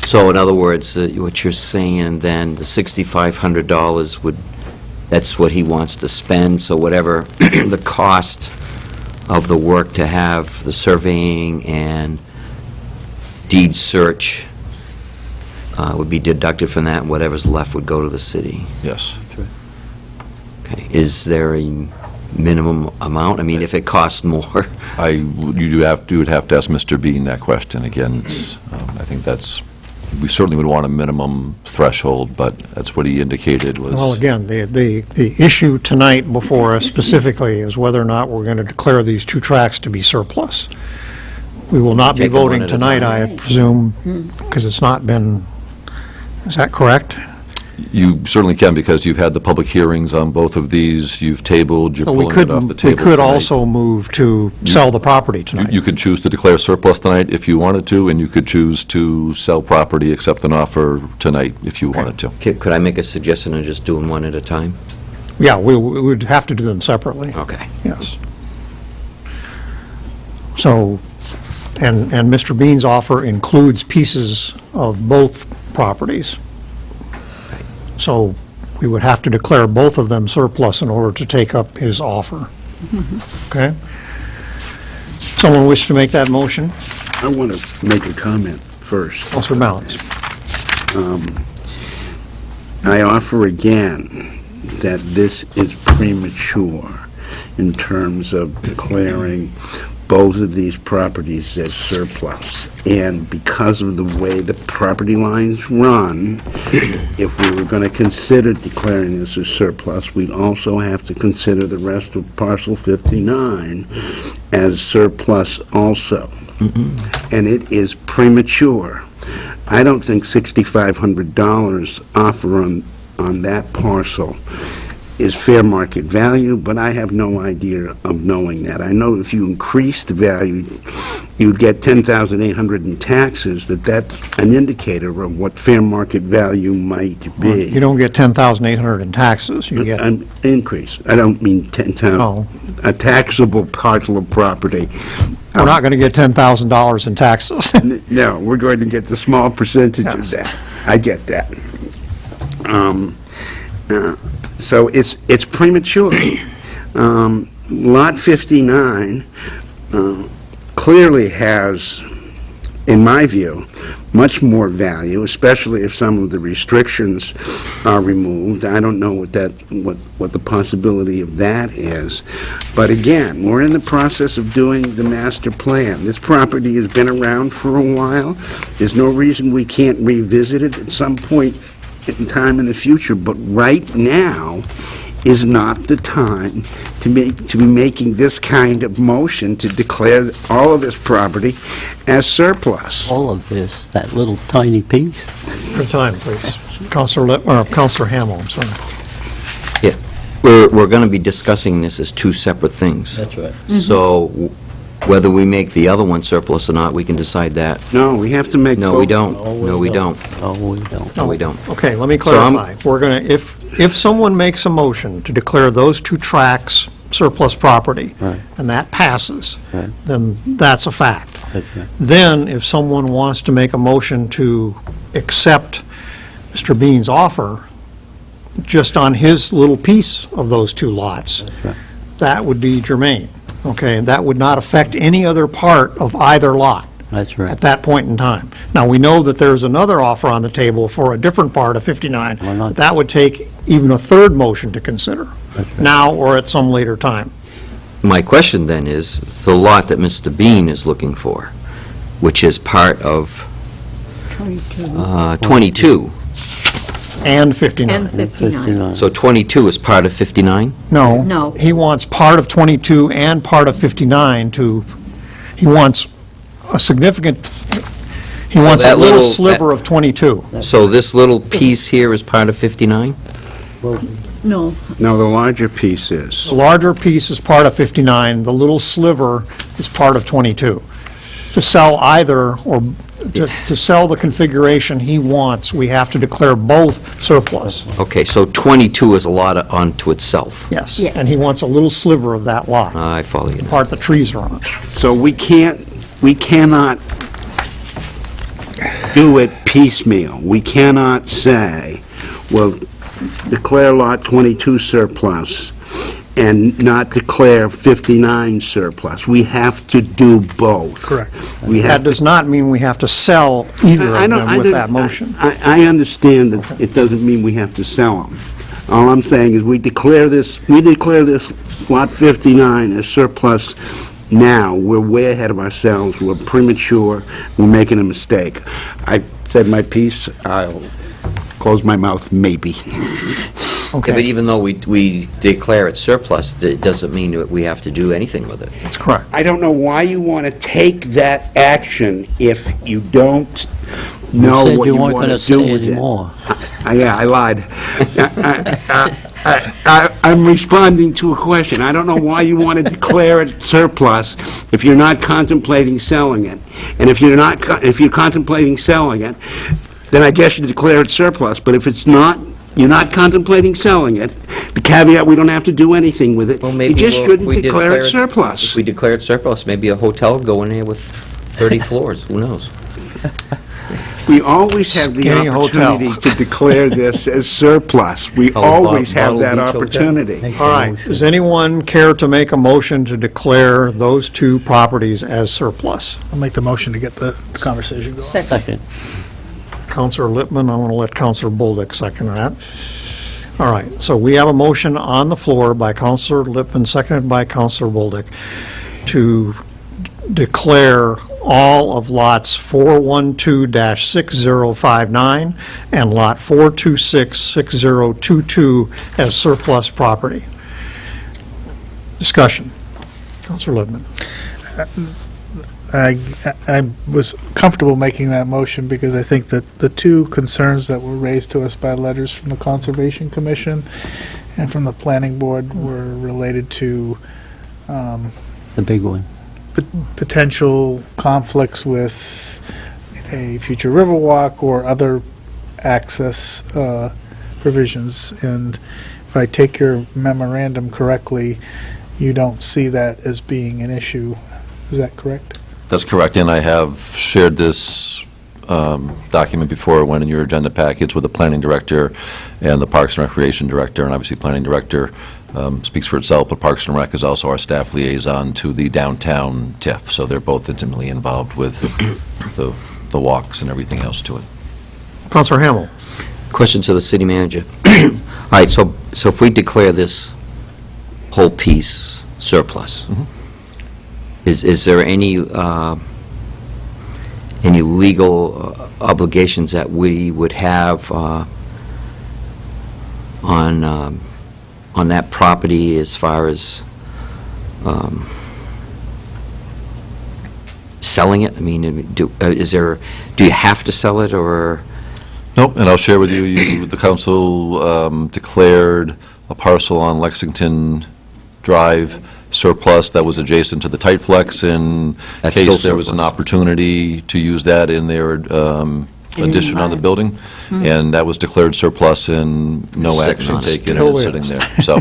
So in other words, what you're saying then, the $6,500 would, that's what he wants to spend, so whatever the cost of the work to have the surveying and deed search would be deducted from that, and whatever's left would go to the city. Yes. Okay. Is there a minimum amount? I mean, if it costs more, You would have to ask Mr. Bean that question again. I think we certainly would want a minimum threshold, but that's what he indicated was. Well, again, the issue tonight before us specifically is whether or not we're going to declare these 2 tracks to be surplus. We will not be Take them one voting at a tonight, time. I presume, because it's not been, is that correct? You certainly can, because you've had the public hearings on both of these, you've tabled, you're So we pulling it off the could, table we could tonight. also move to sell the property tonight. You could choose to declare surplus tonight if you wanted to, and you could choose to sell property, accept an offer tonight if you wanted to. could I make a suggestion of just doing one at a time? Yeah, we would have to do them separately, Okay. yes. So, and Mr. Bean's offer includes pieces of both properties. So we would have to declare both of them surplus in order to take up his offer. Okay? Someone wish to make that motion? I want to make a comment first. Counselor Balance. I offer again that this is premature in terms of declaring both of these properties as surplus. And because of the way the property lines run, if we were going to consider declaring this as surplus, we'd also have to consider the rest of parcel 59 as surplus also. And it is premature. I don't think $6,500 offer on that parcel is fair market value, but I have no idea of knowing that. I know if you increase the value, you'd get $10,800 in taxes, that's an indicator of what fair market value might be. You don't get $10,800 in taxes, you get, An increase. I don't mean 10,000. Oh. A taxable parcel of property. we're not going to get $10,000 in taxes. No, we're going to get the small percentage of Yes. that. I get that. So it's premature. Lot 59 clearly has, in my view, much more value, especially if some of the restrictions are removed. I don't know what the possibility of that is. But again, we're in the process of doing the master plan. This property has been around for a while. There's no reason we can't revisit it at some point in time in the future, but right now is not the time to be making this kind of motion to declare all of this property as surplus. All of this, that little tiny piece. For time, please. Counselor Hamel, I'm sorry. Yeah. We're going to be discussing this as 2 separate things. That's right. So whether we make the other one surplus or not, we can decide that. No, we have to make No, we both. don't. No, we don't. No, we don't. No, we don't. Okay, let me So I'm- clarify. We're going to, if someone makes a motion to declare those 2 tracts surplus property, Right. and that passes, Right. then that's a fact. That's right. Then, if someone wants to make a motion to accept Mr. Bean's offer, just on his little piece of those 2 lots, right. that would be germane, okay? That would not affect any other part of either lot That's right. at that point in time. Now, we know that there's another offer on the table for a different part of 59. Why not? That would take even a third motion to consider, now or at some later time. My question then is, the lot that Mr. Bean is looking for, which is part of 22. And 59. And 59. So 22 is part of 59? No. No. He wants part of 22 and part of 59 to, he wants a significant, he wants a that little little- sliver of 22. So this little piece here is part of 59? No, No, the larger piece is. The larger piece is part of 59, the little sliver is part of 22. To sell either, or to sell the configuration he wants, we have to declare both surplus. Okay, so 22 is a lot unto itself. Yes. And he wants a little sliver of that lot, I follow you. the part the trees are on. So we cannot do it piecemeal. We cannot say, well, declare Lot 22 surplus and not declare 59 surplus. We have to do both. Correct. We That have does not mean we have to sell either of them with that motion. I understand that it doesn't mean we have to sell them. All I'm saying is we declare this Lot 59 as surplus now. We're way ahead of ourselves. We're premature. We're making a mistake. I said my piece. I'll close my mouth, maybe. Okay, but even though we declare it surplus, it doesn't mean that we have to do anything with it. That's correct. I don't know why you want to take that action if you don't know what you want to do with it. Yeah, I lied. I'm responding to a question. I don't know why you want to declare it surplus if you're not contemplating selling it. And if you're contemplating selling it, then I guess you declare it surplus. But if it's not, you're not contemplating selling it, the caveat, we don't have to do anything with it. Well, maybe You just if shouldn't we declare it surplus. If we declare it surplus, maybe a hotel would go in there with 30 floors, who knows? We always have the Skinny hotel. opportunity to declare this as surplus. We always have that Bottle Beach Hotel. opportunity. All right, does anyone care to make a motion to declare those two properties as surplus? I'll make the motion to get the conversation going. Second. Counselor Lippman, I want to let Counselor Bolduc second that. All right, so we have a motion on the floor by Counselor Lippman, seconded by Counselor Bolduc, to declare all of lots 412-6059 and lot 426-6022 as surplus property. Discussion. Counselor Lippman. I was comfortable making that motion because I think that the two concerns that were raised to us by letters from the Conservation Commission and from the Planning Board were related to The big one. potential conflicts with a future Riverwalk or other access provisions. And if I take your memorandum correctly, you don't see that as being an issue. Is that correct? That's correct, and I have shared this document before it went in your agenda package with the planning director and the Parks and Recreation director, and obviously planning director speaks for itself, but Parks and Rec is also our staff liaison to the downtown TIF, so they're both intimately involved with the walks and everything else to it. Counselor Hamel. Question to the city manager. All right, so if we declare this whole piece surplus, is there any legal obligations that we would have on that property as far as selling it? I mean, do you have to sell it, or? Nope, and I'll share with you, the council declared a parcel on Lexington Drive surplus that was adjacent to the Tightflex in That's still case there was an surplus. opportunity to use that in their addition on the building, and that was declared surplus and no Sitting action on it. taken, and Still it's sitting there. So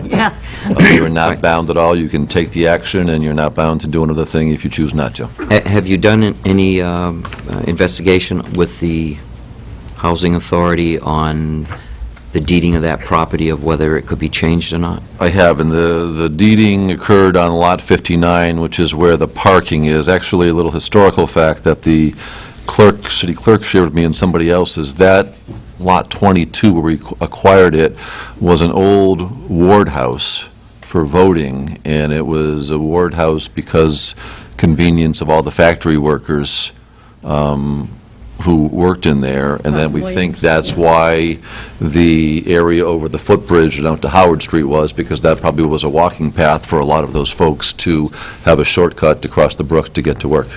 you're not bound at all. You can take the action, and you're not bound to do another thing if you choose not to. Have you done any investigation with the Housing Authority on the deeding of that property, of whether it could be changed or not? I have, and the deeding occurred on Lot 59, which is where the parking is. Actually, a little historical fact that the city clerk shared with me and somebody else is that Lot 22, where we acquired it, was an old ward house for voting, and it was a ward house because convenience of all the factory workers who worked in there, and then we think that's why the area over the footbridge down to Howard Street was, because that probably was a walking path for a lot of those folks to have a shortcut to cross the brook to get to work.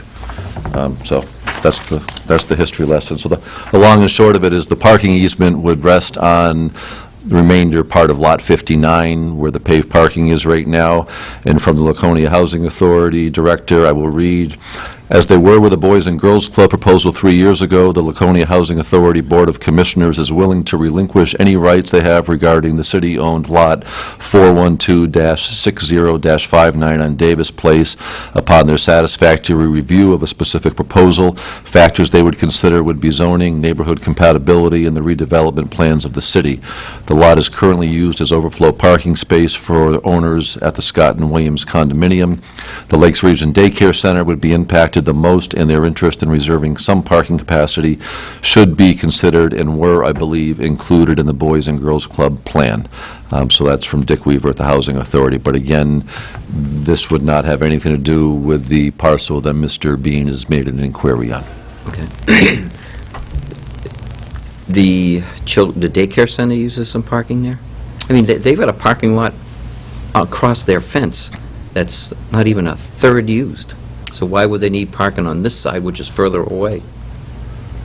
So that's the history lesson. So the long and short of it is the parking easement would rest on the remainder part of Lot 59, where the paved parking is right now. And from the Laconia Housing Authority Director, I will read, As they were with the Boys and Girls Club proposal 3 years ago, the Laconia Housing Authority Board of Commissioners is willing to relinquish any rights they have regarding the city-owned lot 412-60-59 on Davis Place upon their satisfactory review of a specific proposal. Factors they would consider would be zoning, neighborhood compatibility, and the redevelopment plans of the city. The lot is currently used as overflow parking space for owners at the Scott and Williams condominium. The Lakes Region Daycare Center would be impacted the most, and their interest in reserving some parking capacity should be considered and were, I believe, included in the Boys and Girls Club plan. So that's from Dick Weaver at the Housing Authority. But again, this would not have anything to do with the parcel that Mr. Bean has made an inquiry on. Okay. The daycare center uses some parking there? I mean, they've got a parking lot across their fence that's not even a third used. So why would they need parking on this side, which is further away?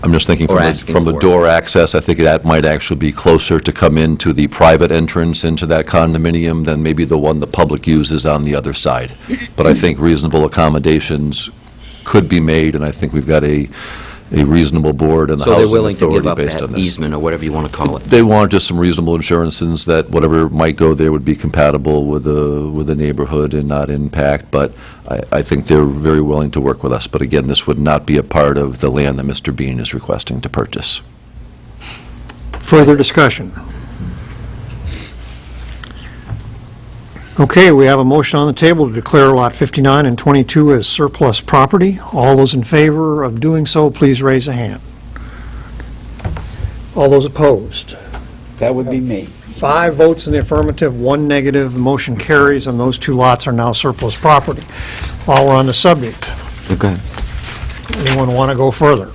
I'm just thinking Or asking from the for it. door access, I think that might actually be closer to come into the private entrance into that condominium than maybe the one the public uses on the other side. But I think reasonable accommodations could be made, and I think we've got a reasonable board and the So they're housing willing to give authority up based on that this. easement, or whatever you want to call it? They want just some reasonable assurances that whatever might go there would be compatible with the neighborhood and not impact, but I think they're very willing to work with us. But again, this would not be a part of the land that Mr. Bean is requesting to purchase. Further discussion? Okay, we have a motion on the table to declare Lot 59 and 22 as surplus property. All those in favor of doing so, please raise a hand. All those opposed? That would be me. 5 votes in the affirmative, 1 negative. The motion carries, and those 2 lots are now surplus property. While we're on the subject, Okay. anyone want to go further?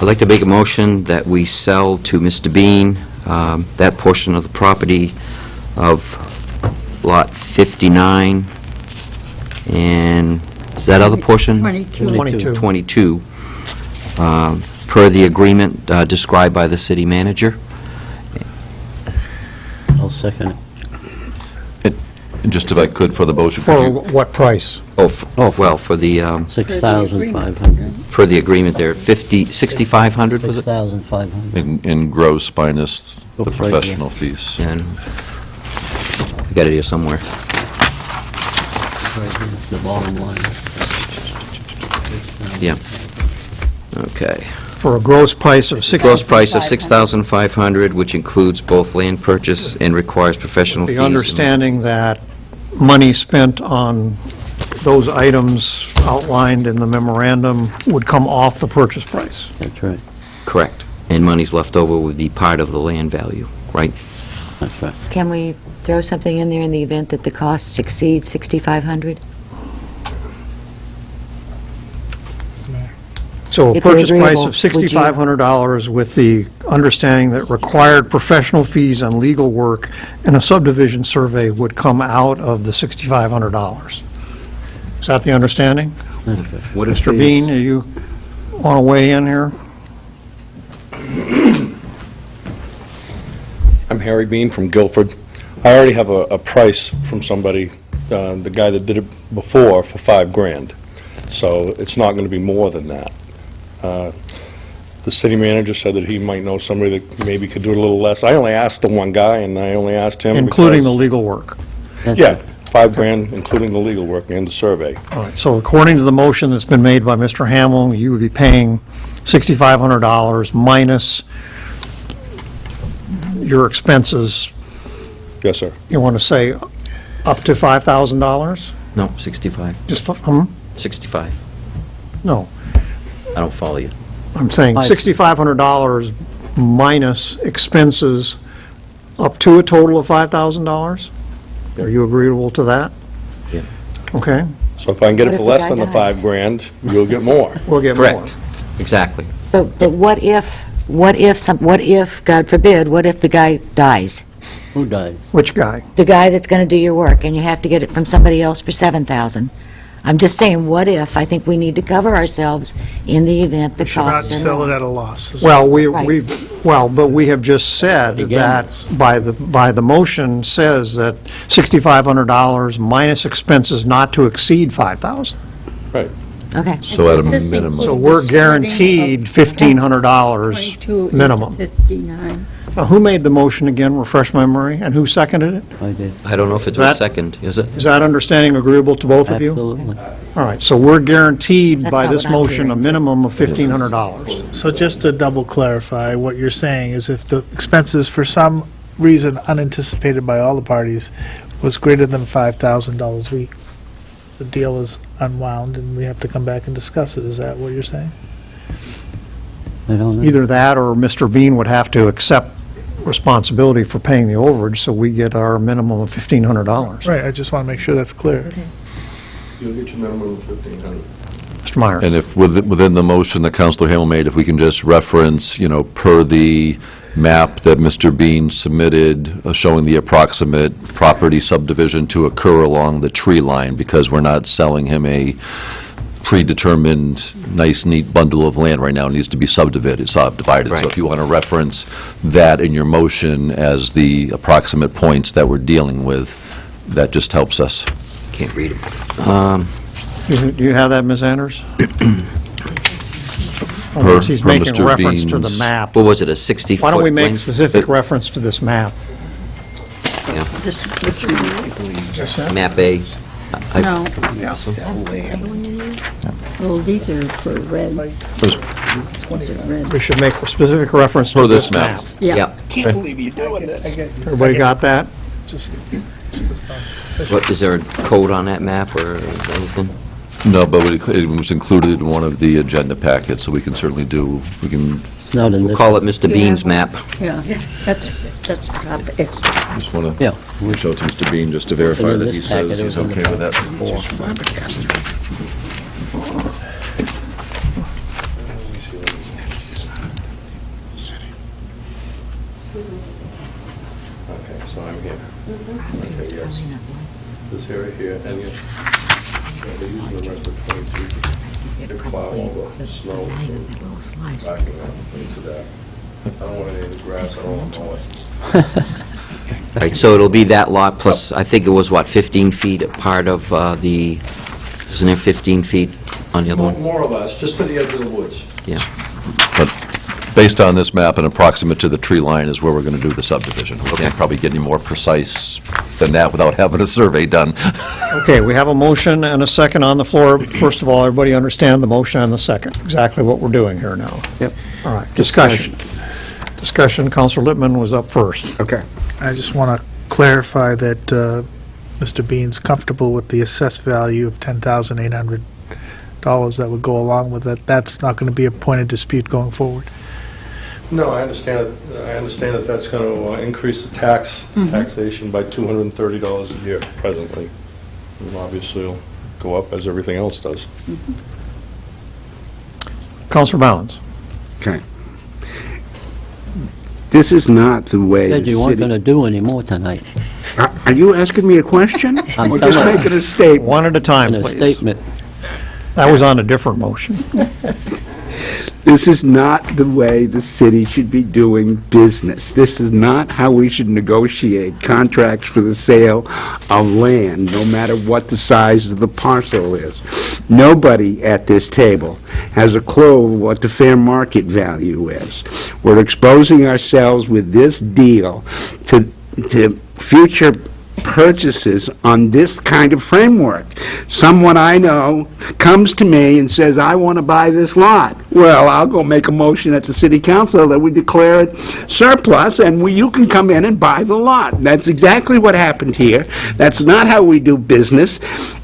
I'd like to make a motion that we sell to Mr. Bean that portion of the property of Lot 59, and is that other portion? 22. 22, per the agreement described by the city manager. I'll second it. And just if I could, for the motion, For could you, what price? Well, for the, 6,500. per the agreement there, 6,500 was it? 6,500. in gross minus the Oops, right here. professional fees. And I got it here somewhere. Right here, the bottom line. Yeah. Okay. For a gross price of 60. Gross price of $6,500, which includes both land purchase and requires professional fees. The understanding that money spent on those items outlined in the memorandum would come off the purchase price. That's right. Correct. And monies left over would be part of the land value, right? That's right. Can we throw something in there in the event that the costs exceed 6,500? So a If you're purchase price agreeable, of would you- $6,500 with the understanding that required professional fees on legal work and a subdivision survey would come out of the $6,500. Is that the understanding? What if Mr. Bean, do you want to weigh in here? I'm Harry Bean from Guilford. I already have a price from somebody, the guy that did it before, for $5,000. So it's not going to be more than that. The city manager said that he might know somebody that maybe could do it a little less. I only asked the one guy, and I only asked him Including the because- legal work. Yeah, $5,000, including the legal work and the survey. All right, so according to the motion that's been made by Mr. Hamel, you would be paying $6,500 minus your expenses. Yes, sir. You want to say up to $5,000? No, 65. Just, 65. no, I don't follow you. I'm saying $6,500 minus expenses up to a total of $5,000? Are you agreeable to that? Yeah. Okay, So if I can get What it if for the less guy than the dies? $5,000, you'll get more. we'll get more. Correct. Exactly. But what if, God forbid, what if the guy dies? Who died? Which guy? The guy that's going to do your work, and you have to get it from somebody else for 7,000. I'm just saying, what if? I think we need to cover ourselves in the event the Should not costs are sell it more. at a loss. Well, Right. but we have just said Again. that by the motion says that $6,500 minus expenses not to exceed $5,000. Right. Okay. So at a This minimum. includes So the we're splitting guaranteed of $1,500 22 minimum. 59. Now, who made the motion again? Refresh my memory. And who seconded it? I did. I don't know if it That- was second, is it? Is that understanding agreeable to both of you? Absolutely. All right, so we're guaranteed That's by not this what I'm motion a hearing. minimum of $1,500. So just to double clarify, what you're saying is if the expenses, for some reason unanticipated by all the parties, was greater than $5,000, the deal is unwound and we have to come back and discuss it. Is that what you're saying? I don't know. Either that or Mr. Bean would have to accept responsibility for paying the overage, so we get our minimum of $1,500. Right, I just want to make sure that's clear. You'll get your minimum of 1,500. Mr. Myers? And if, within the motion that Counselor Hamel made, if we can just reference, per the map that Mr. Bean submitted, showing the approximate property subdivision to occur along the tree line, because we're not selling him a predetermined, nice, neat bundle of land right now. It needs to be subdivided. So Right. if you want to reference that in your motion as the approximate points that we're dealing with, that just helps us. Can't read them. Do you have that, Ms. Anders? Per He's per making Mr. reference to the Bean's- map. What was it, a 60-foot Why don't we make length? specific reference to this map? This, which one? Map A? No. Well, these are for red. These are red. We should make specific reference Per to this this map. map. Yeah. Can't believe you're doing this. Everybody got that? Just, What, is there a code on that map or anything? No, but it was included in one of the agenda packets, so we can certainly we can It's not in We'll this. call it Mr. Bean's map. Yeah, that's top extra. just want Yeah. to show it to Mr. Bean just to verify In that this he packet, says it he's was in the okay with that. Okay, so I'm here. Okay, yes. This area here, and yes. Yeah, they're using the rest of 22. They plow all the snow, so backing up into that. I don't want any of the grass, I don't want all it. Right, so it'll be that lot plus, I think it was, 15 feet a part of the, isn't there 15 feet on the other one? More or less, just to the edge of the woods. Yeah. But based on this map and approximate to the tree line is where we're going to do the subdivision. We Okay. can't probably get any more precise than that without having a survey done. Okay, we have a motion and a second on the floor. First of all, everybody understand the motion and the second, exactly what we're doing here now. Yep. All right, discussion. Discussion, Counselor Lippman was up first. Okay. I just want to clarify that Mr. Bean's comfortable with the assessed value of $10,800 that would go along with it. That's not going to be a point of dispute going forward. No, I understand it. I understand that that's going to increase the taxation by $230 a year presently. And obviously, it'll go up as everything else does. Counselor Bounds. Okay. This is not the way Said the you weren't city... going to do any more tonight. Are you asking me a question? I'm Or just telling you. making a statement? One at a time, In a please. statement. That was on a different motion. This is not the way the city should be doing business. This is not how we should negotiate contracts for the sale of land, no matter what the size of the parcel is. Nobody at this table has a clue what the fair market value is. We're exposing ourselves with this deal to future purchases on this kind of framework. Someone I know comes to me and says, I want to buy this lot. Well, I'll go make a motion at the city council that we declare it surplus, and you can come in and buy the lot. That's exactly what happened here. That's not how we do business,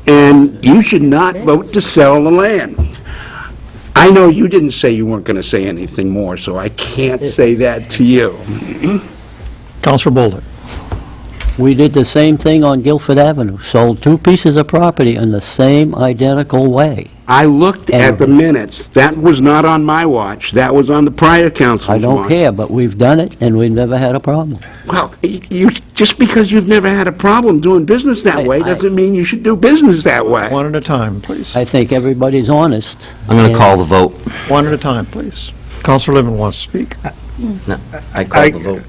and you should not vote to sell the land. I know you didn't say you weren't going to say anything more, so I can't say that to you. Counselor Bolduc. We did the same thing on Guilford Avenue, sold two pieces of property in the same identical way. I looked at the minutes. That was not on my watch. That was on the prior council's watch. I don't care, but we've done it, and we've never had a problem. Well, just because you've never had a problem doing business that way doesn't mean you should do business that way. One at a time, please. I think everybody's honest. I'm going to and- call the vote. One at a time, please. Counselor Lippman wants to speak. No, I called the vote.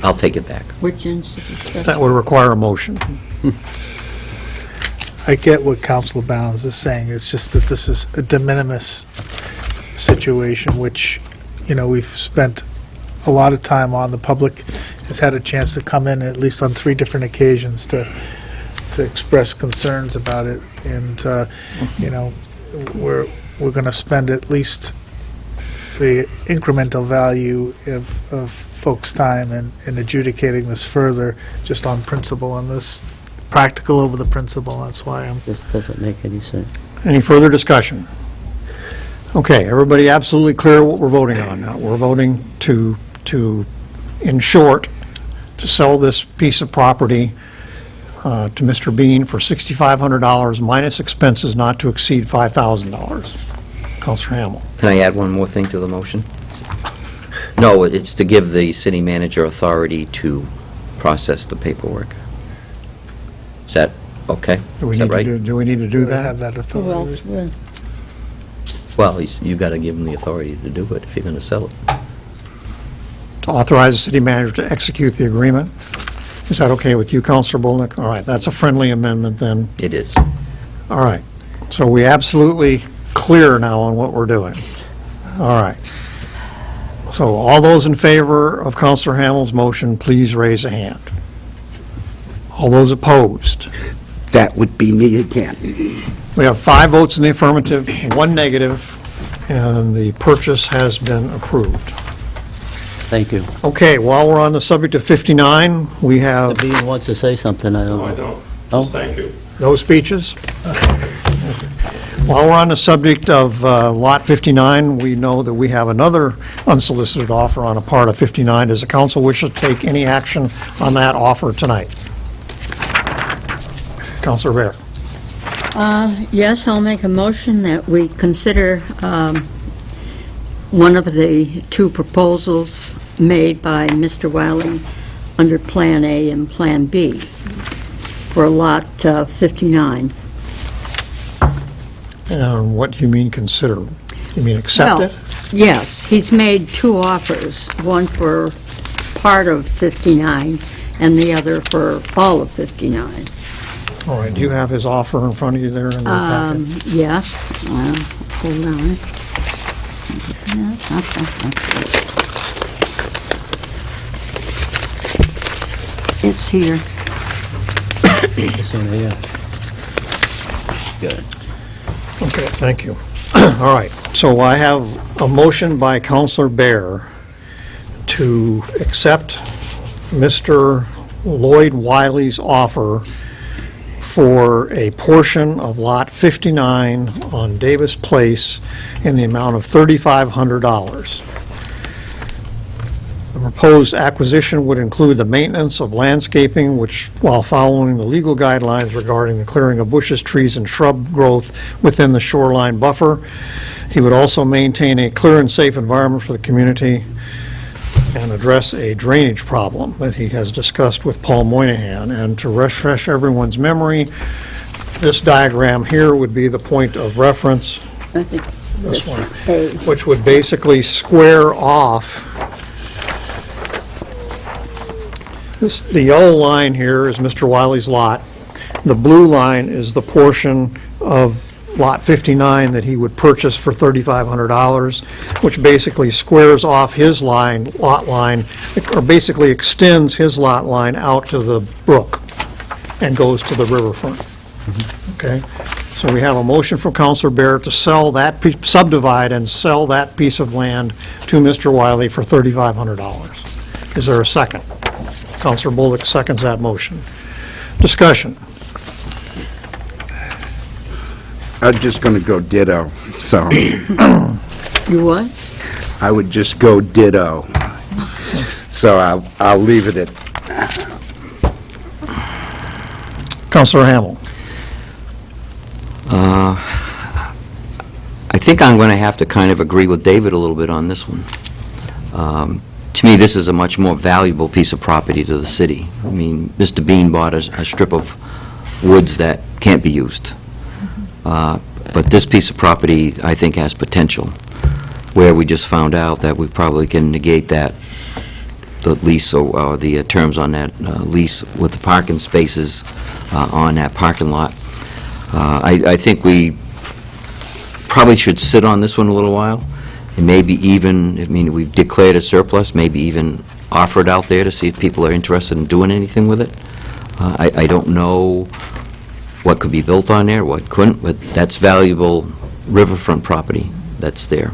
I'll take it back. Which ends the discussion. That would require a motion. I get what Councilor Bounds is saying. It's just that this is a de minimis situation, which, we've spent a lot of time on. The public has had a chance to come in at least on 3 different occasions to express concerns about it. And, we're going to spend at least the incremental value of folks' time in adjudicating this further, just on principle, on this practical over the principle. That's why I'm... This doesn't make any sense. Any further discussion? Okay, everybody absolutely clear what we're voting on now? We're voting to, in short, to sell this piece of property to Mr. Bean for $6,500 minus expenses not to exceed $5,000. Counselor Hamel. Can I add one more thing to the motion? No, it's to give the city manager authority to process the paperwork. Is that okay? Is that right? Do we need to do that? Have that authority. Well, you've got to give him the authority to do it if you're going to sell it. To authorize the city manager to execute the agreement? Is that okay with you, Counselor Bolnick? All right, that's a friendly amendment then. It is. All right, so we absolutely clear now on what we're doing. All right. So all those in favor of Counselor Hamel's motion, please raise a hand. All those opposed? That would be me again. We have 5 votes in the affirmative, 1 negative, and the purchase has been approved. Thank you. Okay, while we're on the subject of 59, we have... The Bean wants to say something, I don't know. No, I don't. Oh? Thank you. No speeches? While we're on the subject of Lot 59, we know that we have another unsolicited offer on a part of 59. Does the council wish to take any action on that offer tonight? Councilor Bear. Yes, I'll make a motion that we consider one of the 2 proposals made by Mr. Wiley under Plan A and Plan B for Lot 59. And what do you mean consider? You mean accept it? Yes, he's made 2 offers, one for part of 59 and the other for all of 59. All right, do you have his offer in front of you there in the packet? Yes, hold on. It's here. It's in here. Good. Okay, thank you. All right, so I have a motion by Counselor Bear to accept Mr. Lloyd Wiley's offer for a portion of Lot 59 on Davis Place in the amount of $3,500. The proposed acquisition would include the maintenance of landscaping, which, while following the legal guidelines regarding the clearing of bushes, trees, and shrub growth within the shoreline buffer. He would also maintain a clear and safe environment for the community and address a drainage problem that he has discussed with Paul Moynihan. And to refresh everyone's memory, this diagram here would be the point of reference, I think this one, A. which would basically square off. The yellow line here is Mr. Wiley's lot. The blue line is the portion of Lot 59 that he would purchase for $3,500, which basically squares off his lot line, or basically extends his lot line out to the brook and goes to the riverfront. Okay? So we have a motion from Counselor Bear to sell that, subdivide and sell that piece of land to Mr. Wiley for $3,500. Is there a second? Counselor Bullock seconds that motion. Discussion. I'm just going to go ditto, so You what? I would just go ditto. So I'll leave it at... Counselor Hamel. I think I'm going to have to kind of agree with David a little bit on this one. To me, this is a much more valuable piece of property to the city. I mean, Mr. Bean bought a strip of woods that can't be used. But this piece of property, I think, has potential, where we just found out that we probably can negate that, the lease or the terms on that lease with the parking spaces on that parking lot. I think we probably should sit on this one a little while, and maybe even, I mean, we've declared a surplus, maybe even offer it out there to see if people are interested in doing anything with it. I don't know what could be built on there, what couldn't, but that's valuable riverfront property that's there.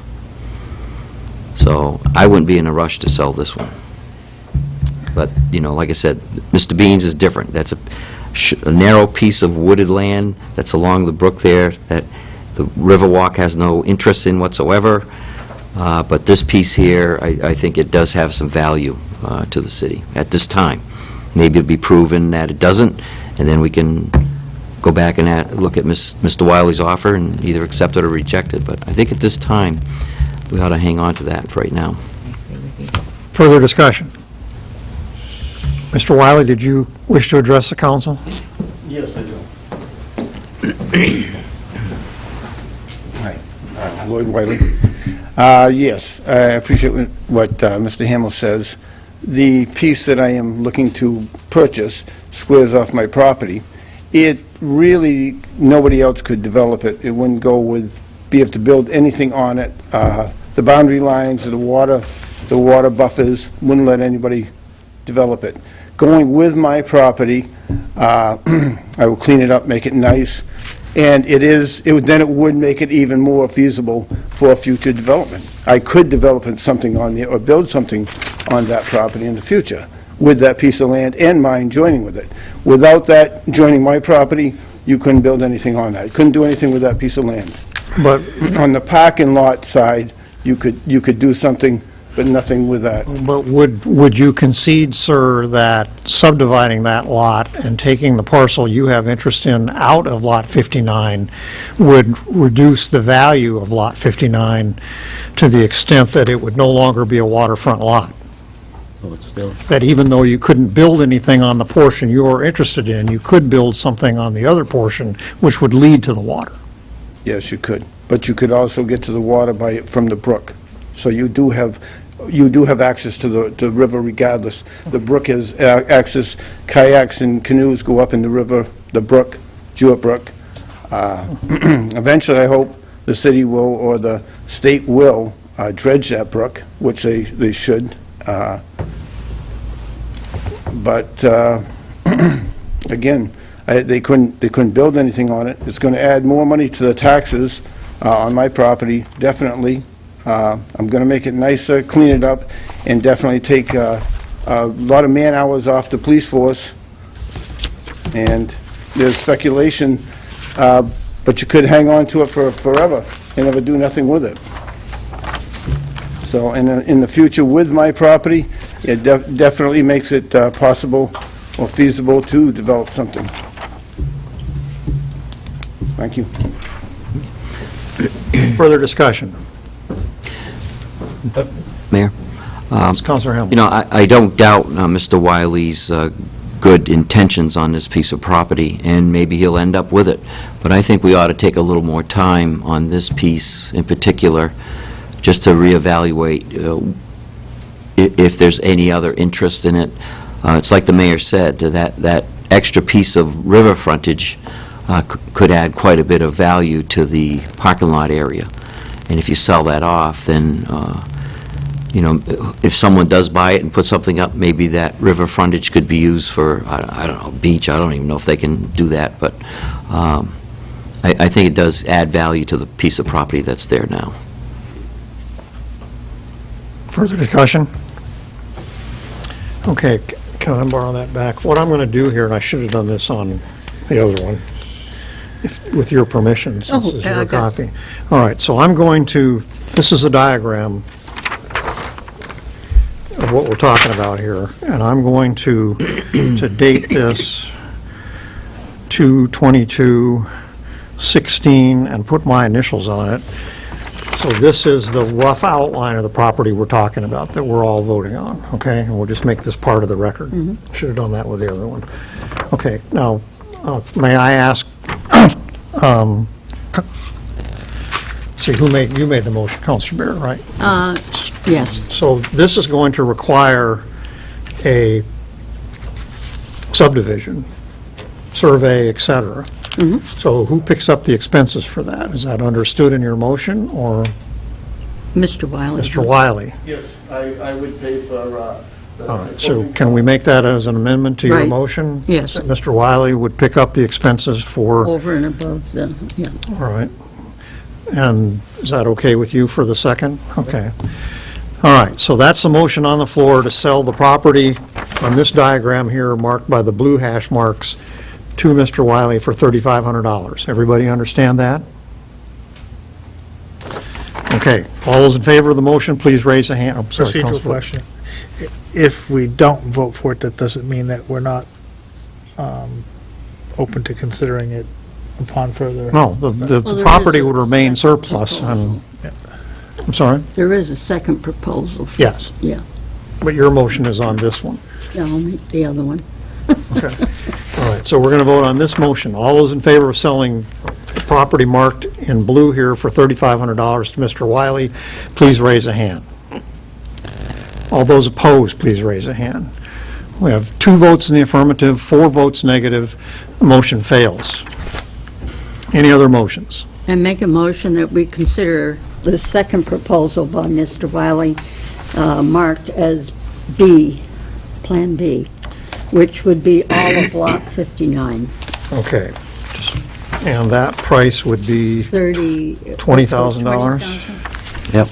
So I wouldn't be in a rush to sell this one. But, you know, like I said, Mr. Beans is different. That's a narrow piece of wooded land that's along the brook there that the Riverwalk has no interest in whatsoever. But this piece here, I think it does have some value to the city at this time. Maybe it'll be proven that it doesn't, and then we can go back and look at Mr. Wiley's offer and either accept it or reject it. But I think at this time, we ought to hang on to that for right now. Further discussion? Mr. Wiley, did you wish to address the council? Yes, I do. Hi, Lloyd Wiley. Yes, I appreciate what Mr. Hamel says. The piece that I am looking to purchase squares off my property. It really, nobody else could develop it. It wouldn't be able to build anything on it. The boundary lines, the water buffers wouldn't let anybody develop it. Going with my property, I will clean it up, make it nice, and then it would make it even more feasible for future development. I could develop something on there or build something on that property in the future with that piece of land and mine joining with it. Without that joining my property, you couldn't build anything on that. You couldn't do anything with that piece of land. But on the parking lot side, you could do something, but nothing with that. But would you concede, sir, that subdividing that lot and taking the parcel you have interest in out of Lot 59 would reduce the value of Lot 59 to the extent that it would no longer be a waterfront lot? That even though you couldn't build anything on the portion you're interested in, you could build something on the other portion which would lead to the water? Yes, you could. But you could also get to the water from the brook. So you do have access to the river regardless. The brook has access. Kayaks and canoes go up in the river, the brook, Jewett Brook. Eventually, I hope the city will, or the state will, dredge that brook, which they should. But again, they couldn't build anything on it. It's going to add more money to the taxes on my property, definitely. I'm going to make it nicer, clean it up, and definitely take a lot of man-hours off the police force. And there's speculation, but you could hang on to it for forever and never do nothing with it. So in the future with my property, it definitely makes it possible or feasible to develop something. Thank you. Further discussion? Mayor? Councilor Hamel. You know, I don't doubt Mr. Wiley's good intentions on this piece of property, and maybe he'll end up with it. But I think we ought to take a little more time on this piece in particular, just to reevaluate if there's any other interest in it. It's like the mayor said, that extra piece of river frontage could add quite a bit of value to the parking lot area. And if you sell that off, then, you know, if someone does buy it and put something up, maybe that river frontage could be used for, I don't know, beach. I don't even know if they can do that, but I think it does add value to the piece of property that's there now. Further discussion? Okay, can I borrow that back? What I'm going to do here, and I should have done this on the other one, with your permission, since this is your copy. All right, so I'm going to, this is a diagram of what we're talking about here, and I'm going to date this 2/22/16 and put my initials on it. So this is the rough outline of the property we're talking about that we're all voting on, okay? And we'll just make this part of the record. Should have done that with the other one. Okay, now, may I ask, see, you made the motion, Councilor Bear, right? Yes. So this is going to require a subdivision, survey, et cetera. So who picks up the expenses for that? Is that understood in your motion, or Mr. Wiley. Mr. Wiley? Yes, I would pay for, All right, so can we make that as an amendment to your Right. motion? Yes. That Mr. Wiley would pick up the expenses for, Over and above the, yeah. all right. And is that okay with you for the second? Okay. All right, so that's the motion on the floor to sell the property on this diagram here marked by the blue hash marks to Mr. Wiley for $3,500. Everybody understand that? Okay, all those in favor of the motion, please raise a hand. Oh, sorry, procedural Counselor. question. If we don't vote for it, that doesn't mean that we're not open to considering it upon further. No, the Well, there property is a would remain second surplus, and, Yeah. I'm sorry, There is a second proposal. Yes. Yeah, but your motion is on this one. yeah, I'll make the other one. Okay. All right, so we're going to vote on this motion. All those in favor of selling the property marked in blue here for $3,500 to Mr. Wiley, please raise a hand. All those opposed, please raise a hand. We have 2 votes in the affirmative, 4 votes negative. The motion fails. Any other motions? And make a motion that we consider the second proposal by Mr. Wiley marked as B, Plan B, which would be all of Lot 59. Okay. And that price would be $20,000? Yep.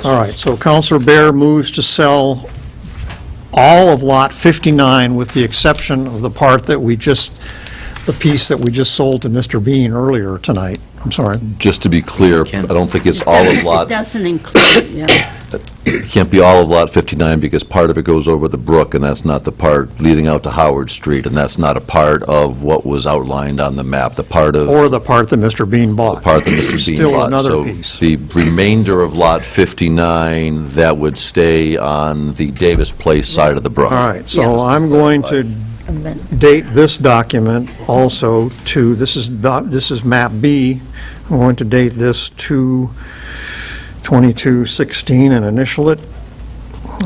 All right, so Counselor Bear moves to sell all of Lot 59 with the exception of the part that the piece that we just sold to Mr. Bean earlier tonight. I'm sorry. Just to be clear, I don't think it's all of It Lot, doesn't include, yeah. it can't be all of Lot 59 because part of it goes over the brook, and that's not the part leading out to Howard Street, and that's not a part of what was outlined on the map. The part of... Or the part that Mr. Bean bought. part that Mr. Bean Still bought. another piece. So the remainder of Lot 59, that would stay on the Davis Place side of the brook. All right, so Yeah. I'm going to date this document also to, this is map B. I'm going to date this to 22/16 and initial it.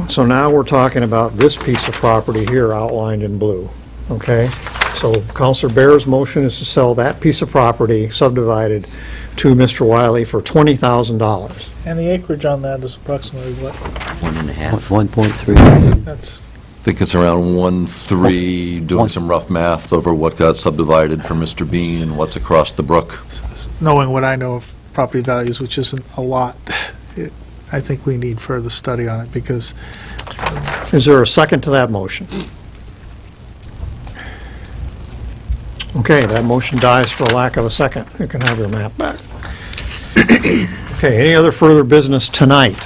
So now we're talking about this piece of property here outlined in blue, okay? So Counselor Bear's motion is to sell that piece of property subdivided to Mr. Wiley for $20,000. And the acreage on that is approximately what? 1.5. 1.3. That's, I think it's around 1.3, doing some rough math over what got subdivided for Mr. Bean and what's across the brook. knowing what I know of property values, which isn't a lot, I think we need further study on it because Is there a second to that motion? Okay, that motion dies for lack of a second. You can have your map back. Okay, any other further business tonight?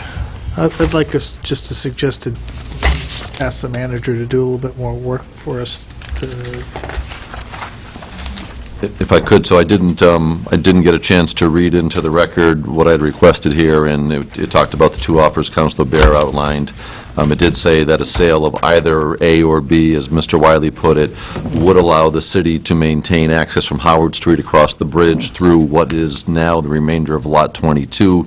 I'd like us just to suggest to ask the manager to do a little bit more work for us to, If I could, so I didn't get a chance to read into the record what I'd requested here, and it talked about the 2 offers Councilor Bear outlined. It did say that a sale of either A or B, as Mr. Wiley put it, would allow the city to maintain access from Howard Street across the bridge through what is now the remainder of Lot 22.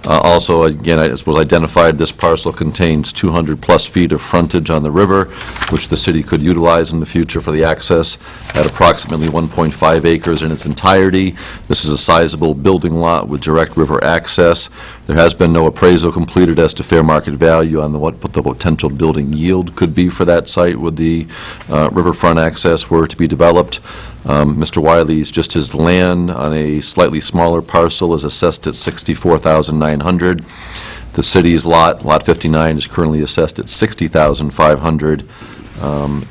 Also, again, I suppose identified this parcel contains 200-plus feet of frontage on the river, which the city could utilize in the future for the access at approximately 1.5 acres in its entirety. This is a sizable building lot with direct river access. There has been no appraisal completed as to fair market value on what the potential building yield could be for that site with the riverfront access were to be developed. Mr. Wiley's, just his land on a slightly smaller parcel is assessed at $64,900. The city's lot 59, is currently assessed at $60,500.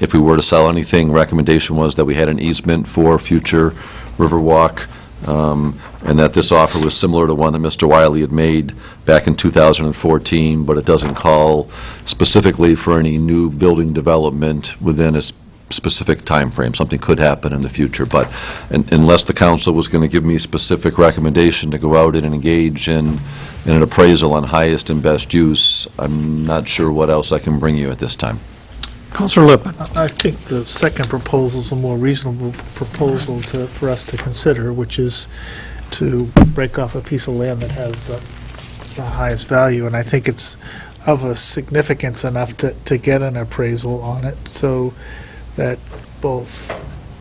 If we were to sell anything, recommendation was that we had an easement for future Riverwalk, and that this offer was similar to one that Mr. Wiley had made back in 2014, but it doesn't call specifically for any new building development within a specific time frame. Something could happen in the future, but unless the council was going to give me specific recommendation to go out and engage in an appraisal on highest and best use, I'm not sure what else I can bring you at this time. Counselor Lippman. I think the second proposal is a more reasonable proposal for us to consider, which is to break off a piece of land that has the highest value, and I think it's of a significance enough to get an appraisal on it, so that both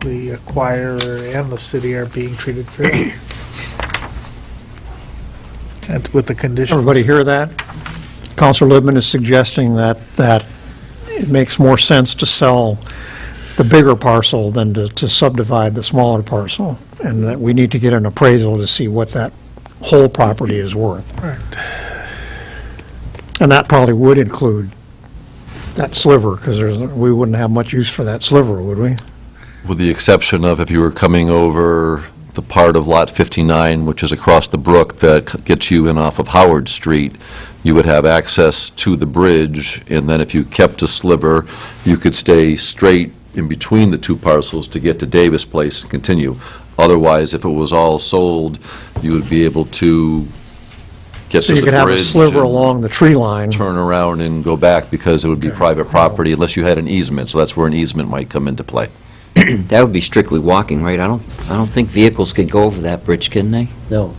the acquirer and the city are being treated fairly. And with the conditions. Everybody hear that? Counselor Lippman is suggesting that it makes more sense to sell the bigger parcel than to subdivide the smaller parcel, and that we need to get an appraisal to see what that whole property is worth. Right. And that probably would include that sliver, because we wouldn't have much use for that sliver, would we? With the exception of if you were coming over the part of Lot 59, which is across the brook that gets you in off of Howard Street, you would have access to the bridge, and then if you kept a sliver, you could stay straight in between the two parcels to get to Davis Place and continue. Otherwise, if it was all sold, you would be able to get So to you the could have a bridge sliver and along the tree line. turn around and go back, because it would be private property unless you had an easement, so that's where an easement might come into play. That would be strictly walking, right? I don't think vehicles could go over that bridge, can they? No,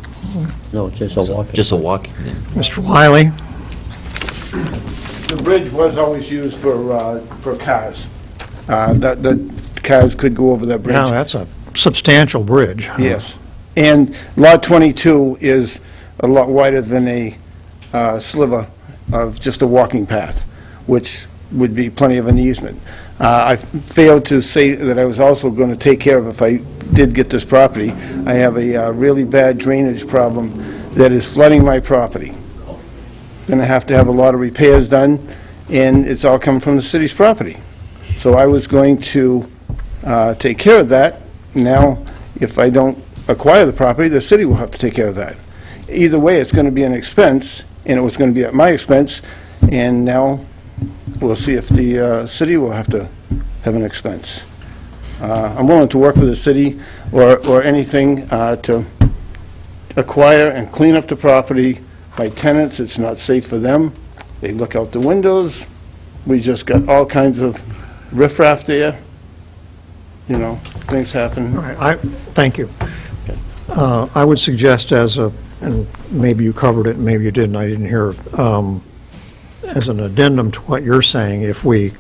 no, it's just a walking. Just a walking. Mr. Wiley? The bridge was always used for cars. The cars could go over that bridge. Now, that's a substantial bridge. Yes. And Lot 22 is a lot wider than a sliver of just a walking path, which would be plenty of an easement. I failed to say that I was also going to take care of, if I did get this property, I have a really bad drainage problem that is flooding my property. Going to have a lot of repairs done, and it's all coming from the city's property. So I was going to take care of that. Now, if I don't acquire the property, the city will have to take care of that. Either way, it's going to be an expense, and it was going to be at my expense, and now we'll see if the city will have to have an expense. I'm willing to work with the city or anything to acquire and clean up the property. My tenants, it's not safe for them. They look out the windows. We just got all kinds of riffraff there. You know, things happen. All right, thank you. I would suggest and maybe you covered it, maybe you didn't, I didn't hear, as an addendum to what you're saying, if we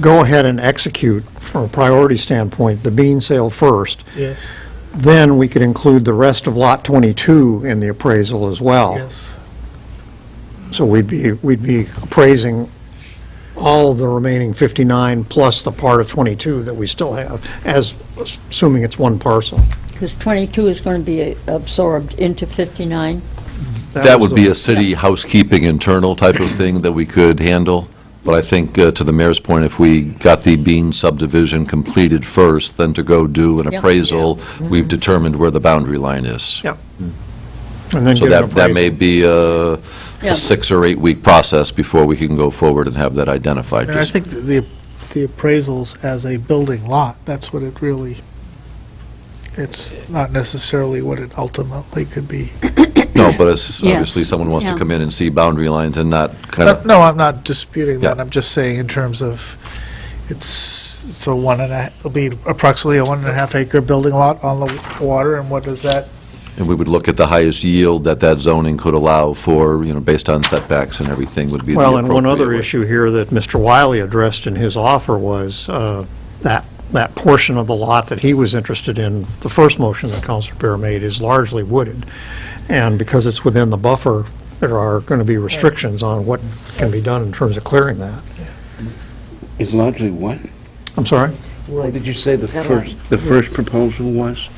go ahead and execute, from a priority standpoint, the bean sale first, Yes, then we could include the rest of Lot 22 in the appraisal as well. yes. So we'd be appraising all of the remaining 59 plus the part of 22 that we still have, assuming it's one parcel. Because 22 is going to be absorbed into 59. That would be a city housekeeping internal type of thing that we could handle. But I think, to the mayor's point, if we got the Bean subdivision completed first, then to go do an Yep. appraisal, we've determined where the boundary line is. Yep. And then So get an that may appraisal. be Yeah. a 6 or 8 week process before we can go forward and have that identified. And I 'Cause think the appraisals as a building lot, that's what it really, it's not necessarily what it ultimately could be. No, but it's Yes. obviously someone wants to Yeah. come in and see boundary lines and not kind of, No, I'm not disputing that. Yeah. I'm just saying in terms of, it's a it'll be approximately a 1.5 acre building lot on the water, and what does that, and we would look at the highest yield that zoning could allow for, based on setbacks and everything would be the Well, and one other appropriate way. issue here that Mr. Wiley addressed in his offer was that portion of the lot that he was interested in, the first motion that Councilor Bear made, is largely wooded. And because it's within the buffer, there are going to be restrictions on what can be done in terms of clearing that. It's largely what? I'm sorry? What did you say the first proposal was?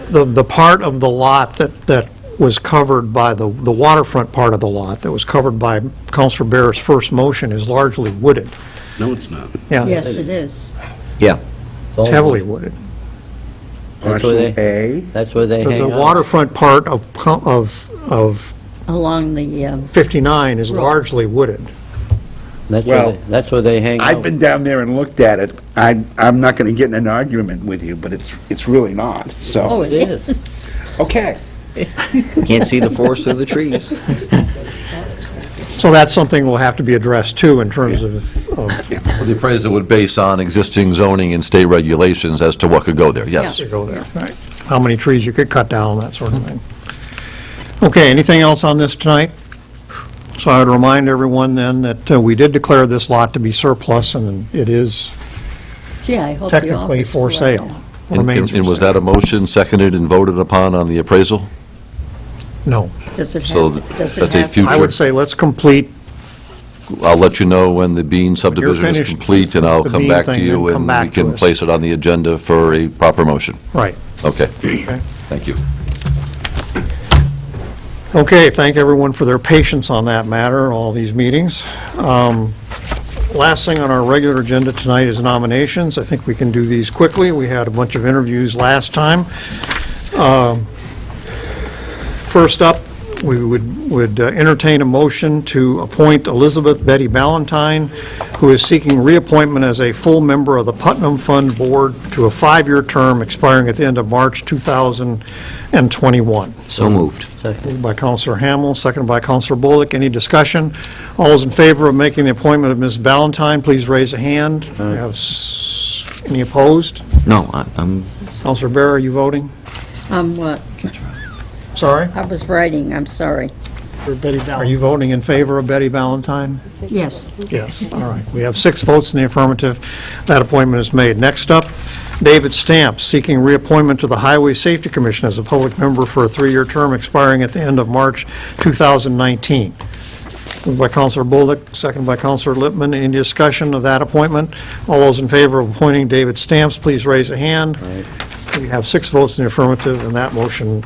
The part of the lot that was covered by the waterfront part of the lot, that was covered by Councilor Bear's first motion, is largely wooded. No, it's not. Yeah. Yes, it is. Yeah. It's heavily wooded. That's where Parcel A? That's where they The hang out. waterfront part of Along the, 59 is Road. largely wooded. Well, That's where they hang out. I've been down there and looked at it. I'm not going to get in an argument with you, but it's really not, so. oh, it is. Okay. Can't see the forest through the trees. So that's something will have to be addressed too in terms of The appraisal would base on existing zoning and state regulations as to what could go there, yes. to go there, right? How many trees you could cut down, that sort of thing. Okay, anything else on this tonight? So I would remind everyone then that we did declare this lot to be surplus, and it is Gee, I hope the technically office for will let sale. me know. remains the And was same. that a motion seconded and voted upon on the appraisal? No. Does it So have, does it that's a have- future. I would say let's complete, I'll let you know when the Bean subdivision is finished complete, and I'll the come Bean back to thing, you, then come and back we to can us. place it on the agenda for a proper motion. right. Okay, Okay. thank you. Okay, thank everyone for their patience on that matter, all these meetings. Last thing on our regular agenda tonight is nominations. I think we can do these quickly. We had a bunch of interviews last time. First up, we would entertain a motion to appoint Elizabeth Betty Ballantyne, who is seeking reappointment as a full member of the Putnam Fund Board to a 5-year term expiring at the end of March 2021. So moved. Moved by Counselor Hamel, seconded by Counselor Bullock. Any discussion? All those in favor of making the appointment of Ms. Ballantyne, please raise a hand. We have any opposed? No, I'm, Counselor Bear, are you voting? What? Sorry? I was writing, I'm sorry. Are you voting in favor of Betty Ballantyne? Yes. Yes, all right. We have 6 votes in the affirmative. That appointment is made. Next up, David Stamps, seeking reappointment to the Highway Safety Commission as a public member for a 3-year term expiring at the end of March 2019. Moved by Counselor Bullock, seconded by Counselor Lippman. Any discussion of that appointment? All those in favor of appointing David Stamps, please raise a hand. We have 6 votes in the affirmative, and that motion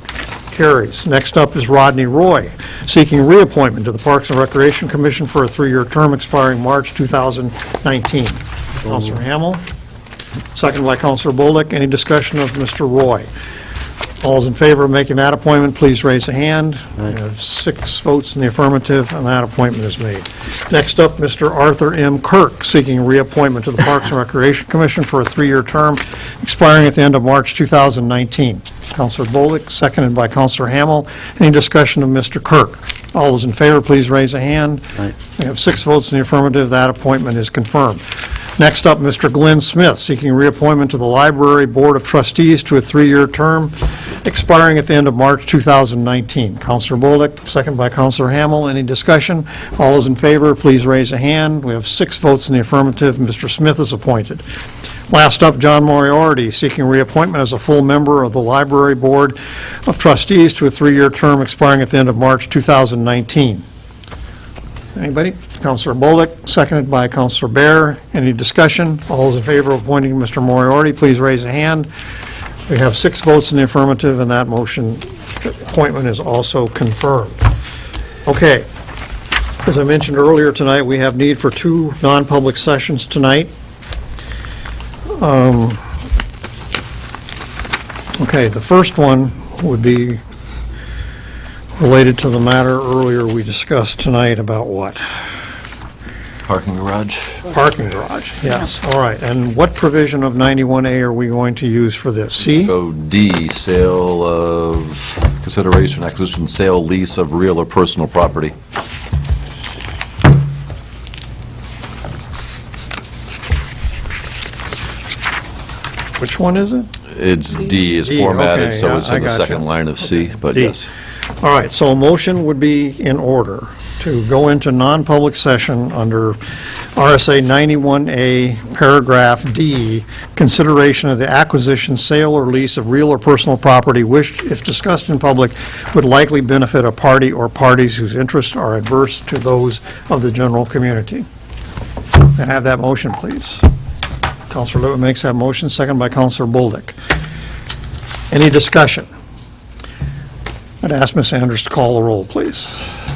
carries. Next up is Rodney Roy, seeking reappointment to the Parks and Recreation Commission for a 3-year term expiring March 2019. Counselor Hamel, seconded by Counselor Bullock. Any discussion of Mr. Roy? All those in favor of making that appointment, please raise a hand. We have 6 votes in the affirmative, and that appointment is made. Next up, Mr. Arthur M. Kirk, seeking reappointment to the Parks and Recreation Commission for a 3-year term expiring at the end of March 2019. Counselor Bullock, seconded by Counselor Hamel. Any discussion of Mr. Kirk? All those in favor, please raise a hand. We have 6 votes in the affirmative. That appointment is confirmed. Next up, Mr. Glenn Smith, seeking reappointment to the Library Board of Trustees to a 3-year term expiring at the end of March 2019. Counselor Bullock, second by Counselor Hamel. Any discussion? All those in favor, please raise a hand. We have 6 votes in the affirmative. Mr. Smith is appointed. Last up, John Moriarty, seeking reappointment as a full member of the Library Board of Trustees to a 3-year term expiring at the end of March 2019. Anybody? Counselor Bullock, seconded by Counselor Bear. Any discussion? All those in favor of appointing Mr. Moriarty, please raise a hand. We have 6 votes in the affirmative, and that appointment is also confirmed. Okay. As I mentioned earlier tonight, we have need for 2 non-public sessions tonight. Okay, the first one would be related to the matter earlier we discussed tonight about what? Parking garage? Parking garage, yes, all right. And what provision of 91A are we going to use for this? C? So D, sale of, consideration, acquisition, sale, lease of real or personal property. Which one is it? It's D is D, formatted, okay, so yeah, it's I in the gotcha. second line of C, but D. yes. All right, so a motion would be in order to go into non-public session under RSA 91A, paragraph D, consideration of the acquisition, sale, or lease of real or personal property which, if discussed in public, would likely benefit a party or parties whose interests are adverse to those of the general community. May I have that motion, please? Counselor Lewin makes that motion, second by Counselor Bullock. Any discussion? I'd ask Ms. Anders to call the roll, please.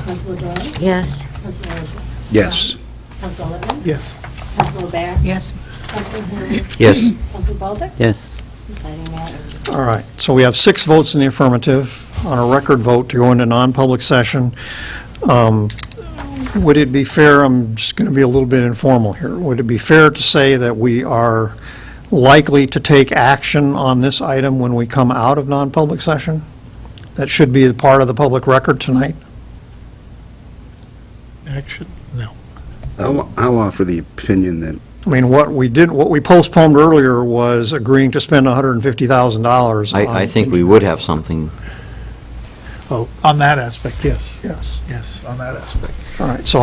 Councilor Doyle? Yes. Councilor Osmer? Yes. Councilor Lippman? Yes. Councilor Bear? Yes. Councilor Hamel? Yes. Councilor Baldock? Yes. Deciding matter. All right, so we have 6 votes in the affirmative on a record vote to go into non-public session. Would it be fair, I'm just going to be a little bit informal here, would it be fair to say that we are likely to take action on this item when we come out of non-public session? That should be a part of the public record tonight? Action? No. I'll offer the opinion that I mean, what we postponed earlier was agreeing to spend $150,000 on... I think we would have something. Oh, on that aspect, yes. Yes. Yes, on that aspect. All right, so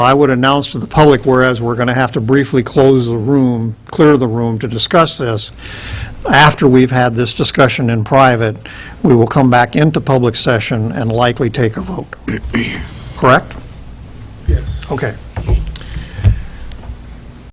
I would announce to the public, whereas we're going to have to briefly close the room, clear the room to discuss this, after we've had this discussion in private, we will come back into public session and likely take a vote. Correct? Yes. Okay.